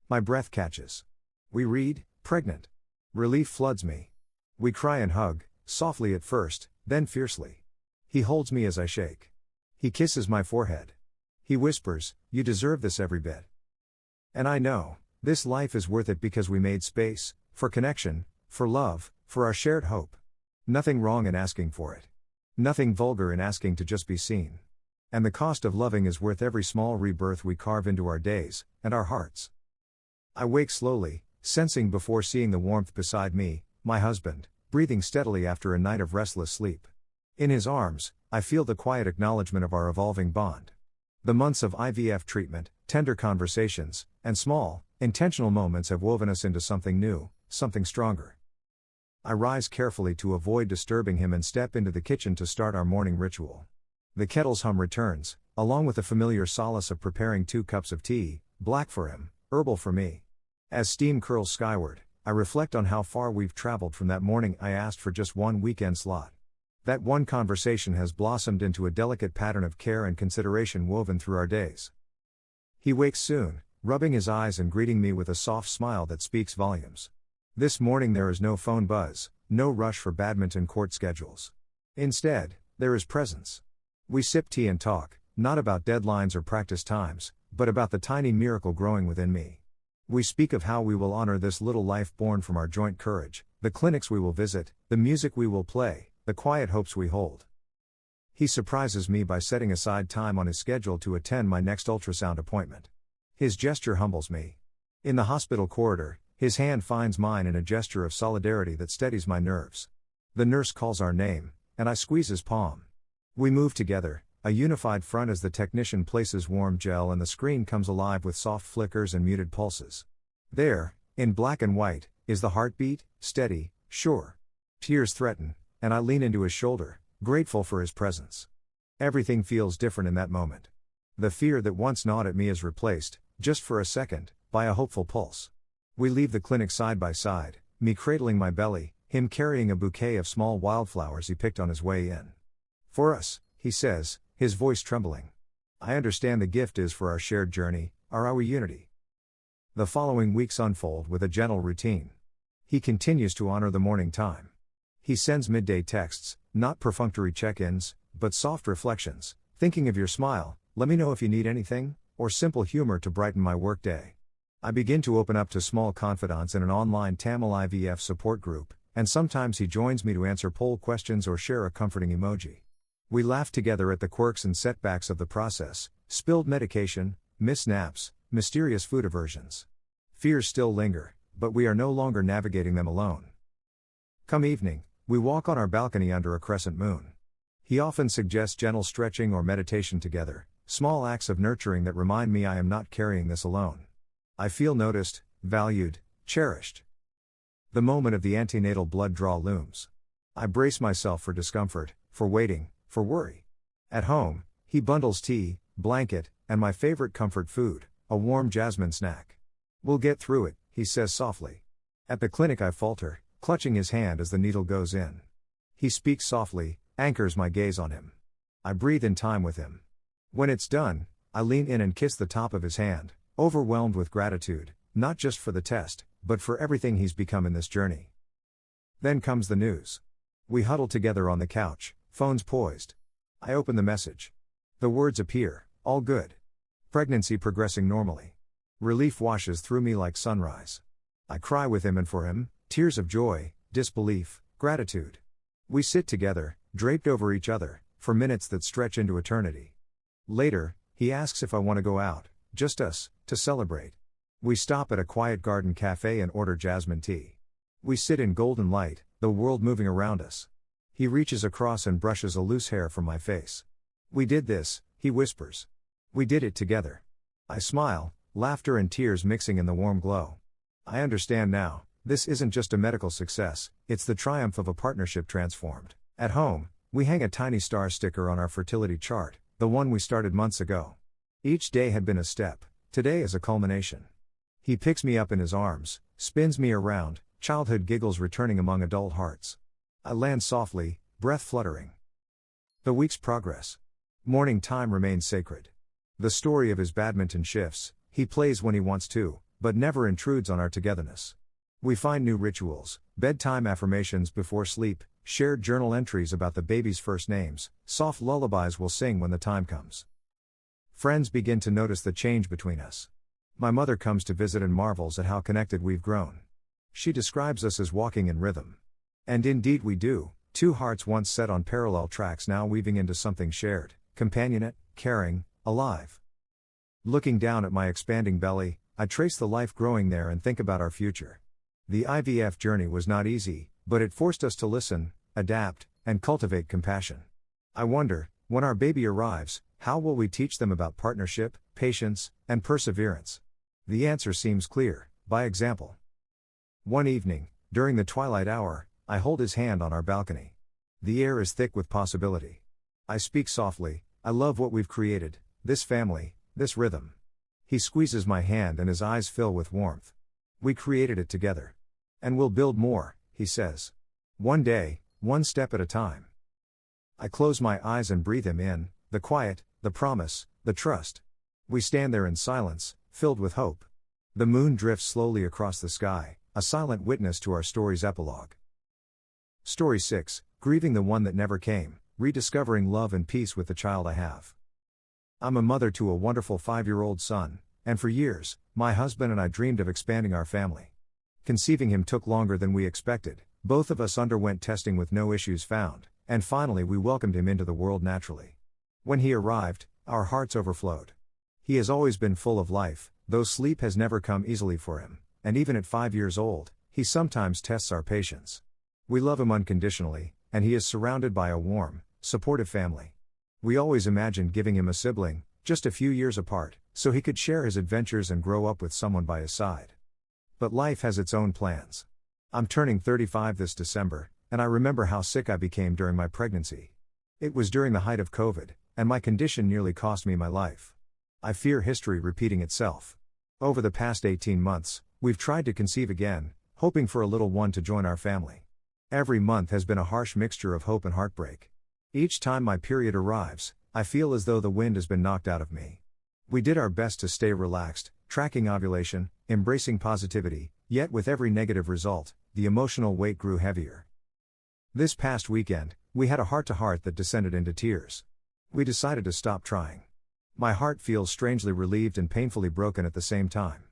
My breath catches. We read, pregnant. Relief floods me. We cry and hug, softly at first, then fiercely. He holds me as I shake. He kisses my forehead. He whispers, you deserve this every bit. And I know, this life is worth it because we made space, for connection, for love, for our shared hope. Nothing wrong in asking for it. Nothing vulgar in asking to just be seen. And the cost of loving is worth every small rebirth we carve into our days, and our hearts. I wake slowly, sensing before seeing the warmth beside me, my husband, breathing steadily after a night of restless sleep. In his arms, I feel the quiet acknowledgement of our evolving bond. The months of IVF treatment, tender conversations, and small, intentional moments have woven us into something new, something stronger. I rise carefully to avoid disturbing him and step into the kitchen to start our morning ritual. The kettle's hum returns, along with the familiar solace of preparing 2 cups of tea, black for him, herbal for me. As steam curls skyward, I reflect on how far we've traveled from that morning I asked for just one weekend slot. That one conversation has blossomed into a delicate pattern of care and consideration woven through our days. He wakes soon, rubbing his eyes and greeting me with a soft smile that speaks volumes. This morning there is no phone buzz, no rush for badminton court schedules. Instead, there is presence. We sip tea and talk, not about deadlines or practice times, but about the tiny miracle growing within me. We speak of how we will honor this little life born from our joint courage, the clinics we will visit, the music we will play, the quiet hopes we hold. He surprises me by setting aside time on his schedule to attend my next ultrasound appointment. His gesture humbles me. In the hospital corridor, his hand finds mine in a gesture of solidarity that steadies my nerves. The nurse calls our name, and I squeeze his palm. We move together, a unified front as the technician places warm gel and the screen comes alive with soft flickers and muted pulses. There, in black and white, is the heartbeat, steady, sure. Tears threaten, and I lean into his shoulder, grateful for his presence. Everything feels different in that moment. The fear that once gnawed at me is replaced, just for a second, by a hopeful pulse. We leave the clinic side by side, me cradling my belly, him carrying a bouquet of small wildflowers he picked on his way in. For us, he says, his voice trembling. I understand the gift is for our shared journey, our unity. The following weeks unfold with a gentle routine. He continues to honor the morning time. He sends midday texts, not perfunctory check-ins, but soft reflections, thinking of your smile, let me know if you need anything, or simple humor to brighten my workday. I begin to open up to small confidants in an online Tamil IVF support group, and sometimes he joins me to answer poll questions or share a comforting emoji. We laugh together at the quirks and setbacks of the process, spilled medication, missed naps, mysterious food aversions. Fears still linger, but we are no longer navigating them alone. Come evening, we walk on our balcony under a crescent moon. He often suggests gentle stretching or meditation together, small acts of nurturing that remind me I am not carrying this alone. I feel noticed, valued, cherished. The moment of the antenatal blood draw looms. I brace myself for discomfort, for waiting, for worry. At home, he bundles tea, blanket, and my favorite comfort food, a warm jasmine snack. We'll get through it, he says softly. At the clinic I falter, clutching his hand as the needle goes in. He speaks softly, anchors my gaze on him. I breathe in time with him. When it's done, I lean in and kiss the top of his hand, overwhelmed with gratitude, not just for the test, but for everything he's become in this journey. Then comes the news. We huddle together on the couch, phones poised. I open the message. The words appear, all good. Pregnancy progressing normally. Relief washes through me like sunrise. I cry with him and for him, tears of joy, disbelief, gratitude. We sit together, draped over each other, for minutes that stretch into eternity. Later, he asks if I want to go out, just us, to celebrate. We stop at a quiet garden cafe and order jasmine tea. We sit in golden light, the world moving around us. He reaches across and brushes a loose hair from my face. We did this, he whispers. We did it together. I smile, laughter and tears mixing in the warm glow. I understand now, this isn't just a medical success, it's the triumph of a partnership transformed. At home, we hang a tiny star sticker on our fertility chart, the one we started months ago. Each day had been a step, today is a culmination. He picks me up in his arms, spins me around, childhood giggles returning among adult hearts. I land softly, breath fluttering. The weeks progress. Morning time remains sacred. The story of his badminton shifts, he plays when he wants to, but never intrudes on our togetherness. We find new rituals, bedtime affirmations before sleep, shared journal entries about the baby's first names, soft lullabies we'll sing when the time comes. Friends begin to notice the change between us. My mother comes to visit and marvels at how connected we've grown. She describes us as walking in rhythm. And indeed we do, two hearts once set on parallel tracks now weaving into something shared, companionate, caring, alive. Looking down at my expanding belly, I trace the life growing there and think about our future. The IVF journey was not easy, but it forced us to listen, adapt, and cultivate compassion. I wonder, when our baby arrives, how will we teach them about partnership, patience, and perseverance? The answer seems clear, by example. One evening, during the twilight hour, I hold his hand on our balcony. The air is thick with possibility. I speak softly, I love what we've created, this family, this rhythm. He squeezes my hand and his eyes fill with warmth. We created it together. And we'll build more, he says. One day, one step at a time. I close my eyes and breathe him in, the quiet, the promise, the trust. We stand there in silence, filled with hope. The moon drifts slowly across the sky, a silent witness to our story's epilogue. Story 6, Grieving the One That Never Came, Rediscovering Love and Peace with the Child I Have. I'm a mother to a wonderful 5-year-old son, and for years, my husband and I dreamed of expanding our family. Conceiving him took longer than we expected, both of us underwent testing with no issues found, and finally we welcomed him into the world naturally. When he arrived, our hearts overflowed. He has always been full of life, though sleep has never come easily for him, and even at 5 years old, he sometimes tests our patience. We love him unconditionally, and he is surrounded by a warm, supportive family. We always imagined giving him a sibling, just a few years apart, so he could share his adventures and grow up with someone by his side. But life has its own plans. I'm turning 35 this December, and I remember how sick I became during my pregnancy. It was during the height of COVID, and my condition nearly cost me my life. I fear history repeating itself. Over the past 18 months, we've tried to conceive again, hoping for a little one to join our family. Every month has been a harsh mixture of hope and heartbreak. Each time my period arrives, I feel as though the wind has been knocked out of me. We did our best to stay relaxed, tracking ovulation, embracing positivity, yet with every negative result, the emotional weight grew heavier. This past weekend, we had a heart-to-heart that descended into tears. We decided to stop trying. My heart feels strangely relieved and painfully broken at the same time.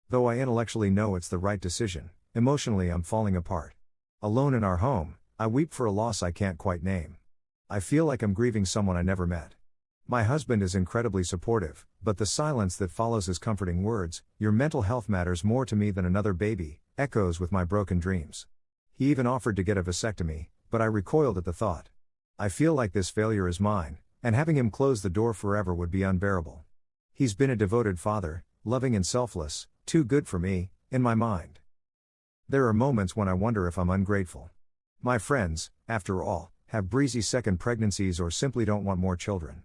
Though I intellectually know it's the right decision, emotionally I'm falling apart. Alone in our home, I weep for a loss I can't quite name. I feel like I'm grieving someone I never met. My husband is incredibly supportive, but the silence that follows his comforting words, "Your mental health matters more to me than another baby," echoes with my broken dreams. He even offered to get a vasectomy, but I recoiled at the thought. I feel like this failure is mine, and having him close the door forever would be unbearable. He's been a devoted father, loving and selfless, too good for me, in my mind. There are moments when I wonder if I'm ungrateful. My friends, after all, have breezy second pregnancies or simply don't want more children.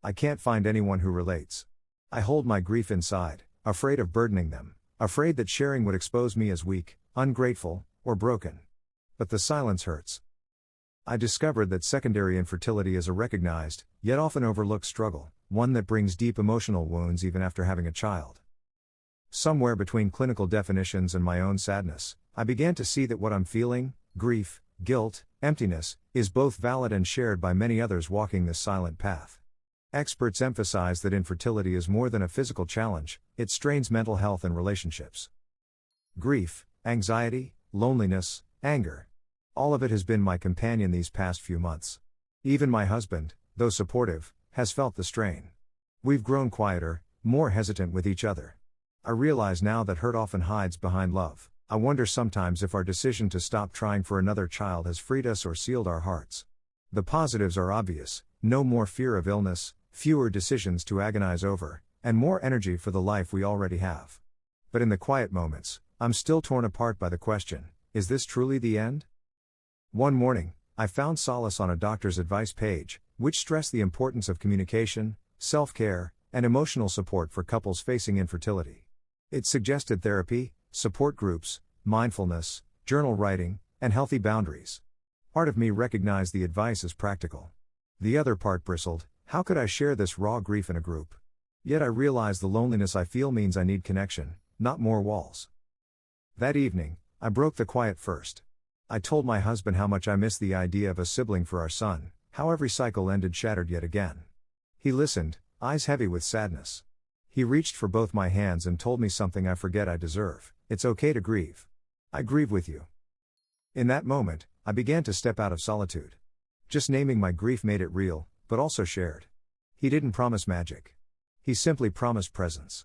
I can't find anyone who relates. I hold my grief inside, afraid of burdening them, afraid that sharing would expose me as weak, ungrateful, or broken. But the silence hurts. I discovered that secondary infertility is a recognized, yet often overlooked struggle, one that brings deep emotional wounds even after having a child. Somewhere between clinical definitions and my own sadness, I began to see that what I'm feeling, grief, guilt, emptiness, is both valid and shared by many others walking this silent path. Experts emphasize that infertility is more than a physical challenge, it strains mental health and relationships. Grief, anxiety, loneliness, anger. All of it has been my companion these past few months. Even my husband, though supportive, has felt the strain. We've grown quieter, more hesitant with each other. I realize now that hurt often hides behind love. I wonder sometimes if our decision to stop trying for another child has freed us or sealed our hearts. The positives are obvious: no more fear of illness, fewer decisions to agonize over, and more energy for the life we already have. But in the quiet moments, I'm still torn apart by the question, is this truly the end? One morning, I found solace on a doctor's advice page, which stressed the importance of communication, self-care, and emotional support for couples facing infertility. It suggested therapy, support groups, mindfulness, journal writing, and healthy boundaries. Part of me recognized the advice as practical. The other part bristled: how could I share this raw grief in a group? Yet I realized the loneliness I feel means I need connection, not more walls. That evening, I broke the quiet first. I told my husband how much I missed the idea of a sibling for our son, how every cycle ended shattered yet again. He listened, eyes heavy with sadness. He reached for both my hands and told me something I forget I deserve: it's okay to grieve. I grieve with you. In that moment, I began to step out of solitude. Just naming my grief made it real, but also shared. He didn't promise magic. He simply promised presence.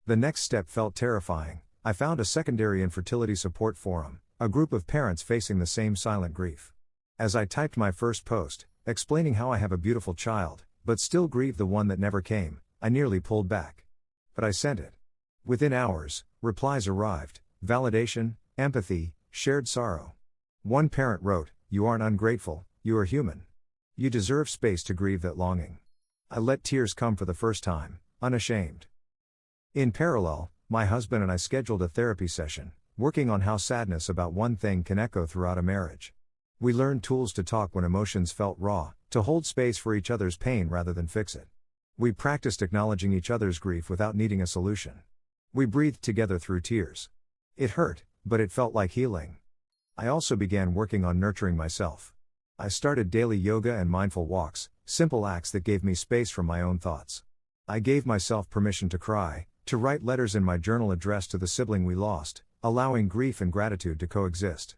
The next step felt terrifying. I found a secondary infertility support forum, a group of parents facing the same silent grief. As I typed my first post, explaining how I have a beautiful child, but still grieve the one that never came, I nearly pulled back. But I sent it. Within hours, replies arrived: validation, empathy, shared sorrow. One parent wrote, "You aren't ungrateful, you are human. You deserve space to grieve that longing." I let tears come for the first time, unashamed. In parallel, my husband and I scheduled a therapy session, working on how sadness about one thing can echo throughout a marriage. We learned tools to talk when emotions felt raw, to hold space for each other's pain rather than fix it. We practiced acknowledging each other's grief without needing a solution. We breathed together through tears. It hurt, but it felt like healing. I also began working on nurturing myself. I started daily yoga and mindful walks, simple acts that gave me space from my own thoughts. I gave myself permission to cry, to write letters in my journal addressed to the sibling we lost, allowing grief and gratitude to coexist.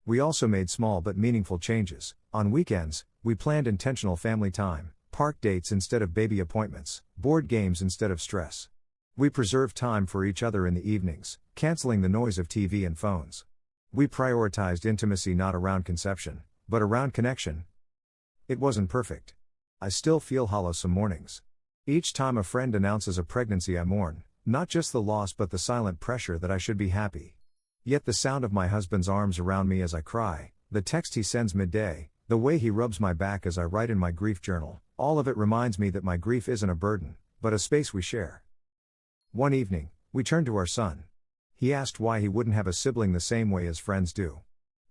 We also made small but meaningful changes. On weekends, we planned intentional family time, park dates instead of baby appointments, board games instead of stress. We preserved time for each other in the evenings, canceling the noise of TV and phones. We prioritized intimacy not around conception, but around connection. It wasn't perfect. I still feel hollow some mornings. Each time a friend announces a pregnancy I mourn, not just the loss but the silent pressure that I should be happy. Yet the sound of my husband's arms around me as I cry, the text he sends midday, the way he rubs my back as I write in my grief journal, all of it reminds me that my grief isn't a burden, but a space we share. One evening, we turned to our son. He asked why he wouldn't have a sibling the same way as friends do.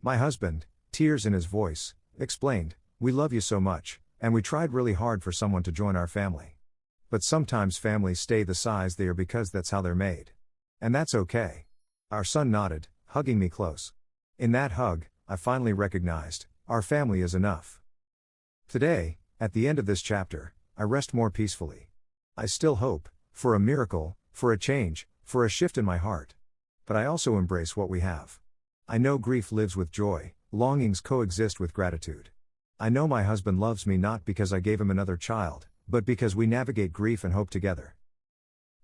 My husband, tears in his voice, explained, "We love you so much, and we tried really hard for someone to join our family. But sometimes families stay the size they are because that's how they're made. And that's okay." Our son nodded, hugging me close. In that hug, I finally recognized, our family is enough. Today, at the end of this chapter, I rest more peacefully. I still hope, for a miracle, for a change, for a shift in my heart. But I also embrace what we have. I know grief lives with joy, longings coexist with gratitude. I know my husband loves me not because I gave him another child, but because we navigate grief and hope together.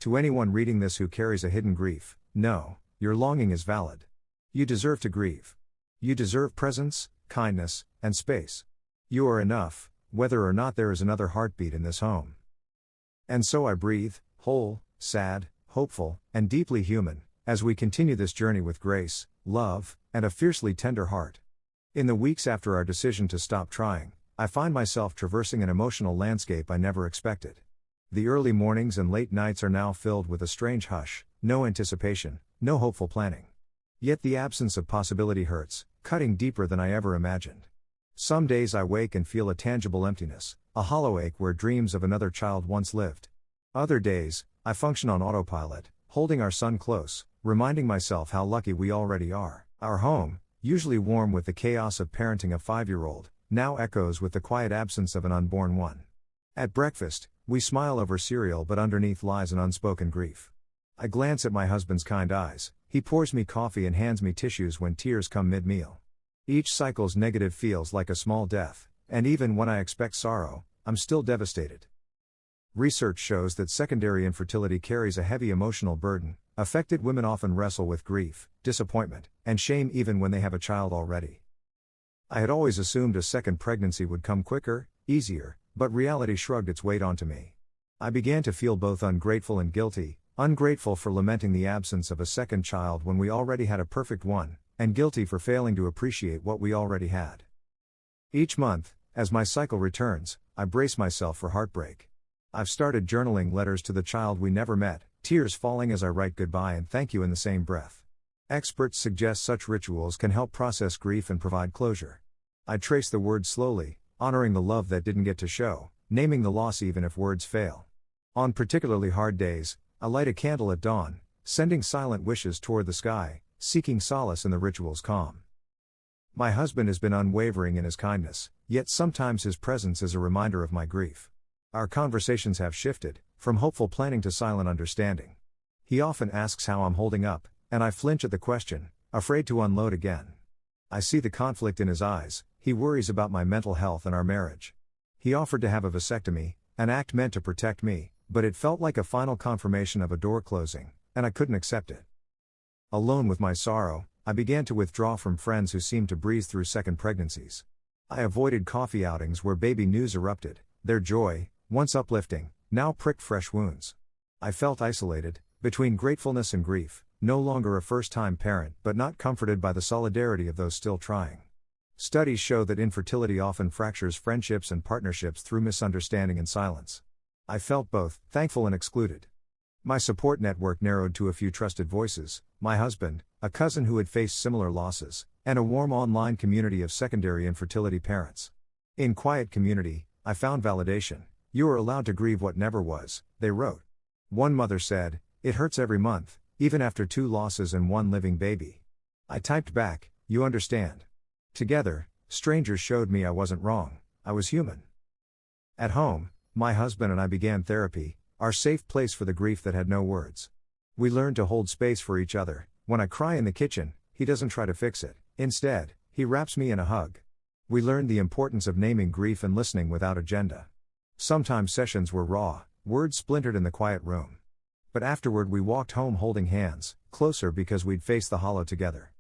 To anyone reading this who carries a hidden grief, no, your longing is valid. You deserve to grieve. You deserve presence, kindness, and space. You are enough, whether or not there is another heartbeat in this home. And so I breathe, whole, sad, hopeful, and deeply human, as we continue this journey with grace, love, and a fiercely tender heart. In the weeks after our decision to stop trying, I find myself traversing an emotional landscape I never expected. The early mornings and late nights are now filled with a strange hush, no anticipation, no hopeful planning. Yet the absence of possibility hurts, cutting deeper than I ever imagined. Some days I wake and feel a tangible emptiness, a hollow ache where dreams of another child once lived. Other days, I function on autopilot, holding our son close, reminding myself how lucky we already are. Our home, usually warm with the chaos of parenting a 5-year-old, now echoes with the quiet absence of an unborn one. At breakfast, we smile over cereal but underneath lies an unspoken grief. I glance at my husband's kind eyes, he pours me coffee and hands me tissues when tears come mid-meal. Each cycle's negative feels like a small death, and even when I expect sorrow, I'm still devastated. Research shows that secondary infertility carries a heavy emotional burden. Affected women often wrestle with grief, disappointment, and shame even when they have a child already. I had always assumed a second pregnancy would come quicker, easier, but reality shrugged its weight onto me. I began to feel both ungrateful and guilty, ungrateful for lamenting the absence of a second child when we already had a perfect one, and guilty for failing to appreciate what we already had. Each month, as my cycle returns, I brace myself for heartbreak. I've started journaling letters to the child we never met, tears falling as I write goodbye and thank you in the same breath. Experts suggest such rituals can help process grief and provide closure. I trace the words slowly, honoring the love that didn't get to show, naming the loss even if words fail. On particularly hard days, I light a candle at dawn, sending silent wishes toward the sky, seeking solace in the ritual's calm. My husband has been unwavering in his kindness, yet sometimes his presence is a reminder of my grief. Our conversations have shifted, from hopeful planning to silent understanding. He often asks how I'm holding up, and I flinch at the question, afraid to unload again. I see the conflict in his eyes, he worries about my mental health and our marriage. He offered to have a vasectomy, an act meant to protect me, but it felt like a final confirmation of a door closing, and I couldn't accept it. Alone with my sorrow, I began to withdraw from friends who seemed to breeze through second pregnancies. I avoided coffee outings where baby news erupted, their joy, once uplifting, now pricked fresh wounds. I felt isolated, between gratefulness and grief, no longer a first-time parent but not comforted by the solidarity of those still trying. Studies show that infertility often fractures friendships and partnerships through misunderstanding and silence. I felt both thankful and excluded. My support network narrowed to a few trusted voices, my husband, a cousin who had faced similar losses, and a warm online community of secondary infertility parents. In quiet community, I found validation. You are allowed to grieve what never was, they wrote. One mother said, "It hurts every month, even after 2 losses and 1 living baby." I typed back, "You understand." Together, strangers showed me I wasn't wrong, I was human. At home, my husband and I began therapy, our safe place for the grief that had no words. We learned to hold space for each other. When I cry in the kitchen, he doesn't try to fix it. Instead, he wraps me in a hug. We learned the importance of naming grief and listening without agenda. Sometimes sessions were raw, words splintered in the quiet room. But afterward we walked home holding hands, closer because we'd faced the hollow together.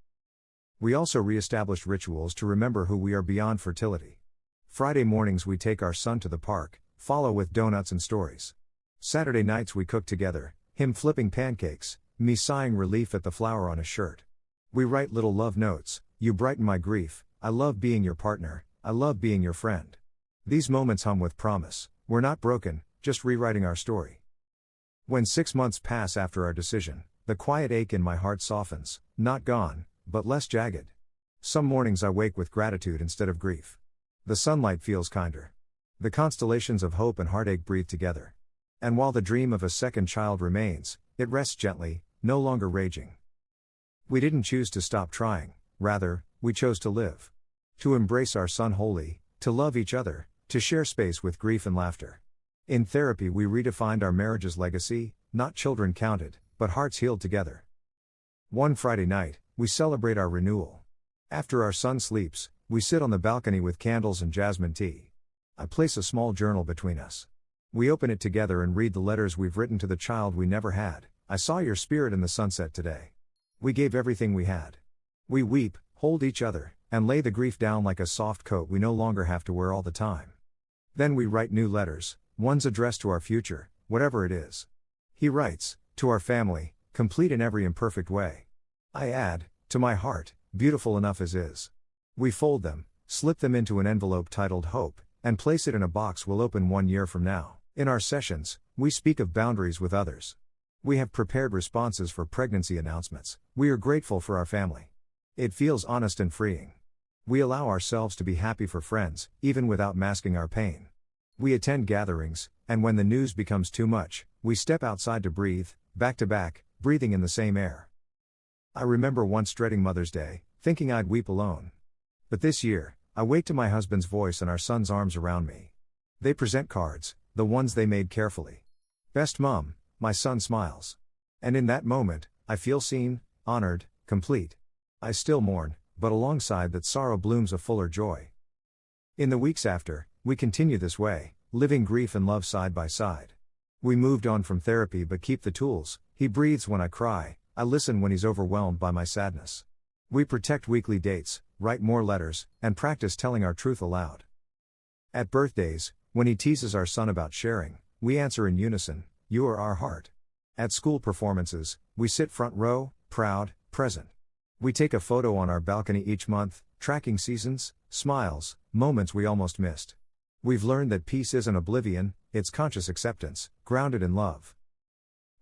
We also re-established rituals to remember who we are beyond fertility. Friday mornings we take our son to the park, follow with donuts and stories. Saturday nights we cook together, him flipping pancakes, me sighing relief at the flower on his shirt. We write little love notes: "You brighten my grief, I love being your partner, I love being your friend." These moments hum with promise: we're not broken, just rewriting our story. When 6 months pass after our decision, the quiet ache in my heart softens, not gone, but less jagged. Some mornings I wake with gratitude instead of grief. The sunlight feels kinder. The constellations of hope and heartache breathe together. And while the dream of a second child remains, it rests gently, no longer raging. We didn't choose to stop trying, rather, we chose to live. To embrace our son wholly, to love each other, to share space with grief and laughter. In therapy we redefined our marriage's legacy, not children counted, but hearts healed together. One Friday night, we celebrate our renewal. After our son sleeps, we sit on the balcony with candles and jasmine tea. I place a small journal between us. We open it together and read the letters we've written to the child we never had. "I saw your spirit in the sunset today." We gave everything we had. We weep, hold each other, and lay the grief down like a soft coat we no longer have to wear all the time. Then we write new letters, ones addressed to our future, whatever it is. He writes, "To our family, complete in every imperfect way." I add, "To my heart, beautiful enough as is." We fold them, slip them into an envelope titled Hope, and place it in a box we'll open 1 year from now. In our sessions, we speak of boundaries with others. We have prepared responses for pregnancy announcements. We are grateful for our family. It feels honest and freeing. We allow ourselves to be happy for friends, even without masking our pain. We attend gatherings, and when the news becomes too much, we step outside to breathe, back to back, breathing in the same air. I remember once dreading Mother's Day, thinking I'd weep alone. But this year, I wake to my husband's voice and our son's arms around me. They present cards, the ones they made carefully. "Best Mom," my son smiles. And in that moment, I feel seen, honored, complete. I still mourn, but alongside that sorrow blooms a fuller joy. In the weeks after, we continue this way, living grief and love side by side. We moved on from therapy but keep the tools. He breathes when I cry, I listen when he's overwhelmed by my sadness. We protect weekly dates, write more letters, and practice telling our truth aloud. At birthdays, when he teases our son about sharing, we answer in unison, "You are our heart." At school performances, we sit front row, proud, present. We take a photo on our balcony each month, tracking seasons, smiles, moments we almost missed. We've learned that peace isn't oblivion, it's conscious acceptance, grounded in love.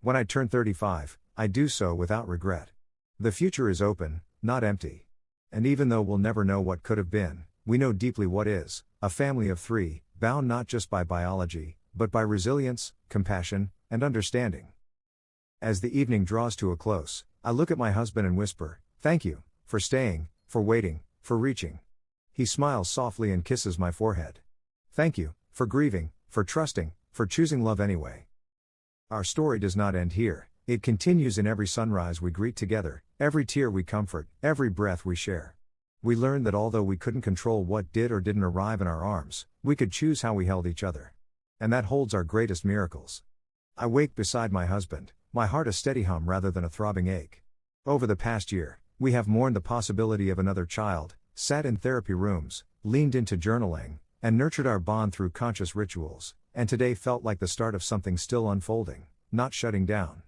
When I turn 35, I do so without regret. The future is open, not empty. And even though we'll never know what could have been, we know deeply what is: a family of 3, bound not just by biology, but by resilience, compassion, and understanding. As the evening draws to a close, I look at my husband and whisper, "Thank you, for staying, for waiting, for reaching." He smiles softly and kisses my forehead. "Thank you, for grieving, for trusting, for choosing love anyway." Our story does not end here, it continues in every sunrise we greet together, every tear we comfort, every breath we share. We learn that although we couldn't control what did or didn't arrive in our arms, we could choose how we held each other. And that holds our greatest miracles. I wake beside my husband, my heart a steady hum rather than a throbbing ache. Over the past year, we have mourned the possibility of another child, sat in therapy rooms, leaned into journaling, and nurtured our bond through conscious rituals, and today felt like the start of something still unfolding, not shutting down.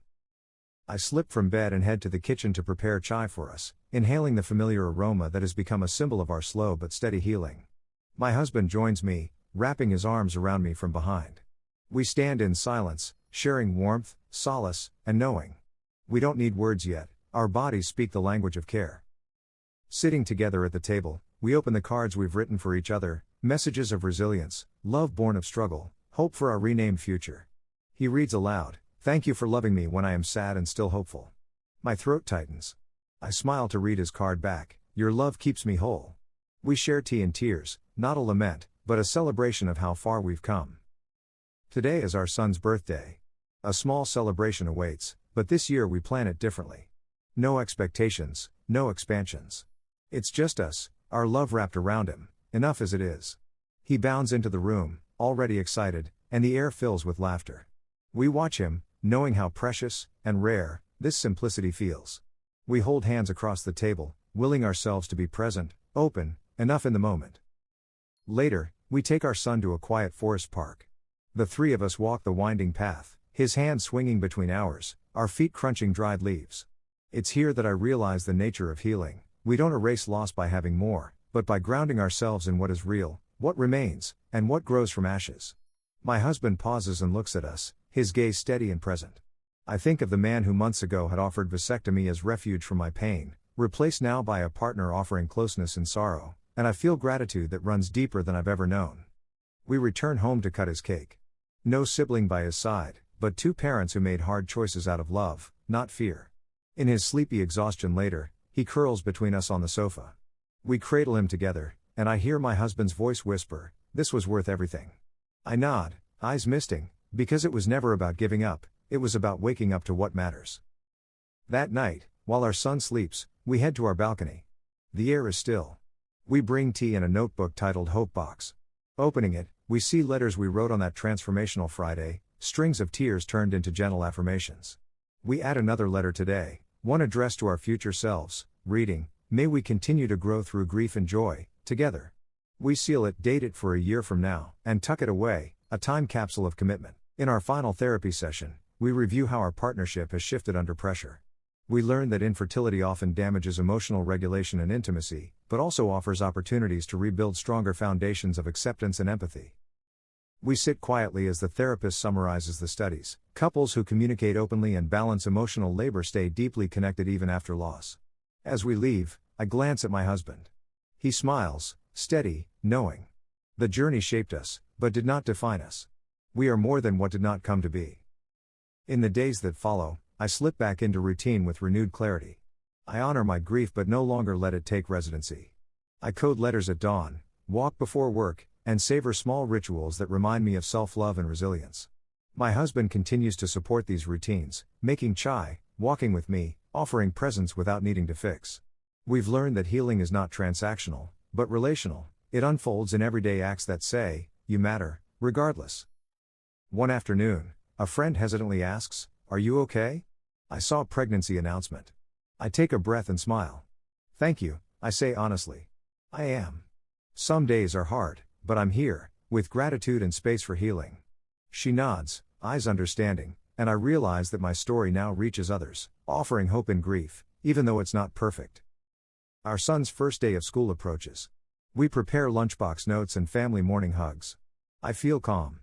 I slip from bed and head to the kitchen to prepare chai for us, inhaling the familiar aroma that has become a symbol of our slow but steady healing. My husband joins me, wrapping his arms around me from behind. We stand in silence, sharing warmth, solace, and knowing. We don't need words yet, our bodies speak the language of care. Sitting together at the table, we open the cards we've written for each other, messages of resilience, love born of struggle, Hope for our renamed future. He reads aloud, "Thank you for loving me when I am sad and still hopeful." My throat tightens. I smile to read his card back, "Your love keeps me whole." We share tea and tears, not a lament, but a celebration of how far we've come. Today is our son's birthday. A small celebration awaits, but this year we plan it differently. No expectations, no expansions. It's just us, our love wrapped around him, enough as it is. He bounds into the room, already excited, and the air fills with laughter. We watch him, knowing how precious and rare this simplicity feels. We hold hands across the table, willing ourselves to be present, open, enough in the moment. Later, we take our son to a quiet forest park. The three of us walk the winding path, his hand swinging between ours, our feet crunching dried leaves. It's here that I realize the nature of healing. We don't erase loss by having more, but by grounding ourselves in what is real, what remains, and what grows from ashes. My husband pauses and looks at us, his gaze steady and present. I think of the man who months ago had offered vasectomy as refuge from my pain, replaced now by a partner offering closeness in sorrow, and I feel gratitude that runs deeper than I've ever known. We return home to cut his cake. No sibling by his side, but two parents who made hard choices out of love, not fear. In his sleepy exhaustion later, he curls between us on the sofa. We cradle him together, and I hear my husband's voice whisper, "This was worth everything." I nod, eyes misting, because it was never about giving up, it was about waking up to what matters. That night, while our son sleeps, we head to our balcony. The air is still. We bring tea and a notebook titled Hope Box. Opening it, we see letters we wrote on that transformational Friday, strings of tears turned into gentle affirmations. We add another letter today, one addressed to our future selves, reading, "May we continue to grow through grief and joy, together." We seal it, date it for a year from now, and tuck it away, a time capsule of commitment. In our final therapy session, we review how our partnership has shifted under pressure. We learn that infertility often damages emotional regulation and intimacy, but also offers opportunities to rebuild stronger foundations of acceptance and empathy. We sit quietly as the therapist summarizes the studies. Couples who communicate openly and balance emotional labor stay deeply connected even after loss. As we leave, I glance at my husband. He smiles, steady, knowing. The journey shaped us, but did not define us. We are more than what did not come to be. In the days that follow, I slip back into routine with renewed clarity. I honor my grief but no longer let it take residency. I code letters at dawn, walk before work, and savor small rituals that remind me of self-love and resilience. My husband continues to support these routines, making chai, walking with me, offering presence without needing to fix. We've learned that healing is not transactional, but relational. It unfolds in everyday acts that say, "You matter, regardless." One afternoon, a friend hesitantly asks, "Are you okay?" I saw a pregnancy announcement. I take a breath and smile. "Thank you," I say honestly. "I am. Some days are hard, but I'm here, with gratitude and space for healing." She nods, eyes understanding, and I realize that my story now reaches others, offering hope in grief, even though it's not perfect. Our son's first day of school approaches. We prepare lunchbox notes and family morning hugs. I feel calm.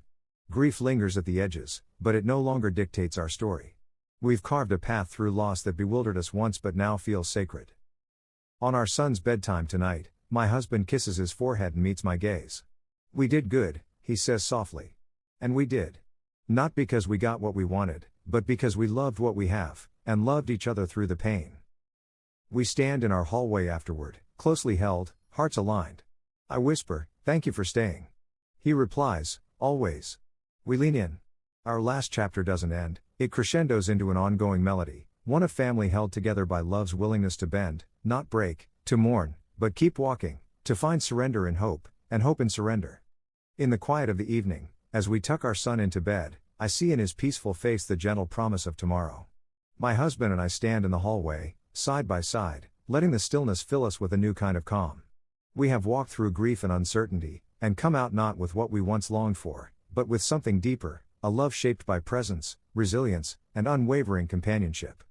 Grief lingers at the edges, but it no longer dictates our story. We've carved a path through loss that bewildered us once but now feels sacred. On our son's bedtime tonight, my husband kisses his forehead and meets my gaze. "We did good," he says softly. And we did. Not because we got what we wanted, but because we loved what we have, and loved each other through the pain. We stand in our hallway afterward, closely held, hearts aligned. I whisper, "Thank you for staying." He replies, "Always." We lean in. Our last chapter doesn't end, it crescendos into an ongoing melody, one of family held together by love's willingness to bend, not break, to mourn, but keep walking, to find surrender in hope, and hope in surrender. In the quiet of the evening, as we tuck our son into bed, I see in his peaceful face the gentle promise of tomorrow. My husband and I stand in the hallway, side by side, letting the stillness fill us with a new kind of calm. We have walked through grief and uncertainty, and come out not with what we once longed for, but with something deeper, a love shaped by presence, resilience, and unwavering companionship.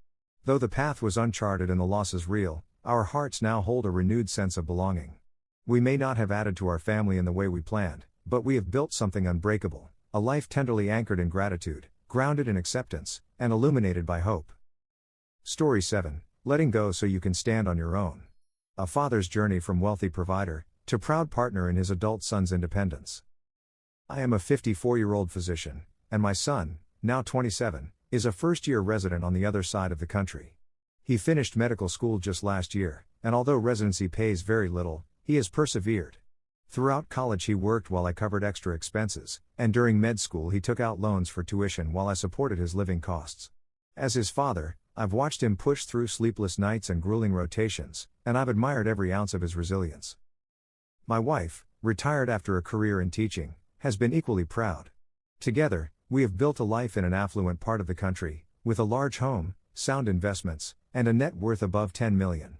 Though the path was uncharted and the losses real, our hearts now hold a renewed sense of belonging. We may not have added to our family in the way we planned, but we have built something unbreakable, a life tenderly anchored in gratitude, grounded in acceptance, and illuminated by hope. Story 7. Letting go so you can stand on your own. A father's journey from wealthy provider to proud partner in his adult son's independence. I am a 54-year-old physician, and my son, now 27, is a first-year resident on the other side of the country. He finished medical school just last year, and although residency pays very little, he has persevered. Throughout college he worked while I covered extra expenses, and during med school he took out loans for tuition while I supported his living costs. As his father, I've watched him push through sleepless nights and grueling rotations, and I've admired every ounce of his resilience. My wife, retired after a career in teaching, has been equally proud. Together, we have built a life in an affluent part of the country, with a large home, sound investments, and a net worth above $10 million.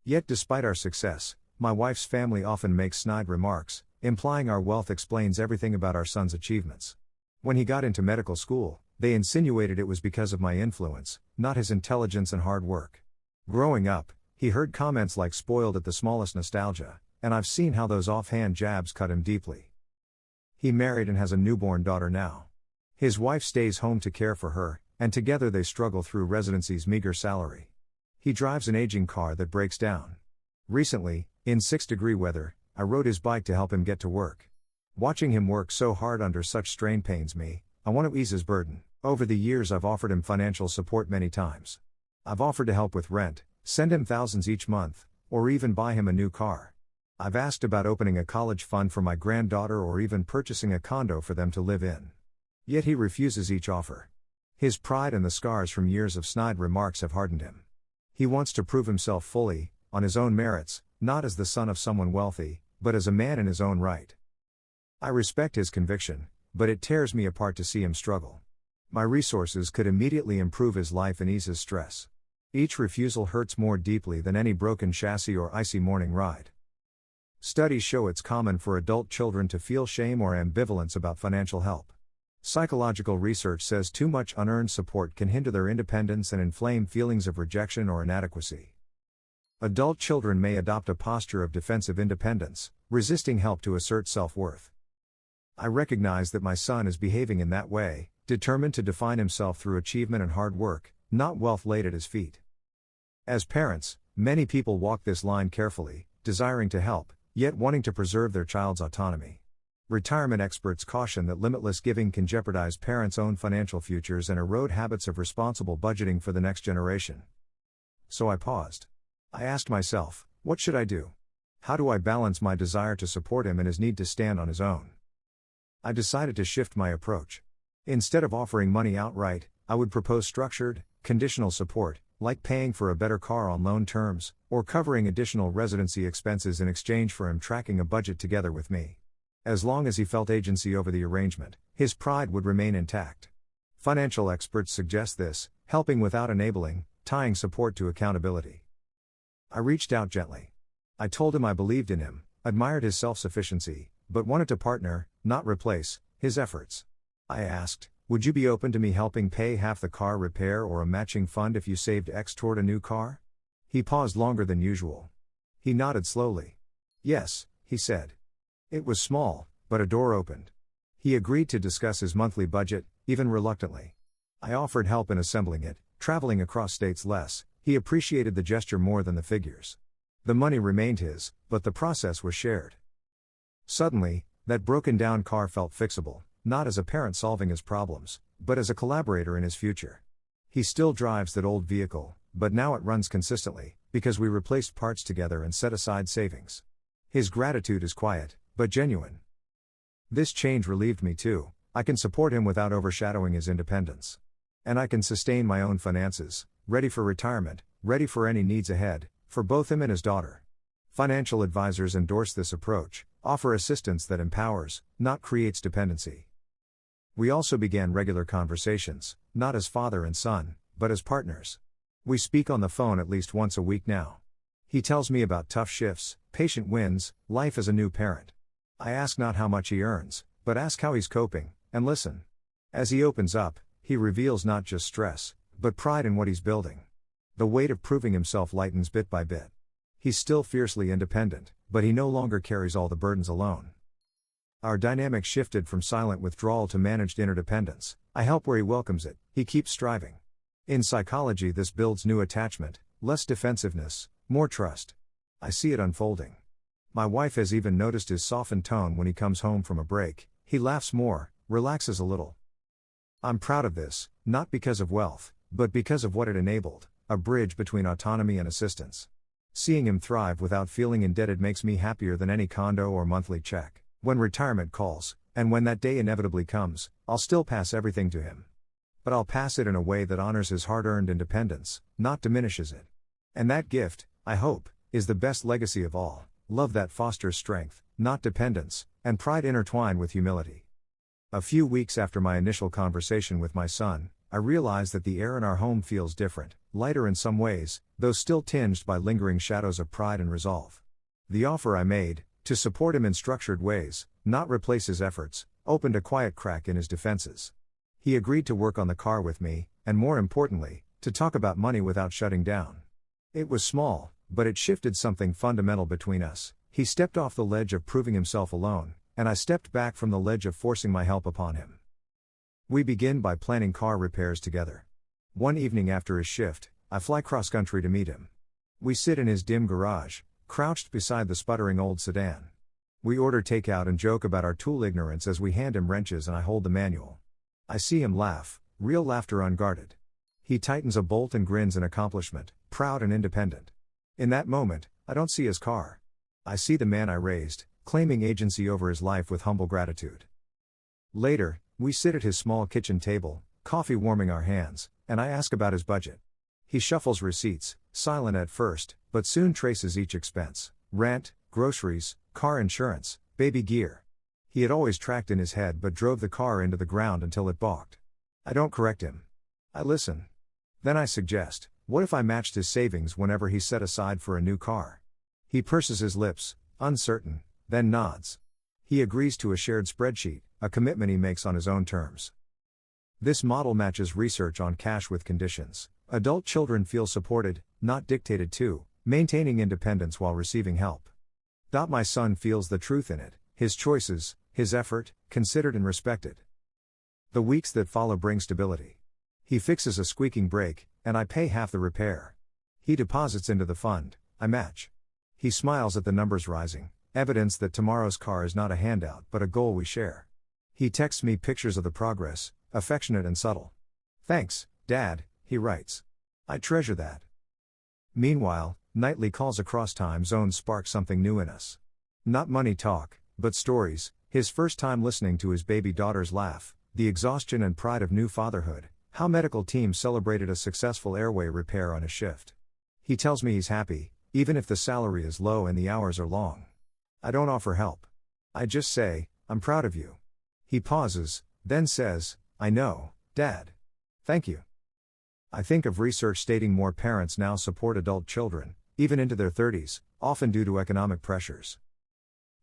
Yet despite our success, my wife's family often makes snide remarks, implying our wealth explains everything about our son's achievements. When he got into medical school, they insinuated it was because of my influence, not his intelligence and hard work. Growing up, he heard comments like spoiled at the smallest nostalgia, and I've seen how those offhand jabs cut him deeply. He married and has a newborn daughter now. His wife stays home to care for her, and together they struggle through residency's meager salary. He drives an aging car that breaks down. Recently, in 6-degree weather, I rode his bike to help him get to work. Watching him work so hard under such strain pains me. I want to ease his burden. Over the years I've offered him financial support many times. I've offered to help with rent, send him thousands each month, or even buy him a new car. I've asked about opening a college fund for my granddaughter or even purchasing a condo for them to live in. Yet he refuses each offer. His pride and the scars from years of snide remarks have hardened him. He wants to prove himself fully, on his own merits, not as the son of someone wealthy, but as a man in his own right. I respect his conviction, but it tears me apart to see him struggle. My resources could immediately improve his life and ease his stress. Each refusal hurts more deeply than any broken chassis or icy morning ride. Studies show it's common for adult children to feel shame or ambivalence about financial help. Psychological research says too much unearned support can hinder their independence and inflame feelings of rejection or inadequacy. Adult children may adopt a posture of defensive independence, resisting help to assert self-worth. I recognize that my son is behaving in that way, determined to define himself through achievement and hard work, not wealth laid at his feet. As parents, many people walk this line carefully, desiring to help, yet wanting to preserve their child's autonomy. Retirement experts caution that limitless giving can jeopardize parents' own financial futures and erode habits of responsible budgeting for the next generation. So I paused. I asked myself, what should I do? How do I balance my desire to support him and his need to stand on his own? I decided to shift my approach. Instead of offering money outright, I would propose structured, conditional support, like paying for a better car on loan terms, or covering additional residency expenses in exchange for him tracking a budget together with me. As long as he felt agency over the arrangement, his pride would remain intact. Financial experts suggest this, helping without enabling, tying support to accountability. I reached out gently. I told him I believed in him, admired his self-sufficiency, but wanted to partner, not replace, his efforts. I asked, would you be open to me helping pay half the car repair or a matching fund if you saved X toward a new car? He paused longer than usual. He nodded slowly. Yes, he said. It was small, but a door opened. He agreed to discuss his monthly budget, even reluctantly. I offered help in assembling it, traveling across states less. He appreciated the gesture more than the figures. The money remained his, but the process was shared. Suddenly, that broken-down car felt fixable, not as a parent solving his problems, but as a collaborator in his future. He still drives that old vehicle, but now it runs consistently, because we replaced parts together and set aside savings. His gratitude is quiet, but genuine. This change relieved me too. I can support him without overshadowing his independence. And I can sustain my own finances, ready for retirement, ready for any needs ahead, for both him and his daughter. Financial advisors endorse this approach, offer assistance that empowers, not creates dependency. We also began regular conversations, not as father and son, but as partners. We speak on the phone at least once a week now. He tells me about tough shifts, patient wins, life as a new parent. I ask not how much he earns, but ask how he's coping, and listen. As he opens up, he reveals not just stress, but pride in what he's building. The weight of proving himself lightens bit by bit. He's still fiercely independent, but he no longer carries all the burdens alone. Our dynamic shifted from silent withdrawal to managed interdependence. I help where he welcomes it, he keeps striving. In psychology, this builds new attachment, less defensiveness, more trust. I see it unfolding. My wife has even noticed his softened tone when he comes home from a break, He laughs more, relaxes a little. I'm proud of this, not because of wealth, but because of what it enabled, a bridge between autonomy and assistance. Seeing him thrive without feeling indebted makes me happier than any condo or monthly check. When retirement calls, and when that day inevitably comes, I'll still pass everything to him. But I'll pass it in a way that honors his hard-earned independence, not diminishes it. And that gift, I hope, is the best legacy of all, love that fosters strength, not dependence, and pride intertwined with humility. A few weeks after my initial conversation with my son, I realize that the air in our home feels different, lighter in some ways, though still tinged by lingering shadows of pride and resolve. The offer I made, to support him in structured ways, not replace his efforts, opened a quiet crack in his defenses. He agreed to work on the car with me, and more importantly, to talk about money without shutting down. It was small, but it shifted something fundamental between us. He stepped off the ledge of proving himself alone, and I stepped back from the ledge of forcing my help upon him. We begin by planning car repairs together. One evening after his shift, I fly cross-country to meet him. We sit in his dim garage, crouched beside the sputtering old sedan. We order takeout and joke about our tool ignorance as we hand him wrenches and I hold the manual. I see him laugh, real laughter unguarded. He tightens a bolt and grins in accomplishment, proud and independent. In that moment, I don't see his car. I see the man I raised, claiming agency over his life with humble gratitude. Later, we sit at his small kitchen table, coffee warming our hands, and I ask about his budget. He shuffles receipts, silent at first, but soon traces each expense: rent, groceries, car insurance, baby gear. He had always tracked in his head but drove the car into the ground until it balked. I don't correct him. I listen. Then I suggest, what if I matched his savings whenever he set aside for a new car? He purses his lips, uncertain, then nods. He agrees to a shared spreadsheet, a commitment he makes on his own terms. This model matches research on cash with conditions. Adult children feel supported, not dictated to, maintaining independence while receiving help. My son feels the truth in it, his choices, his effort, considered and respected. The weeks that follow bring stability. He fixes a squeaking brake, and I pay half the repair. He deposits into the fund, I match. He smiles at the numbers rising, evidence that tomorrow's car is not a handout but a goal we share. He texts me pictures of the progress, affectionate and subtle. "Thanks, Dad," he writes. I treasure that. Meanwhile, nightly calls across time zones spark something new in us. Not money talk, but stories, his first time listening to his baby daughter's laugh, the exhaustion and pride of new fatherhood, how medical teams celebrated a successful airway repair on a shift. He tells me he's happy, even if the salary is low and the hours are long. I don't offer help. I just say, "I'm proud of you." He pauses, then says, "I know, Dad. Thank you." I think of research stating more parents now support adult children, even into their 30s, often due to economic pressures.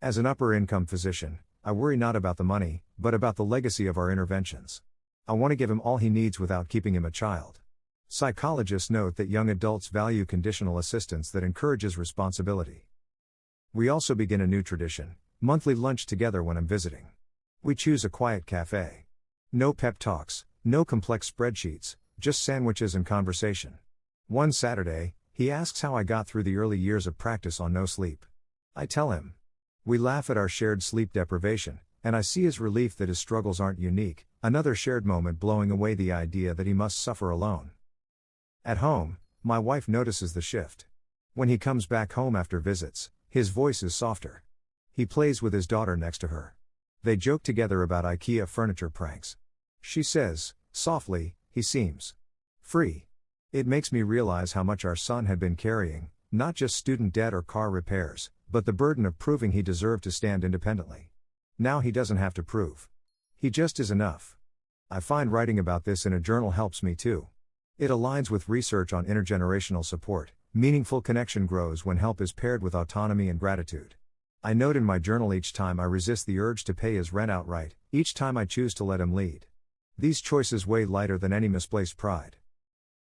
As an upper-income physician, I worry not about the money, but about the legacy of our interventions. I want to give him all he needs without keeping him a child. Psychologists note that young adults value conditional assistance that encourages responsibility. We also begin a new tradition, monthly lunch together when I'm visiting. We choose a quiet cafe. No pep talks, no complex spreadsheets, just sandwiches and conversation. One Saturday, he asks how I got through the early years of practice on no sleep. I tell him. We laugh at our shared sleep deprivation, and I see his relief that his struggles aren't unique, another shared moment blowing away the idea that he must suffer alone. At home, my wife notices the shift. When he comes back home after visits, his voice is softer. He plays with his daughter next to her. They joke together about IKEA furniture pranks. She says, softly, "He seems free." It makes me realize how much our son had been carrying, not just student debt or car repairs, but the burden of proving he deserved to stand independently. Now he doesn't have to prove. He just is enough. I find writing about this in a journal helps me too. It aligns with research on intergenerational support. Meaningful connection grows when help is paired with autonomy and gratitude. I note in my journal each time I resist the urge to pay his rent outright, each time I choose to let him lead. These choices weigh lighter than any misplaced pride.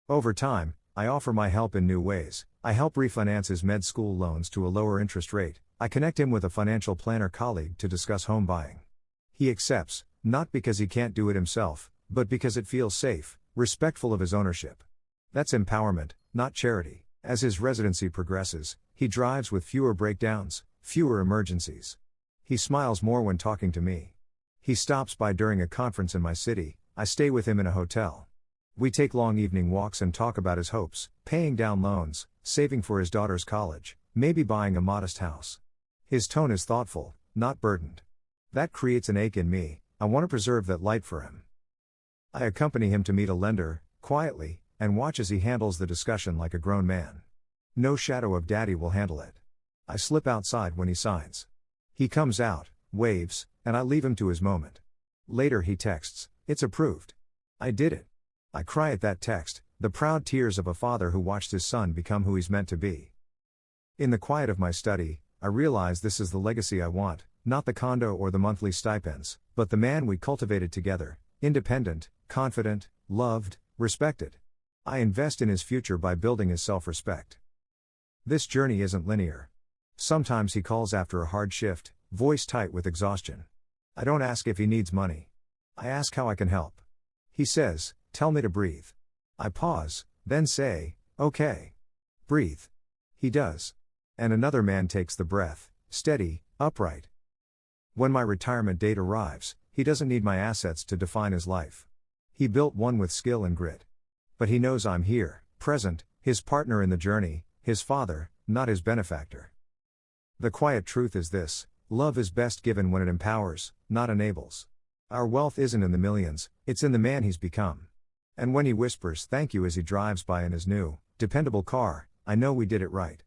Over time, I offer my help in new ways. I help refinance his med school loans to a lower interest rate. I connect him with a financial planner colleague to discuss home buying. He accepts, not because he can't do it himself, but because it feels safe, respectful of his ownership. That's empowerment, not charity. As his residency progresses, he drives with fewer breakdowns, fewer emergencies. He smiles more when talking to me. He stops by during a conference in my city. I stay with him in a hotel. We take long evening walks and talk about his hopes, paying down loans, saving for his daughter's college, maybe buying a modest house. His tone is thoughtful, not burdened. That creates an ache in me. I want to preserve that light for him. I accompany him to meet a lender, quietly, and watch as he handles the discussion like a grown man. No shadow of daddy will handle it. I slip outside when he signs. He comes out, waves, and I leave him to his moment. Later he texts, "It's approved. I did it." I cry at that text, the proud tears of a father who watched his son become who he's meant to be. In the quiet of my study, I realize this is the legacy I want, not the condo or the monthly stipends, but the man we cultivated together, independent, confident, loved, respected. I invest in his future by building his self-respect. This journey isn't linear. Sometimes he calls after a hard shift, voice tight with exhaustion. I don't ask if he needs money. I ask how I can help. He says, "Tell me to breathe." I pause, then say, "Okay. Breathe." He does. And another man takes the breath, steady, upright. When my retirement date arrives, he doesn't need my assets to define his life. He built one with skill and grit. But he knows I'm here, present, his partner in the journey, his father, not his benefactor. The quiet truth is this: love is best given when it empowers, not enables. Our wealth isn't in the millions, it's in the man he's become. And when he whispers thank you as he drives by in his new, dependable car, I know we did it right.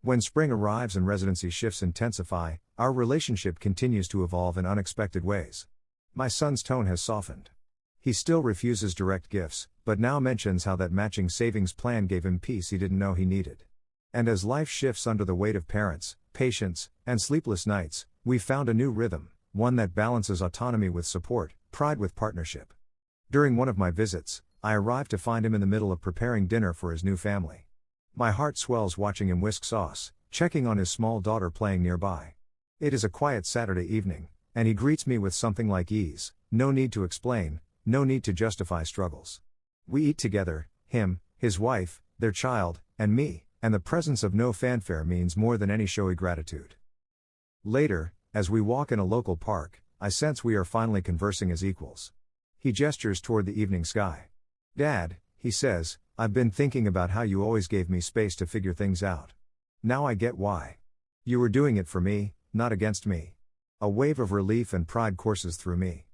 When spring arrives and residency shifts intensify, our relationship continues to evolve in unexpected ways. My son's tone has softened. He still refuses direct gifts, but now mentions how that matching savings plan gave him peace he didn't know he needed. And as life shifts under the weight of parents, patience, and sleepless nights, we've found a new rhythm, one that balances autonomy with support, pride with partnership. During one of my visits, I arrived to find him in the middle of preparing dinner for his new family. My heart swells watching him whisk sauce, checking on his small daughter playing nearby. It is a quiet Saturday evening, and he greets me with something like ease, no need to explain, no need to justify struggles. We eat together, him, his wife, their child, and me, and the presence of no fanfare means more than any showy gratitude. Later, as we walk in a local park, I sense we are finally conversing as equals. He gestures toward the evening sky. "Dad," he says, "I've been thinking about how you always gave me space to figure things out. Now I get why. You were doing it for me, not against me." A wave of relief and pride courses through me.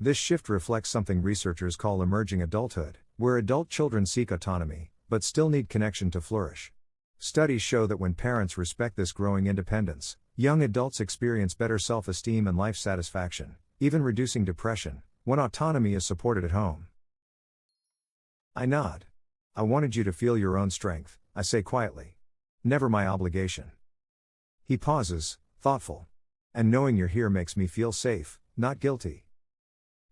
This shift reflects something researchers call emerging adulthood, where adult children seek autonomy, but still need connection to flourish. Studies show that when parents respect this growing independence, young adults experience better self-esteem and life satisfaction, even reducing depression, when autonomy is supported at home. I nod. "I wanted you to feel your own strength," I say quietly. "Never my obligation." He pauses, thoughtful. "And knowing you're here makes me feel safe, not guilty."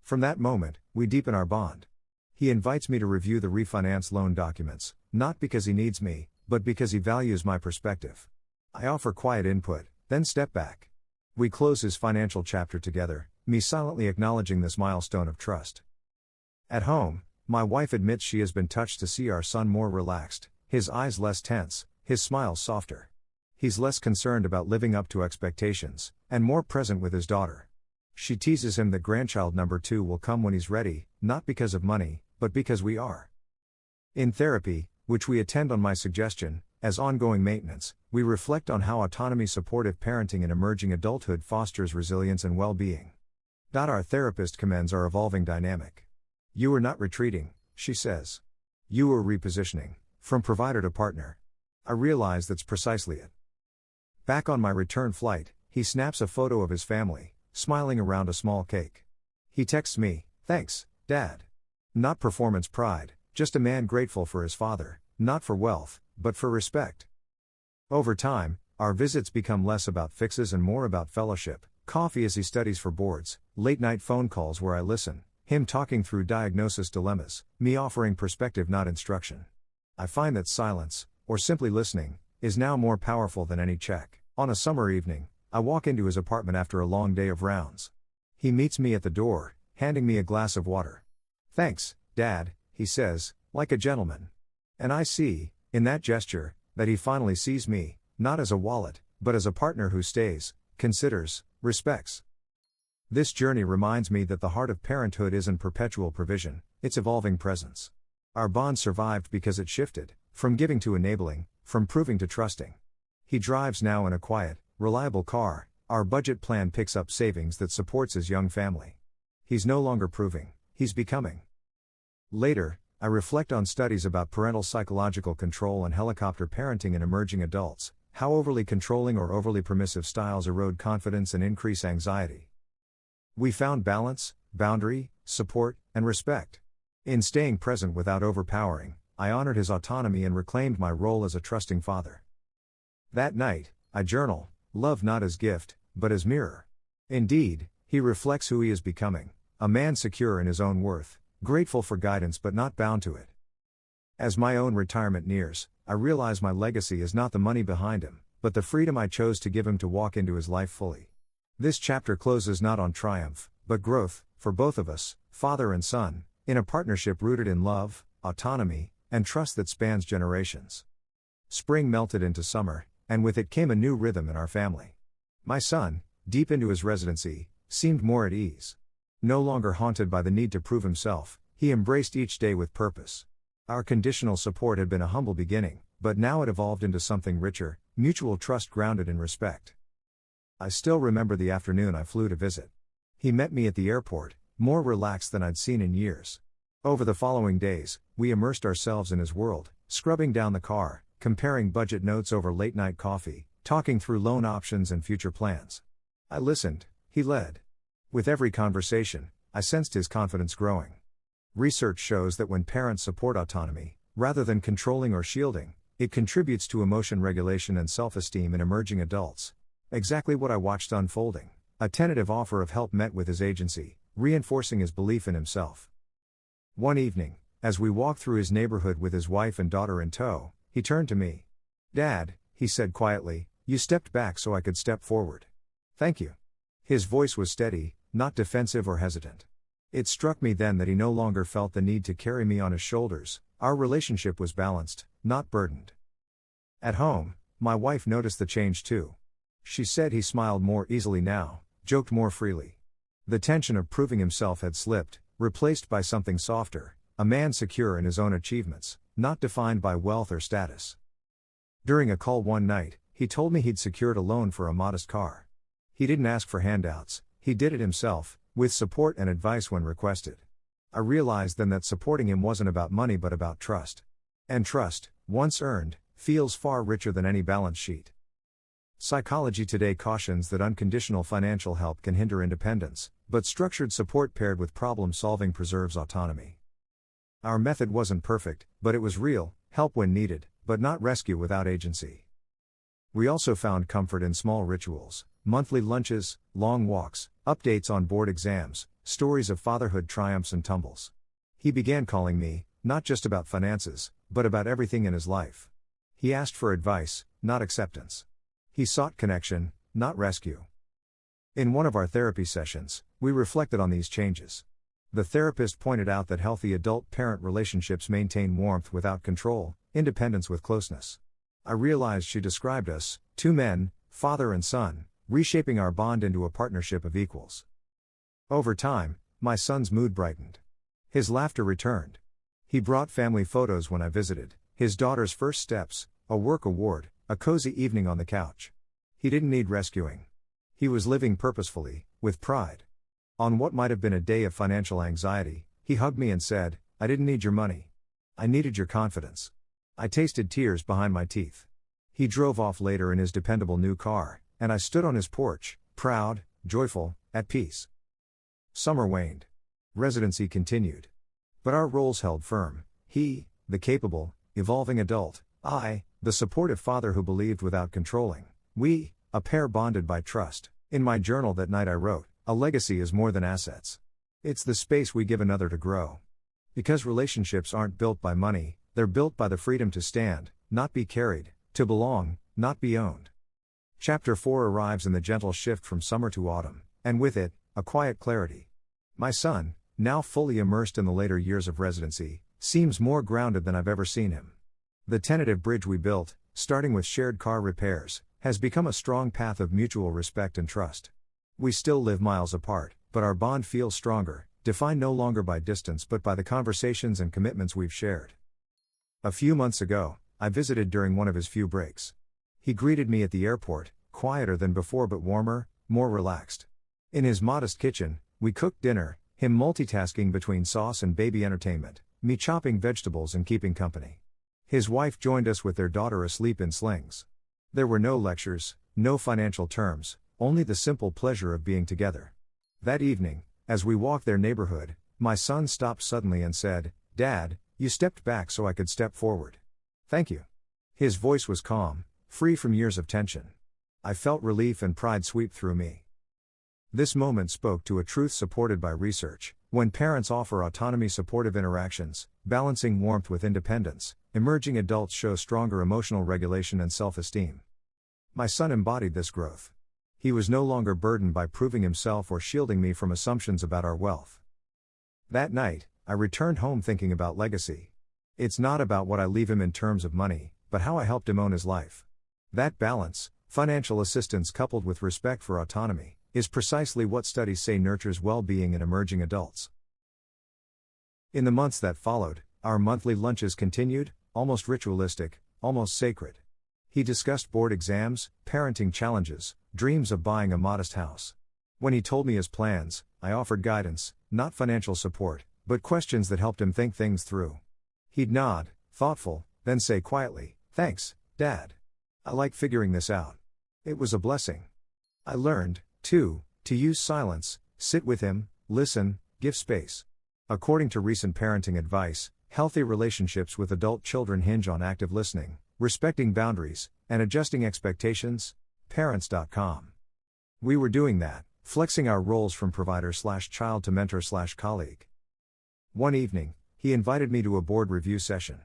From that moment, we deepen our bond. He invites me to review the refinance loan documents, not because he needs me, but because he values my perspective. I offer quiet input, then step back. We close his financial chapter together, me silently acknowledging this milestone of trust. At home, my wife admits she has been touched to see our son more relaxed, his eyes less tense, his smile softer. He's less concerned about living up to expectations, and more present with his daughter. She teases him that grandchild number 2 will come when he's ready, not because of money, but because we are. In therapy, which we attend on my suggestion, as ongoing maintenance, we reflect on how autonomy-supportive parenting in emerging adulthood fosters resilience and well-being. Our therapist commends our evolving dynamic. "You are not retreating," she says. "You are repositioning, from provider to partner." I realize that's precisely it. Back on my return flight, he snaps a photo of his family, smiling around a small cake. He texts me, "Thanks, Dad." Not performance pride, just a man grateful for his father, not for wealth, but for respect. Over time, our visits become less about fixes and more about fellowship, coffee as he studies for boards, late-night phone calls where I listen, him talking through diagnosis dilemmas, me offering perspective not instruction. I find that silence, or simply listening, is now more powerful than any check. On a summer evening, I walk into his apartment after a long day of rounds. He meets me at the door, handing me a glass of water. "Thanks, Dad," he says, like a gentleman. And I see, in that gesture, that he finally sees me, not as a wallet, but as a partner who stays, considers, respects. This journey reminds me that the heart of parenthood isn't perpetual provision, it's evolving presence. Our bond survived because it shifted, from giving to enabling, from proving to trusting. He drives now in a quiet, reliable car, our budget plan picks up savings that supports his young family. He's no longer proving, he's becoming. Later, I reflect on studies about parental psychological control and helicopter parenting in emerging adults, how overly controlling or overly permissive styles erode confidence and increase anxiety. We found balance, boundary, support, and respect. In staying present without overpowering, I honored his autonomy and reclaimed my role as a trusting father. That night, I journal, love not as gift, but as mirror. Indeed, he reflects who he is becoming, a man secure in his own worth, grateful for guidance but not bound to it. As my own retirement nears, I realize my legacy is not the money behind him, but the freedom I chose to give him to walk into his life fully. This chapter closes not on triumph, but growth, for both of us, father and son, in a partnership rooted in love, autonomy, and trust that spans generations. Spring melted into summer, and with it came a new rhythm in our family. My son, deep into his residency, seemed more at ease. No longer haunted by the need to prove himself, he embraced each day with purpose. Our conditional support had been a humble beginning, but now it evolved into something richer, mutual trust grounded in respect. I still remember the afternoon I flew to visit. He met me at the airport, more relaxed than I'd seen in years. Over the following days, we immersed ourselves in his world, scrubbing down the car, comparing budget notes over late-night coffee, talking through loan options and future plans. I listened, he led. With every conversation, I sensed his confidence growing. Research shows that when parents support autonomy, rather than controlling or shielding, it contributes to emotion regulation and self-esteem in emerging adults. Exactly what I watched unfolding. A tentative offer of help met with his agency, reinforcing his belief in himself. One evening, as we walked through his neighborhood with his wife and daughter in tow, he turned to me. "Dad," he said quietly, "you stepped back so I could step forward. Thank you." His voice was steady, not defensive or hesitant. It struck me then that he no longer felt the need to carry me on his shoulders. Our relationship was balanced, not burdened. At home, my wife noticed the change too. She said he smiled more easily now, joked more freely. The tension of proving himself had slipped, replaced by something softer, a man secure in his own achievements, not defined by wealth or status. During a call one night, he told me he'd secured a loan for a modest car. He didn't ask for handouts, he did it himself, with support and advice when requested. I realized then that supporting him wasn't about money but about trust. And trust, once earned, feels far richer than any balance sheet. Psychology Today cautions that unconditional financial help can hinder independence, but structured support paired with problem-solving preserves autonomy. Our method wasn't perfect, but it was real, help when needed, but not rescue without agency. We also found comfort in small rituals, monthly lunches, long walks, updates on board exams, stories of fatherhood triumphs and tumbles. He began calling me, not just about finances, but about everything in his life. He asked for advice, not acceptance. He sought connection, not rescue. In one of our therapy sessions, we reflected on these changes. The therapist pointed out that healthy adult-parent relationships maintain warmth without control, independence with closeness. I realized she described us, two men, father and son, reshaping our bond into a partnership of equals. Over time, my son's mood brightened. His laughter returned. He brought family photos when I visited, his daughter's first steps, a work award, a cozy evening on the couch. He didn't need rescuing. He was living purposefully, with pride. On what might have been a day of financial anxiety, he hugged me and said, "I didn't need your money. I needed your confidence." I tasted tears behind my teeth. He drove off later in his dependable new car, and I stood on his porch, proud, joyful, at peace. Summer waned. Residency continued. But our roles held firm. He, the capable, evolving adult, I, the supportive father who believed without controlling. We, a pair bonded by trust. In my journal that night I wrote, "A legacy is more than assets. It's the space we give another to grow." Because relationships aren't built by money, they're built by the freedom to stand, not be carried, to belong, not be owned. Chapter 4 arrives in the gentle shift from summer to autumn, and with it, a quiet clarity. My son, now fully immersed in the later years of residency, seems more grounded than I've ever seen him. The tentative bridge we built, starting with shared car repairs, has become a strong path of mutual respect and trust. We still live miles apart, but our bond feels stronger, defined no longer by distance but by the conversations and commitments we've shared. A few months ago, I visited during one of his few breaks. He greeted me at the airport, quieter than before but warmer, more relaxed. In his modest kitchen, we cooked dinner, him multitasking between sauce and baby entertainment, me chopping vegetables and keeping company. His wife joined us with their daughter asleep in slings. There were no lectures, no financial terms, only the simple pleasure of being together. That evening, as we walked their neighborhood, my son stopped suddenly and said, "Dad, you stepped back so I could step forward. Thank you." His voice was calm, free from years of tension. I felt relief and pride sweep through me. This moment spoke to a truth supported by research. When parents offer autonomy-supportive interactions, balancing warmth with independence, emerging adults show stronger emotional regulation and self-esteem. My son embodied this growth. He was no longer burdened by proving himself or shielding me from assumptions about our wealth. That night, I returned home thinking about legacy. It's not about what I leave him in terms of money, but how I helped him own his life. That balance, financial assistance coupled with respect for autonomy, is precisely what studies say nurtures well-being in emerging adults. In the months that followed, our monthly lunches continued, almost ritualistic, almost sacred. He discussed board exams, parenting challenges, dreams of buying a modest house. When he told me his plans, I offered guidance, not financial support, but questions that helped him think things through. He'd nod, thoughtful, then say quietly, "Thanks, Dad. I like figuring this out." It was a blessing. I learned, too, to use silence, sit with him, listen, give space. According to recent parenting advice, healthy relationships with adult children hinge on active listening, respecting boundaries, and adjusting expectations. Parents.com. We were doing that, flexing our roles from provider/child to mentor/colleague. One evening, he invited me to a board review session.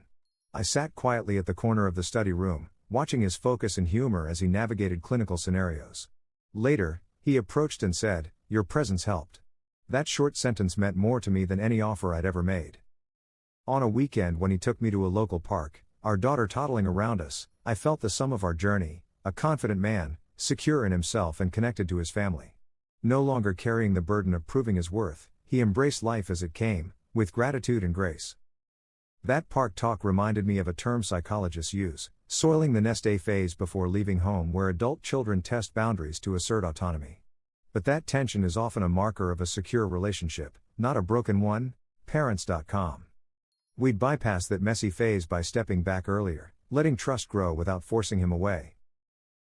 I sat quietly at the corner of the study room, watching his focus and humor as he navigated clinical scenarios. Later, he approached and said, "Your presence helped." That short sentence meant more to me than any offer I'd ever made. On a weekend when he took me to a local park, our daughter toddling around us, I felt the sum of our journey, a confident man, secure in himself and connected to his family. No longer carrying the burden of proving his worth, he embraced life as it came, with gratitude and grace. That park talk reminded me of a term psychologists use, soiling the nest egg phase before leaving home, where adult children test boundaries to assert autonomy. But that tension is often a marker of a secure relationship, not a broken one. Parents.com. We'd bypass that messy phase by stepping back earlier, letting trust grow without forcing him away.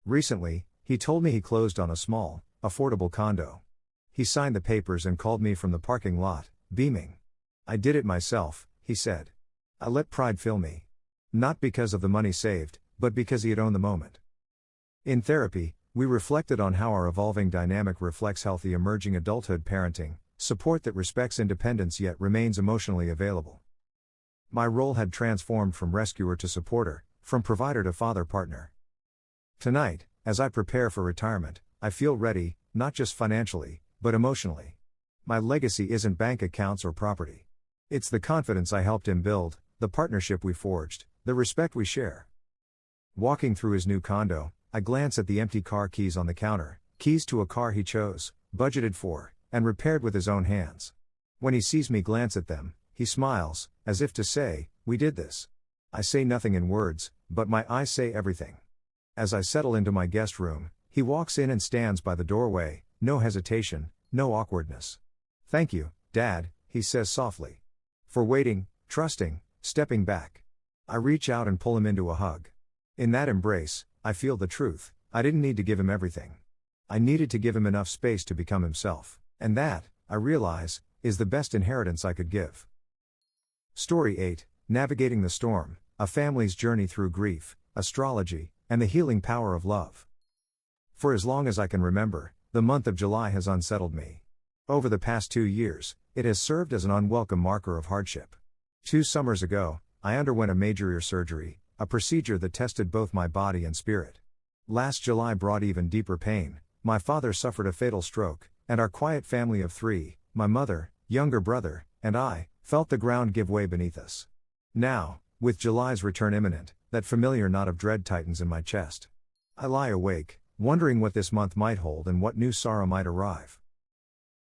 Recently, he told me he closed on a small, affordable condo. He signed the papers and called me from the parking lot, beaming. "I did it myself," he said. "I let pride fill me. Not because of the money saved, but because he had owned the moment." In therapy, we reflected on how our evolving dynamic reflects healthy emerging adulthood parenting, support that respects independence yet remains emotionally available. My role had transformed from rescuer to supporter, from provider to father partner. Tonight, as I prepare for retirement, I feel ready, not just financially, but emotionally. My legacy isn't bank accounts or property. It's the confidence I helped him build, the partnership we forged, the respect we share. Walking through his new condo, I glance at the empty car keys on the counter, keys to a car he chose, budgeted for, and repaired with his own hands. When he sees me glance at them, he smiles, as if to say, "We did this." I say nothing in words, but my eyes say everything. As I settle into my guest room, he walks in and stands by the doorway, no hesitation, no awkwardness. "Thank you, Dad," he says softly. "For waiting, trusting, stepping back." I reach out and pull him into a hug. In that embrace, I feel the truth. I didn't need to give him everything. I needed to give him enough space to become himself, and that, I realize, is the best inheritance I could give. Story 8, Navigating the Storm, A Family's Journey Through Grief, Astrology, and the Healing Power of Love. For as long as I can remember, the month of July has unsettled me. Over the past 2 years, it has served as an unwelcome marker of hardship. 2 summers ago, I underwent a major ear surgery, a procedure that tested both my body and spirit. Last July brought even deeper pain. My father suffered a fatal stroke, and our quiet family of 3, my mother, younger brother, and I, felt the ground give way beneath us. Now, with July's return imminent, that familiar knot of dread tightens in my chest. I lie awake, wondering what this month might hold and what new sorrow might arrive.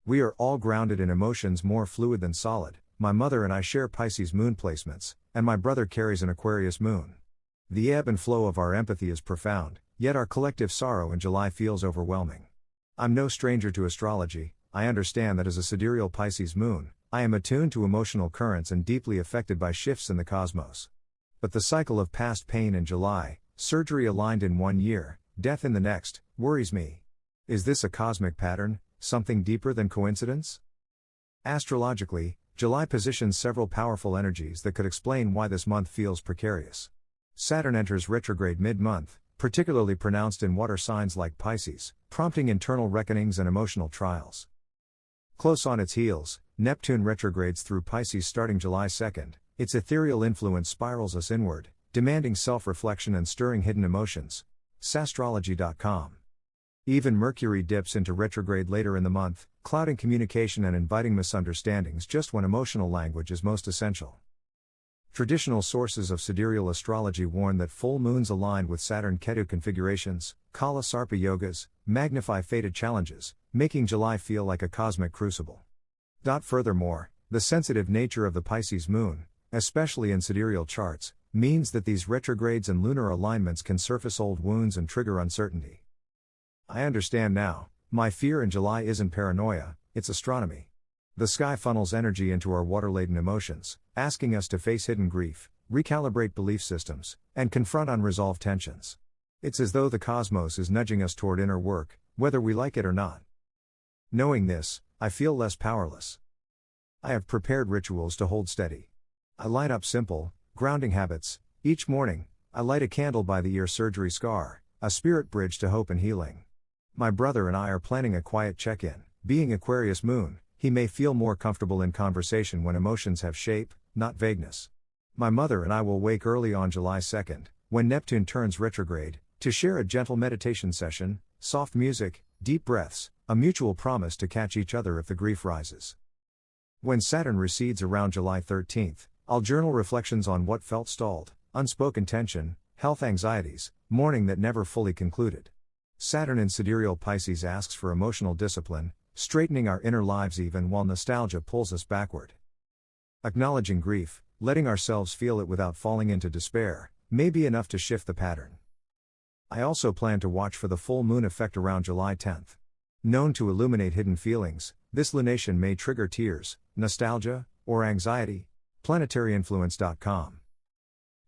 We are all grounded in emotions more fluid than solid. My mother and I share Pisces moon placements, and my brother carries an Aquarius moon. The ebb and flow of our empathy is profound, yet our collective sorrow in July feels overwhelming. I'm no stranger to astrology. I understand that as a sidereal Pisces moon, I am attuned to emotional currents and deeply affected by shifts in the cosmos. But the cycle of past pain in July, surgery aligned in 1 year, death in the next, worries me. Is this a cosmic pattern, something deeper than coincidence? Astrologically, July positions several powerful energies that could explain why this month feels precarious. Saturn enters retrograde mid-month, particularly pronounced in water signs like Pisces, prompting internal reckonings and emotional trials. Close on its heels, Neptune retrogrades through Pisces starting July 2nd. Its ethereal influence spirals us inward, demanding self-reflection and stirring hidden emotions. Sastrology.com. Even Mercury dips into retrograde later in the month, clouding communication and inviting misunderstandings just when emotional language is most essential. Traditional sources of sidereal astrology warn that full moons aligned with Saturn-Ketu configurations, Kala Sarpa yogas, magnify fated challenges, making July feel like a cosmic crucible. Furthermore, the sensitive nature of the Pisces moon, especially in sidereal charts, means that these retrogrades and lunar alignments can surface old wounds and trigger uncertainty. I understand now, my fear in July isn't paranoia, it's astronomy. The sky funnels energy into our water-laden emotions, asking us to face hidden grief, recalibrate belief systems, and confront unresolved tensions. It's as though the cosmos is nudging us toward inner work, whether we like it or not. Knowing this, I feel less powerless. I have prepared rituals to hold steady. I line up simple, grounding habits. Each morning, I light a candle by the ear surgery scar, a spirit bridge to hope and healing. My brother and I are planning a quiet check-in. Being Aquarius moon, he may feel more comfortable in conversation when emotions have shape, not vagueness. My mother and I will wake early on July 2nd, when Neptune turns retrograde, to share a gentle meditation session, soft music, deep breaths, a mutual promise to catch each other if the grief rises. When Saturn recedes around July 13th, I'll journal reflections on what felt stalled, unspoken tension, health anxieties, mourning that never fully concluded. Saturn in sidereal Pisces asks for emotional discipline, straightening our inner lives even while nostalgia pulls us backward. Acknowledging grief, letting ourselves feel it without falling into despair, may be enough to shift the pattern. I also plan to watch for the full moon effect around July 10th. Known to illuminate hidden feelings, this lunation may trigger tears, nostalgia, or anxiety. Planetaryinfluence.com.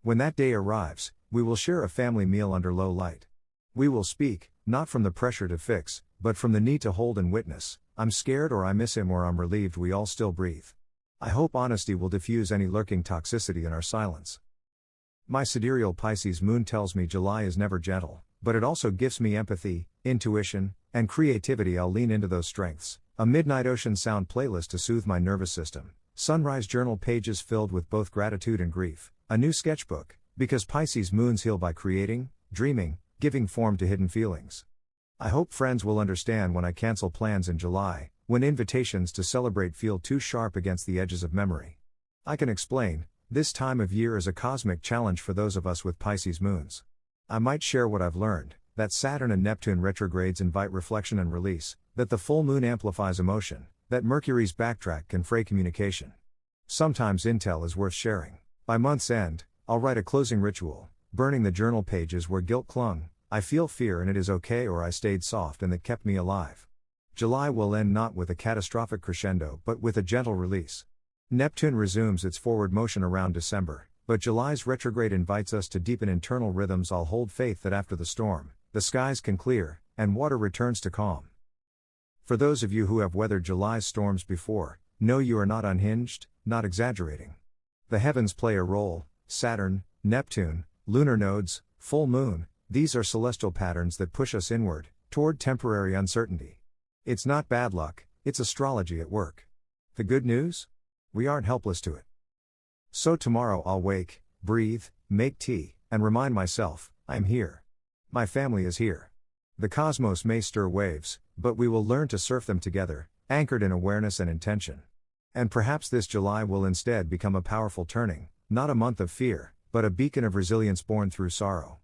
When that day arrives, we will share a family meal under low light. We will speak, not from the pressure to fix, but from the need to hold and witness. I'm scared or I miss him or I'm relieved we all still breathe. I hope honesty will diffuse any lurking toxicity in our silence. My sidereal Pisces moon tells me July is never gentle, but it also gifts me empathy, intuition, and creativity. I'll lean into those strengths. A midnight ocean sound playlist to soothe my nervous system. Sunrise journal pages filled with both gratitude and grief. A new sketchbook, because Pisces moons heal by creating, dreaming, giving form to hidden feelings. I hope friends will understand when I cancel plans in July, when invitations to celebrate feel too sharp against the edges of memory. I can explain, this time of year is a cosmic challenge for those of us with Pisces moons. I might share what I've learned, that Saturn and Neptune retrogrades invite reflection and release, that the full moon amplifies emotion, that Mercury's backtrack can fray communication. Sometimes intel is worth sharing. By month's end, I'll write a closing ritual, burning the journal pages where guilt clung. I feel fear and it is okay, or I stayed soft and that kept me alive. July will end not with a catastrophic crescendo but with a gentle release. Neptune resumes its forward motion around December, but July's retrograde invites us to deepen internal rhythms. I'll hold faith that after the storm, the skies can clear, and water returns to calm. For those of you who have weathered July's storms before, know you are not unhinged, not exaggerating. The heavens play a role. Saturn, Neptune, lunar nodes, full moon, these are celestial patterns that push us inward, toward temporary uncertainty. It's not bad luck, it's astrology at work. The good news? We aren't helpless to it. So tomorrow I'll wake, breathe, make tea, and remind myself, I'm here. My family is here. The cosmos may stir waves, but we will learn to surf them together, anchored in awareness and intention. And perhaps this July will instead become a powerful turning, not a month of fear, but a beacon of resilience born through sorrow.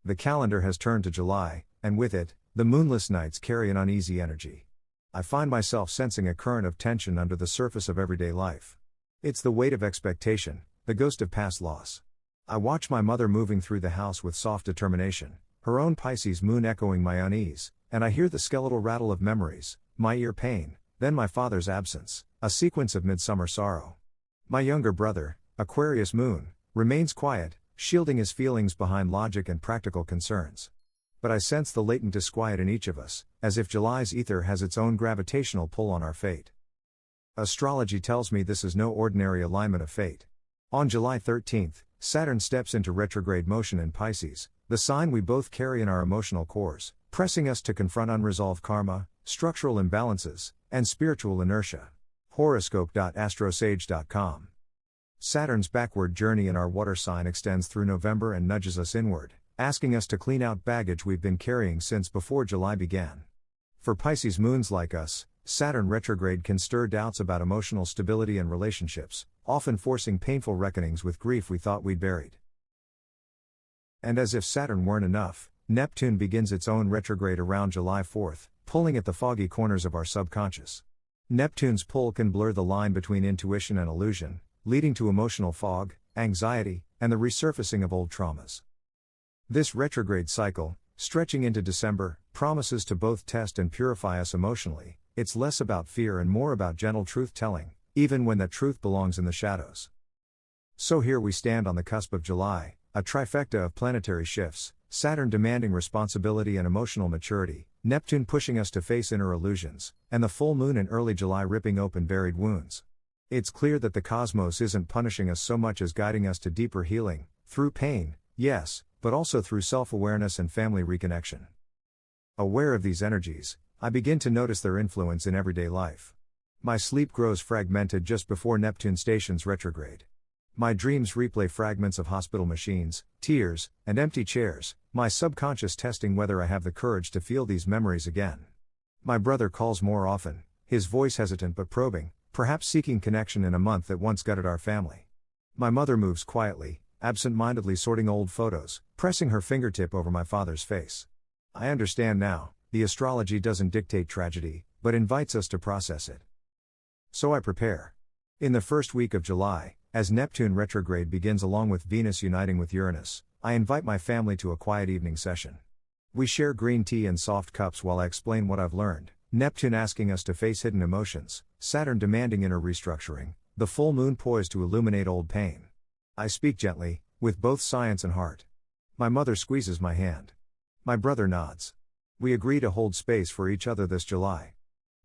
The calendar has turned to July, and with it, the moonless nights carry an uneasy energy. I find myself sensing a current of tension under the surface of everyday life. It's the weight of expectation, the ghost of past loss. I watch my mother moving through the house with soft determination, her own Pisces moon echoing my unease, and I hear the skeletal rattle of memories, my ear pain, then my father's absence, a sequence of midsummer sorrow. My younger brother, Aquarius moon, remains quiet, shielding his feelings behind logic and practical concerns. But I sense the latent disquiet in each of us, as if July's ether has its own gravitational pull on our fate. Astrology tells me this is no ordinary alignment of fate. On July 13th, Saturn steps into retrograde motion in Pisces, the sign we both carry in our emotional cores, pressing us to confront unresolved karma, structural imbalances, and spiritual inertia. Horoscope.astrosage.com. Saturn's backward journey in our water sign extends through November and nudges us inward, asking us to clean out baggage we've been carrying since before July began. For Pisces moons like us, Saturn retrograde can stir doubts about emotional stability and relationships, often forcing painful reckonings with grief we thought we'd buried. And as if Saturn weren't enough, Neptune begins its own retrograde around July 4th, pulling at the foggy corners of our subconscious. Neptune's pull can blur the line between intuition and illusion, leading to emotional fog, anxiety, and the resurfacing of old traumas. This retrograde cycle, stretching into December, promises to both test and purify us emotionally. It's less about fear and more about gentle truth-telling, even when that truth belongs in the shadows. So here we stand on the cusp of July, a trifecta of planetary shifts, Saturn demanding responsibility and emotional maturity, Neptune pushing us to face inner illusions, and the full moon in early July ripping open buried wounds. It's clear that the cosmos isn't punishing us so much as guiding us to deeper healing, through pain, yes, but also through self-awareness and family reconnection. Aware of these energies, I begin to notice their influence in everyday life. My sleep grows fragmented just before Neptune stations retrograde. My dreams replay fragments of hospital machines, tears, and empty chairs, my subconscious testing whether I have the courage to feel these memories again. My brother calls more often, his voice hesitant but probing, perhaps seeking connection in a month that once gutted our family. My mother moves quietly, absent-mindedly sorting old photos, pressing her fingertip over my father's face. I understand now, the astrology doesn't dictate tragedy, but invites us to process it. So I prepare. In the first week of July, as Neptune retrograde begins along with Venus uniting with Uranus, I invite my family to a quiet evening session. We share green tea and soft cups while I explain what I've learned, Neptune asking us to face hidden emotions, Saturn demanding inner restructuring, the full moon poised to illuminate old pain. I speak gently, with both science and heart. My mother squeezes my hand. My brother nods. We agree to hold space for each other this July.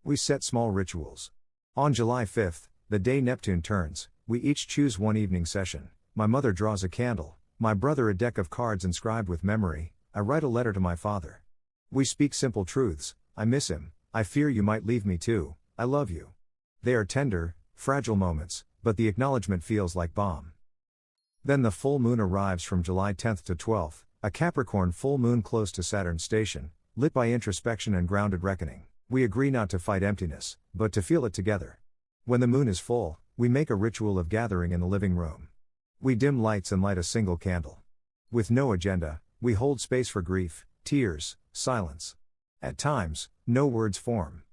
We set small rituals. On July 5th, the day Neptune turns, we each choose one evening session. My mother draws a candle, my brother a deck of cards inscribed with memory, I write a letter to my father. We speak simple truths, I miss him, I fear you might leave me too, I love you. They are tender, fragile moments, but the acknowledgement feels like balm. Then the full moon arrives from July 10th to 12th, a Capricorn full moon close to Saturn's station, lit by introspection and grounded reckoning. We agree not to fight emptiness, but to feel it together. When the moon is full, we make a ritual of gathering in the living room. We dim lights and light a single candle. With no agenda, we hold space for grief, tears, silence. At times, no words form.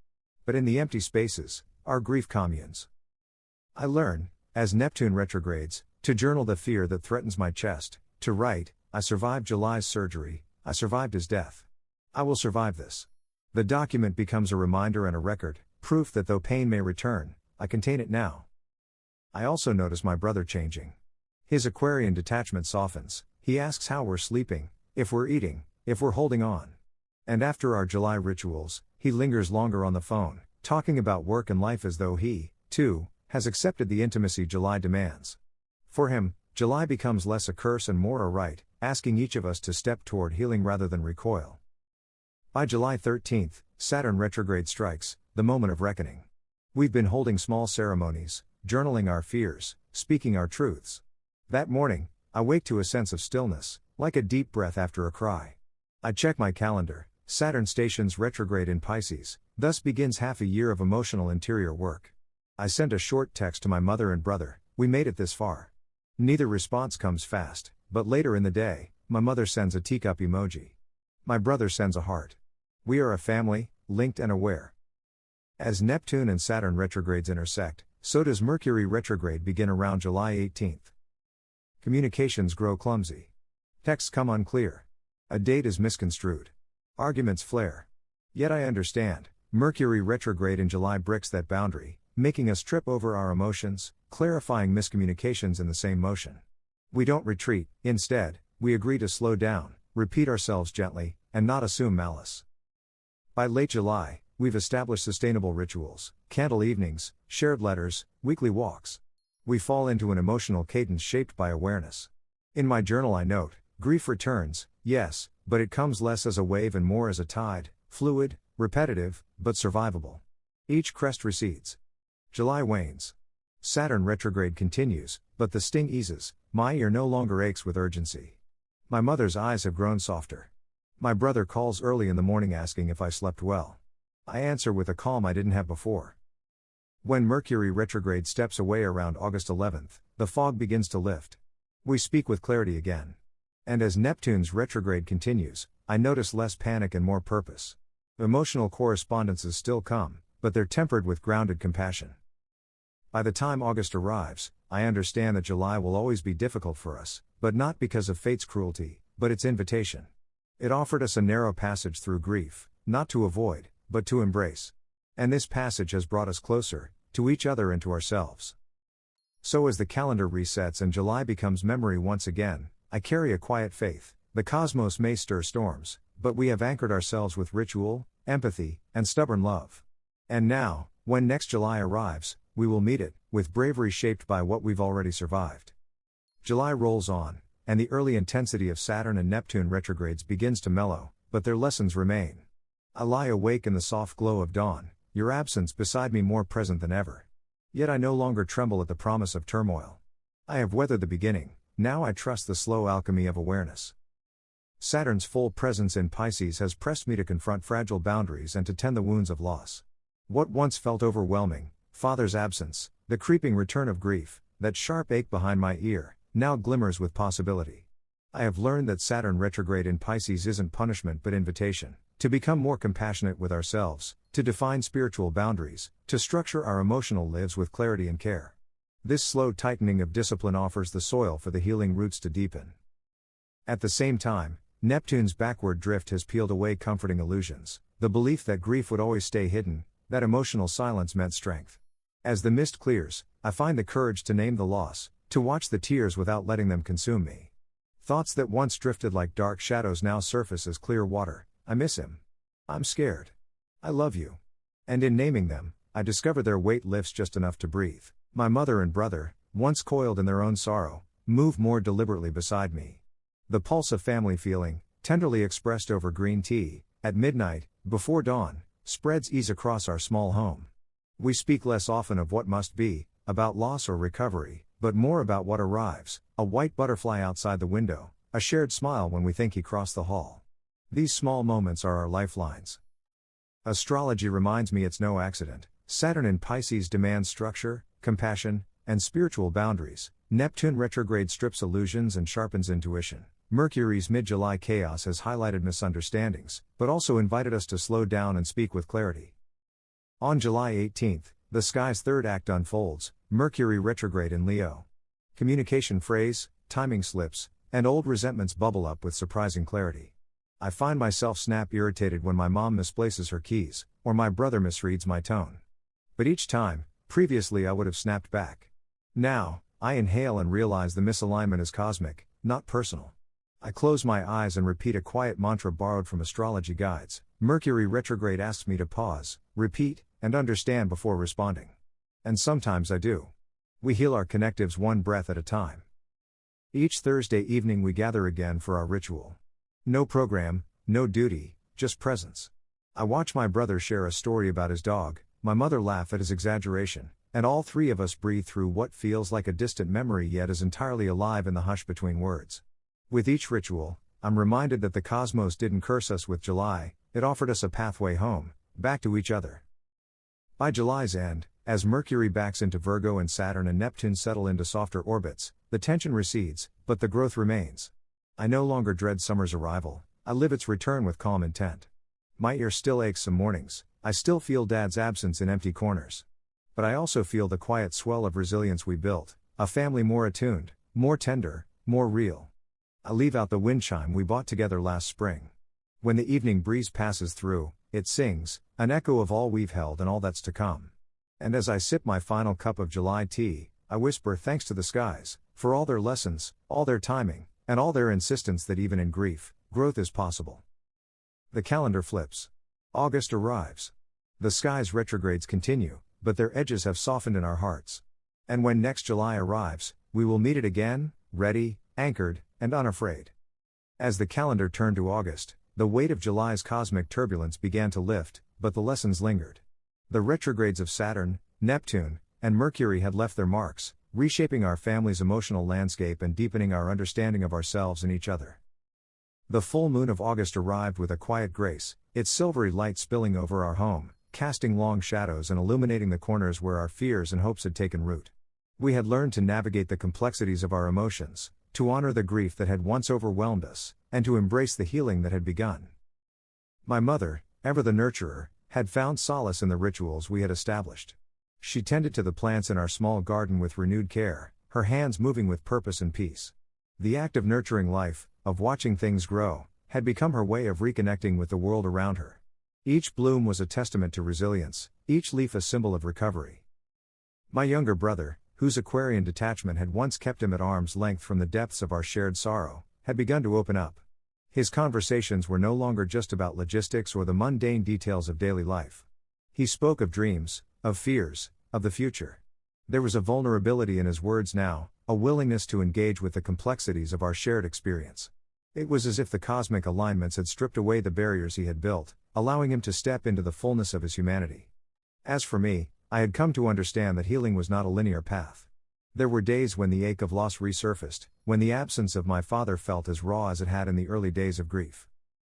But in the empty spaces, our grief communes. I learn, as Neptune retrogrades, to journal the fear that threatens my chest, to write, I survived July's surgery, I survived his death. I will survive this. The document becomes a reminder and a record, proof that though pain may return, I contain it now. I also notice my brother changing. His Aquarian detachment softens, he asks how we're sleeping, if we're eating, if we're holding on. And after our July rituals, he lingers longer on the phone, talking about work and life as though he, too, has accepted the intimacy July demands. For him, July becomes less a curse and more a rite, asking each of us to step toward healing rather than recoil. By July 13th, Saturn retrograde strikes, the moment of reckoning. We've been holding small ceremonies, journaling our fears, speaking our truths. That morning, I wake to a sense of stillness, like a deep breath after a cry. I check my calendar, Saturn stations retrograde in Pisces, thus begins half a year of emotional interior work. I send a short text to my mother and brother, we made it this far. Neither response comes fast, but later in the day, my mother sends a teacup emoji. My brother sends a heart. We are a family, linked and aware. As Neptune and Saturn retrogrades intersect, so does Mercury retrograde begin around July 18th. Communications grow clumsy. Texts come unclear. A date is misconstrued. Arguments flare. Yet I understand, Mercury retrograde in July breaks that boundary, making us trip over our emotions, clarifying miscommunications in the same motion. We don't retreat, instead, we agree to slow down, repeat ourselves gently, and not assume malice. By late July, we've established sustainable rituals, candle evenings, shared letters, weekly walks. We fall into an emotional cadence shaped by awareness. In my journal I note, grief returns, yes, but it comes less as a wave and more as a tide, fluid, repetitive, but survivable. Each crest recedes. July wanes. Saturn retrograde continues, but the sting eases, my ear no longer aches with urgency. My mother's eyes have grown softer. My brother calls early in the morning asking if I slept well. I answer with a calm I didn't have before. When Mercury retrograde steps away around August 11th, the fog begins to lift. We speak with clarity again. And as Neptune's retrograde continues, I notice less panic and more purpose. Emotional correspondences still come, but they're tempered with grounded compassion. By the time August arrives, I understand that July will always be difficult for us, but not because of fate's cruelty, but its invitation. It offered us a narrow passage through grief, not to avoid, but to embrace. And this passage has brought us closer, to each other and to ourselves. So as the calendar resets and July becomes memory once again, I carry a quiet faith. The cosmos may stir storms, but we have anchored ourselves with ritual, empathy, and stubborn love. And now, when next July arrives, we will meet it, with bravery shaped by what we've already survived. July rolls on, and the early intensity of Saturn and Neptune retrogrades begins to mellow, but their lessons remain. I lie awake in the soft glow of dawn, your absence beside me more present than ever. Yet I no longer tremble at the promise of turmoil. I have weathered the beginning, now I trust the slow alchemy of awareness. Saturn's full presence in Pisces has pressed me to confront fragile boundaries and to tend the wounds of loss. What once felt overwhelming, father's absence, the creeping return of grief, that sharp ache behind my ear, now glimmers with possibility. I have learned that Saturn retrograde in Pisces isn't punishment but invitation, to become more compassionate with ourselves, to define spiritual boundaries, to structure our emotional lives with clarity and care. This slow tightening of discipline offers the soil for the healing roots to deepen. At the same time, Neptune's backward drift has peeled away comforting illusions, the belief that grief would always stay hidden, that emotional silence meant strength. As the mist clears, I find the courage to name the loss, to watch the tears without letting them consume me. Thoughts that once drifted like dark shadows now surface as clear water. I miss him. I'm scared. I love you. And in naming them, I discover their weight lifts just enough to breathe. My mother and brother, once coiled in their own sorrow, move more deliberately beside me. The pulse of family feeling, tenderly expressed over green tea, at midnight, before dawn, spreads ease across our small home. We speak less often of what must be, about loss or recovery, but more about what arrives, a white butterfly outside the window, a shared smile when we think he crossed the hall. These small moments are our lifelines. Astrology reminds me it's no accident. Saturn in Pisces demands structure, compassion, and spiritual boundaries. Neptune retrograde strips illusions and sharpens intuition. Mercury's mid-July chaos has highlighted misunderstandings, but also invited us to slow down and speak with clarity. On July 18th, the sky's third act unfolds, Mercury retrograde in Leo. Communication frays, timing slips, and old resentments bubble up with surprising clarity. I find myself snap irritated when my mom misplaces her keys, or my brother misreads my tone. But each time, previously I would have snapped back. Now, I inhale and realize the misalignment is cosmic, not personal. I close my eyes and repeat a quiet mantra borrowed from astrology guides. Mercury retrograde asks me to pause, repeat, and understand before responding. And sometimes I do. We heal our connectives one breath at a time. Each Thursday evening we gather again for our ritual. No program, no duty, just presence. I watch my brother share a story about his dog, my mother laugh at his exaggeration, and all three of us breathe through what feels like a distant memory yet is entirely alive in the hush between words. With each ritual, I'm reminded that the cosmos didn't curse us with July, it offered us a pathway home, back to each other. By July's end, as Mercury backs into Virgo and Saturn and Neptune settle into softer orbits, the tension recedes, but the growth remains. I no longer dread summer's arrival, I live its return with calm intent. My ear still aches some mornings, I still feel Dad's absence in empty corners. But I also feel the quiet swell of resilience we built, a family more attuned, more tender, more real. I leave out the wind chime we bought together last spring. When the evening breeze passes through, it sings, an echo of all we've held and all that's to come. And as I sip my final cup of July tea, I whisper thanks to the skies, for all their lessons, all their timing, and all their insistence that even in grief, growth is possible. The calendar flips. August arrives. The sky's retrogrades continue, but their edges have softened in our hearts. And when next July arrives, we will meet it again, ready, anchored, and unafraid. As the calendar turned to August, the weight of July's cosmic turbulence began to lift, but the lessons lingered. The retrogrades of Saturn, Neptune, and Mercury had left their marks, reshaping our family's emotional landscape and deepening our understanding of ourselves and each other. The full moon of August arrived with a quiet grace, its silvery light spilling over our home, casting long shadows and illuminating the corners where our fears and hopes had taken root. We had learned to navigate the complexities of our emotions, to honor the grief that had once overwhelmed us, and to embrace the healing that had begun. My mother, ever the nurturer, had found solace in the rituals we had established. She tended to the plants in our small garden with renewed care, her hands moving with purpose and peace. The act of nurturing life, of watching things grow, had become her way of reconnecting with the world around her. Each bloom was a testament to resilience, each leaf a symbol of recovery. My younger brother, whose Aquarian detachment had once kept him at arm's length from the depths of our shared sorrow, had begun to open up. His conversations were no longer just about logistics or the mundane details of daily life. He spoke of dreams, of fears, of the future. There was a vulnerability in his words now, a willingness to engage with the complexities of our shared experience. It was as if the cosmic alignments had stripped away the barriers he had built, allowing him to step into the fullness of his humanity. As for me, I had come to understand that healing was not a linear path. There were days when the ache of loss resurfaced, when the absence of my father felt as raw as it had in the early days of grief.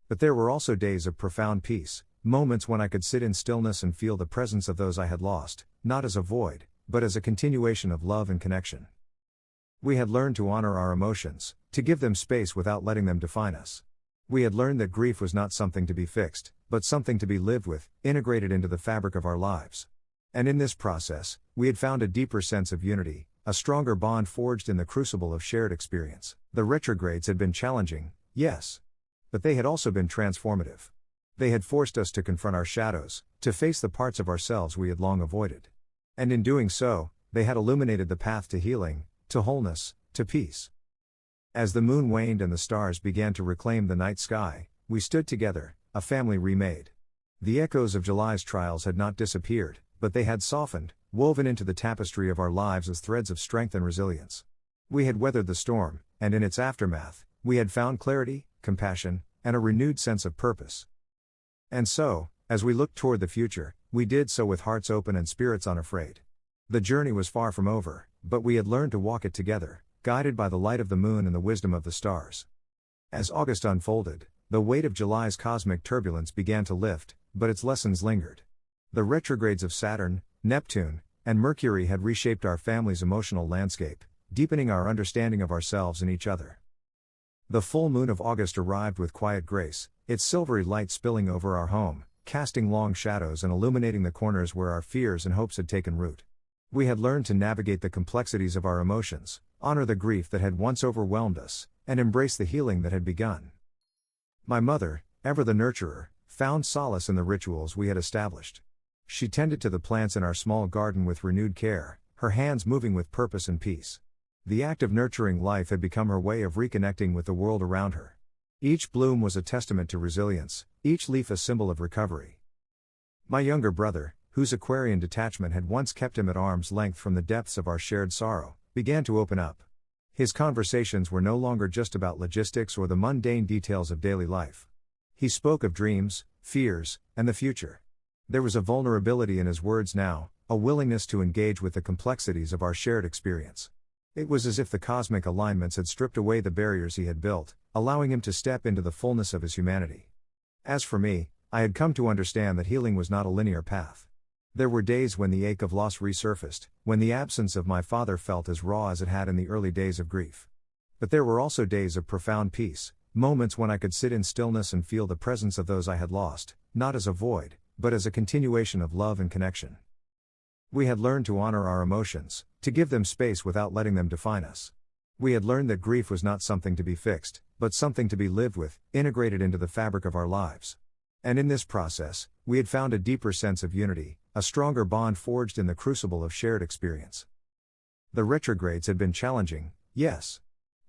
But there were also days of profound peace, moments when I could sit in stillness and feel the presence of those I had lost, not as a void, but as a continuation of love and connection. We had learned to honor our emotions, to give them space without letting them define us. We had learned that grief was not something to be fixed, but something to be lived with, integrated into the fabric of our lives. And in this process, we had found a deeper sense of unity, a stronger bond forged in the crucible of shared experience. The retrogrades had been challenging, yes. But they had also been transformative. They had forced us to confront our shadows, to face the parts of ourselves we had long avoided. And in doing so, they had illuminated the path to healing, to wholeness, to peace. As the moon waned and the stars began to reclaim the night sky, we stood together, a family remade. The echoes of July's trials had not disappeared, but they had softened, woven into the tapestry of our lives as threads of strength and resilience. We had weathered the storm, and in its aftermath, we had found clarity, compassion, and a renewed sense of purpose. And so, as we looked toward the future, we did so with hearts open and spirits unafraid. The journey was far from over, but we had learned to walk it together, guided by the light of the moon and the wisdom of the stars. As August unfolded, the weight of July's cosmic turbulence began to lift, but its lessons lingered. The retrogrades of Saturn, Neptune, and Mercury had reshaped our family's emotional landscape, deepening our understanding of ourselves and each other. The full moon of August arrived with quiet grace, its silvery light spilling over our home, casting long shadows and illuminating the corners where our fears and hopes had taken root. We had learned to navigate the complexities of our emotions, honor the grief that had once overwhelmed us, and embrace the healing that had begun. My mother, ever the nurturer, found solace in the rituals we had established. She tended to the plants in our small garden with renewed care, her hands moving with purpose and peace. The act of nurturing life had become her way of reconnecting with the world around her. Each bloom was a testament to resilience, each leaf a symbol of recovery. My younger brother, whose Aquarian detachment had once kept him at arm's length from the depths of our shared sorrow, began to open up. His conversations were no longer just about logistics or the mundane details of daily life. He spoke of dreams, fears, and the future. There was a vulnerability in his words now, a willingness to engage with the complexities of our shared experience. It was as if the cosmic alignments had stripped away the barriers he had built, allowing him to step into the fullness of his humanity. As for me, I had come to understand that healing was not a linear path. There were days when the ache of loss resurfaced, when the absence of my father felt as raw as it had in the early days of grief. But there were also days of profound peace, moments when I could sit in stillness and feel the presence of those I had lost, not as a void, but as a continuation of love and connection. We had learned to honor our emotions, to give them space without letting them define us. We had learned that grief was not something to be fixed, but something to be lived with, integrated into the fabric of our lives. And in this process, we had found a deeper sense of unity, a stronger bond forged in the crucible of shared experience. The retrogrades had been challenging, yes.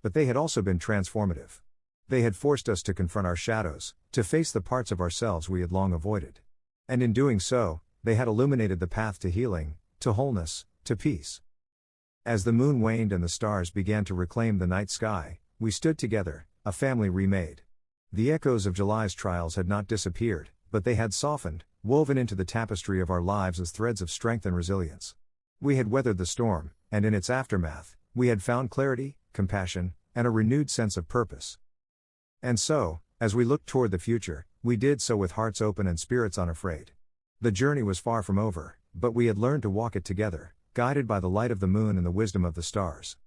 But they had also been transformative. They had forced us to confront our shadows, to face the parts of ourselves we had long avoided. And in doing so, they had illuminated the path to healing, to wholeness, to peace. As the moon waned and the stars began to reclaim the night sky, we stood together, a family remade. The echoes of July's trials had not disappeared, but they had softened, woven into the tapestry of our lives as threads of strength and resilience. We had weathered the storm, and in its aftermath, we had found clarity, compassion, and a renewed sense of purpose. And so, as we looked toward the future, we did so with hearts open and spirits unafraid. The journey was far from over, but we had learned to walk it together, guided by the light of the moon and the wisdom of the stars.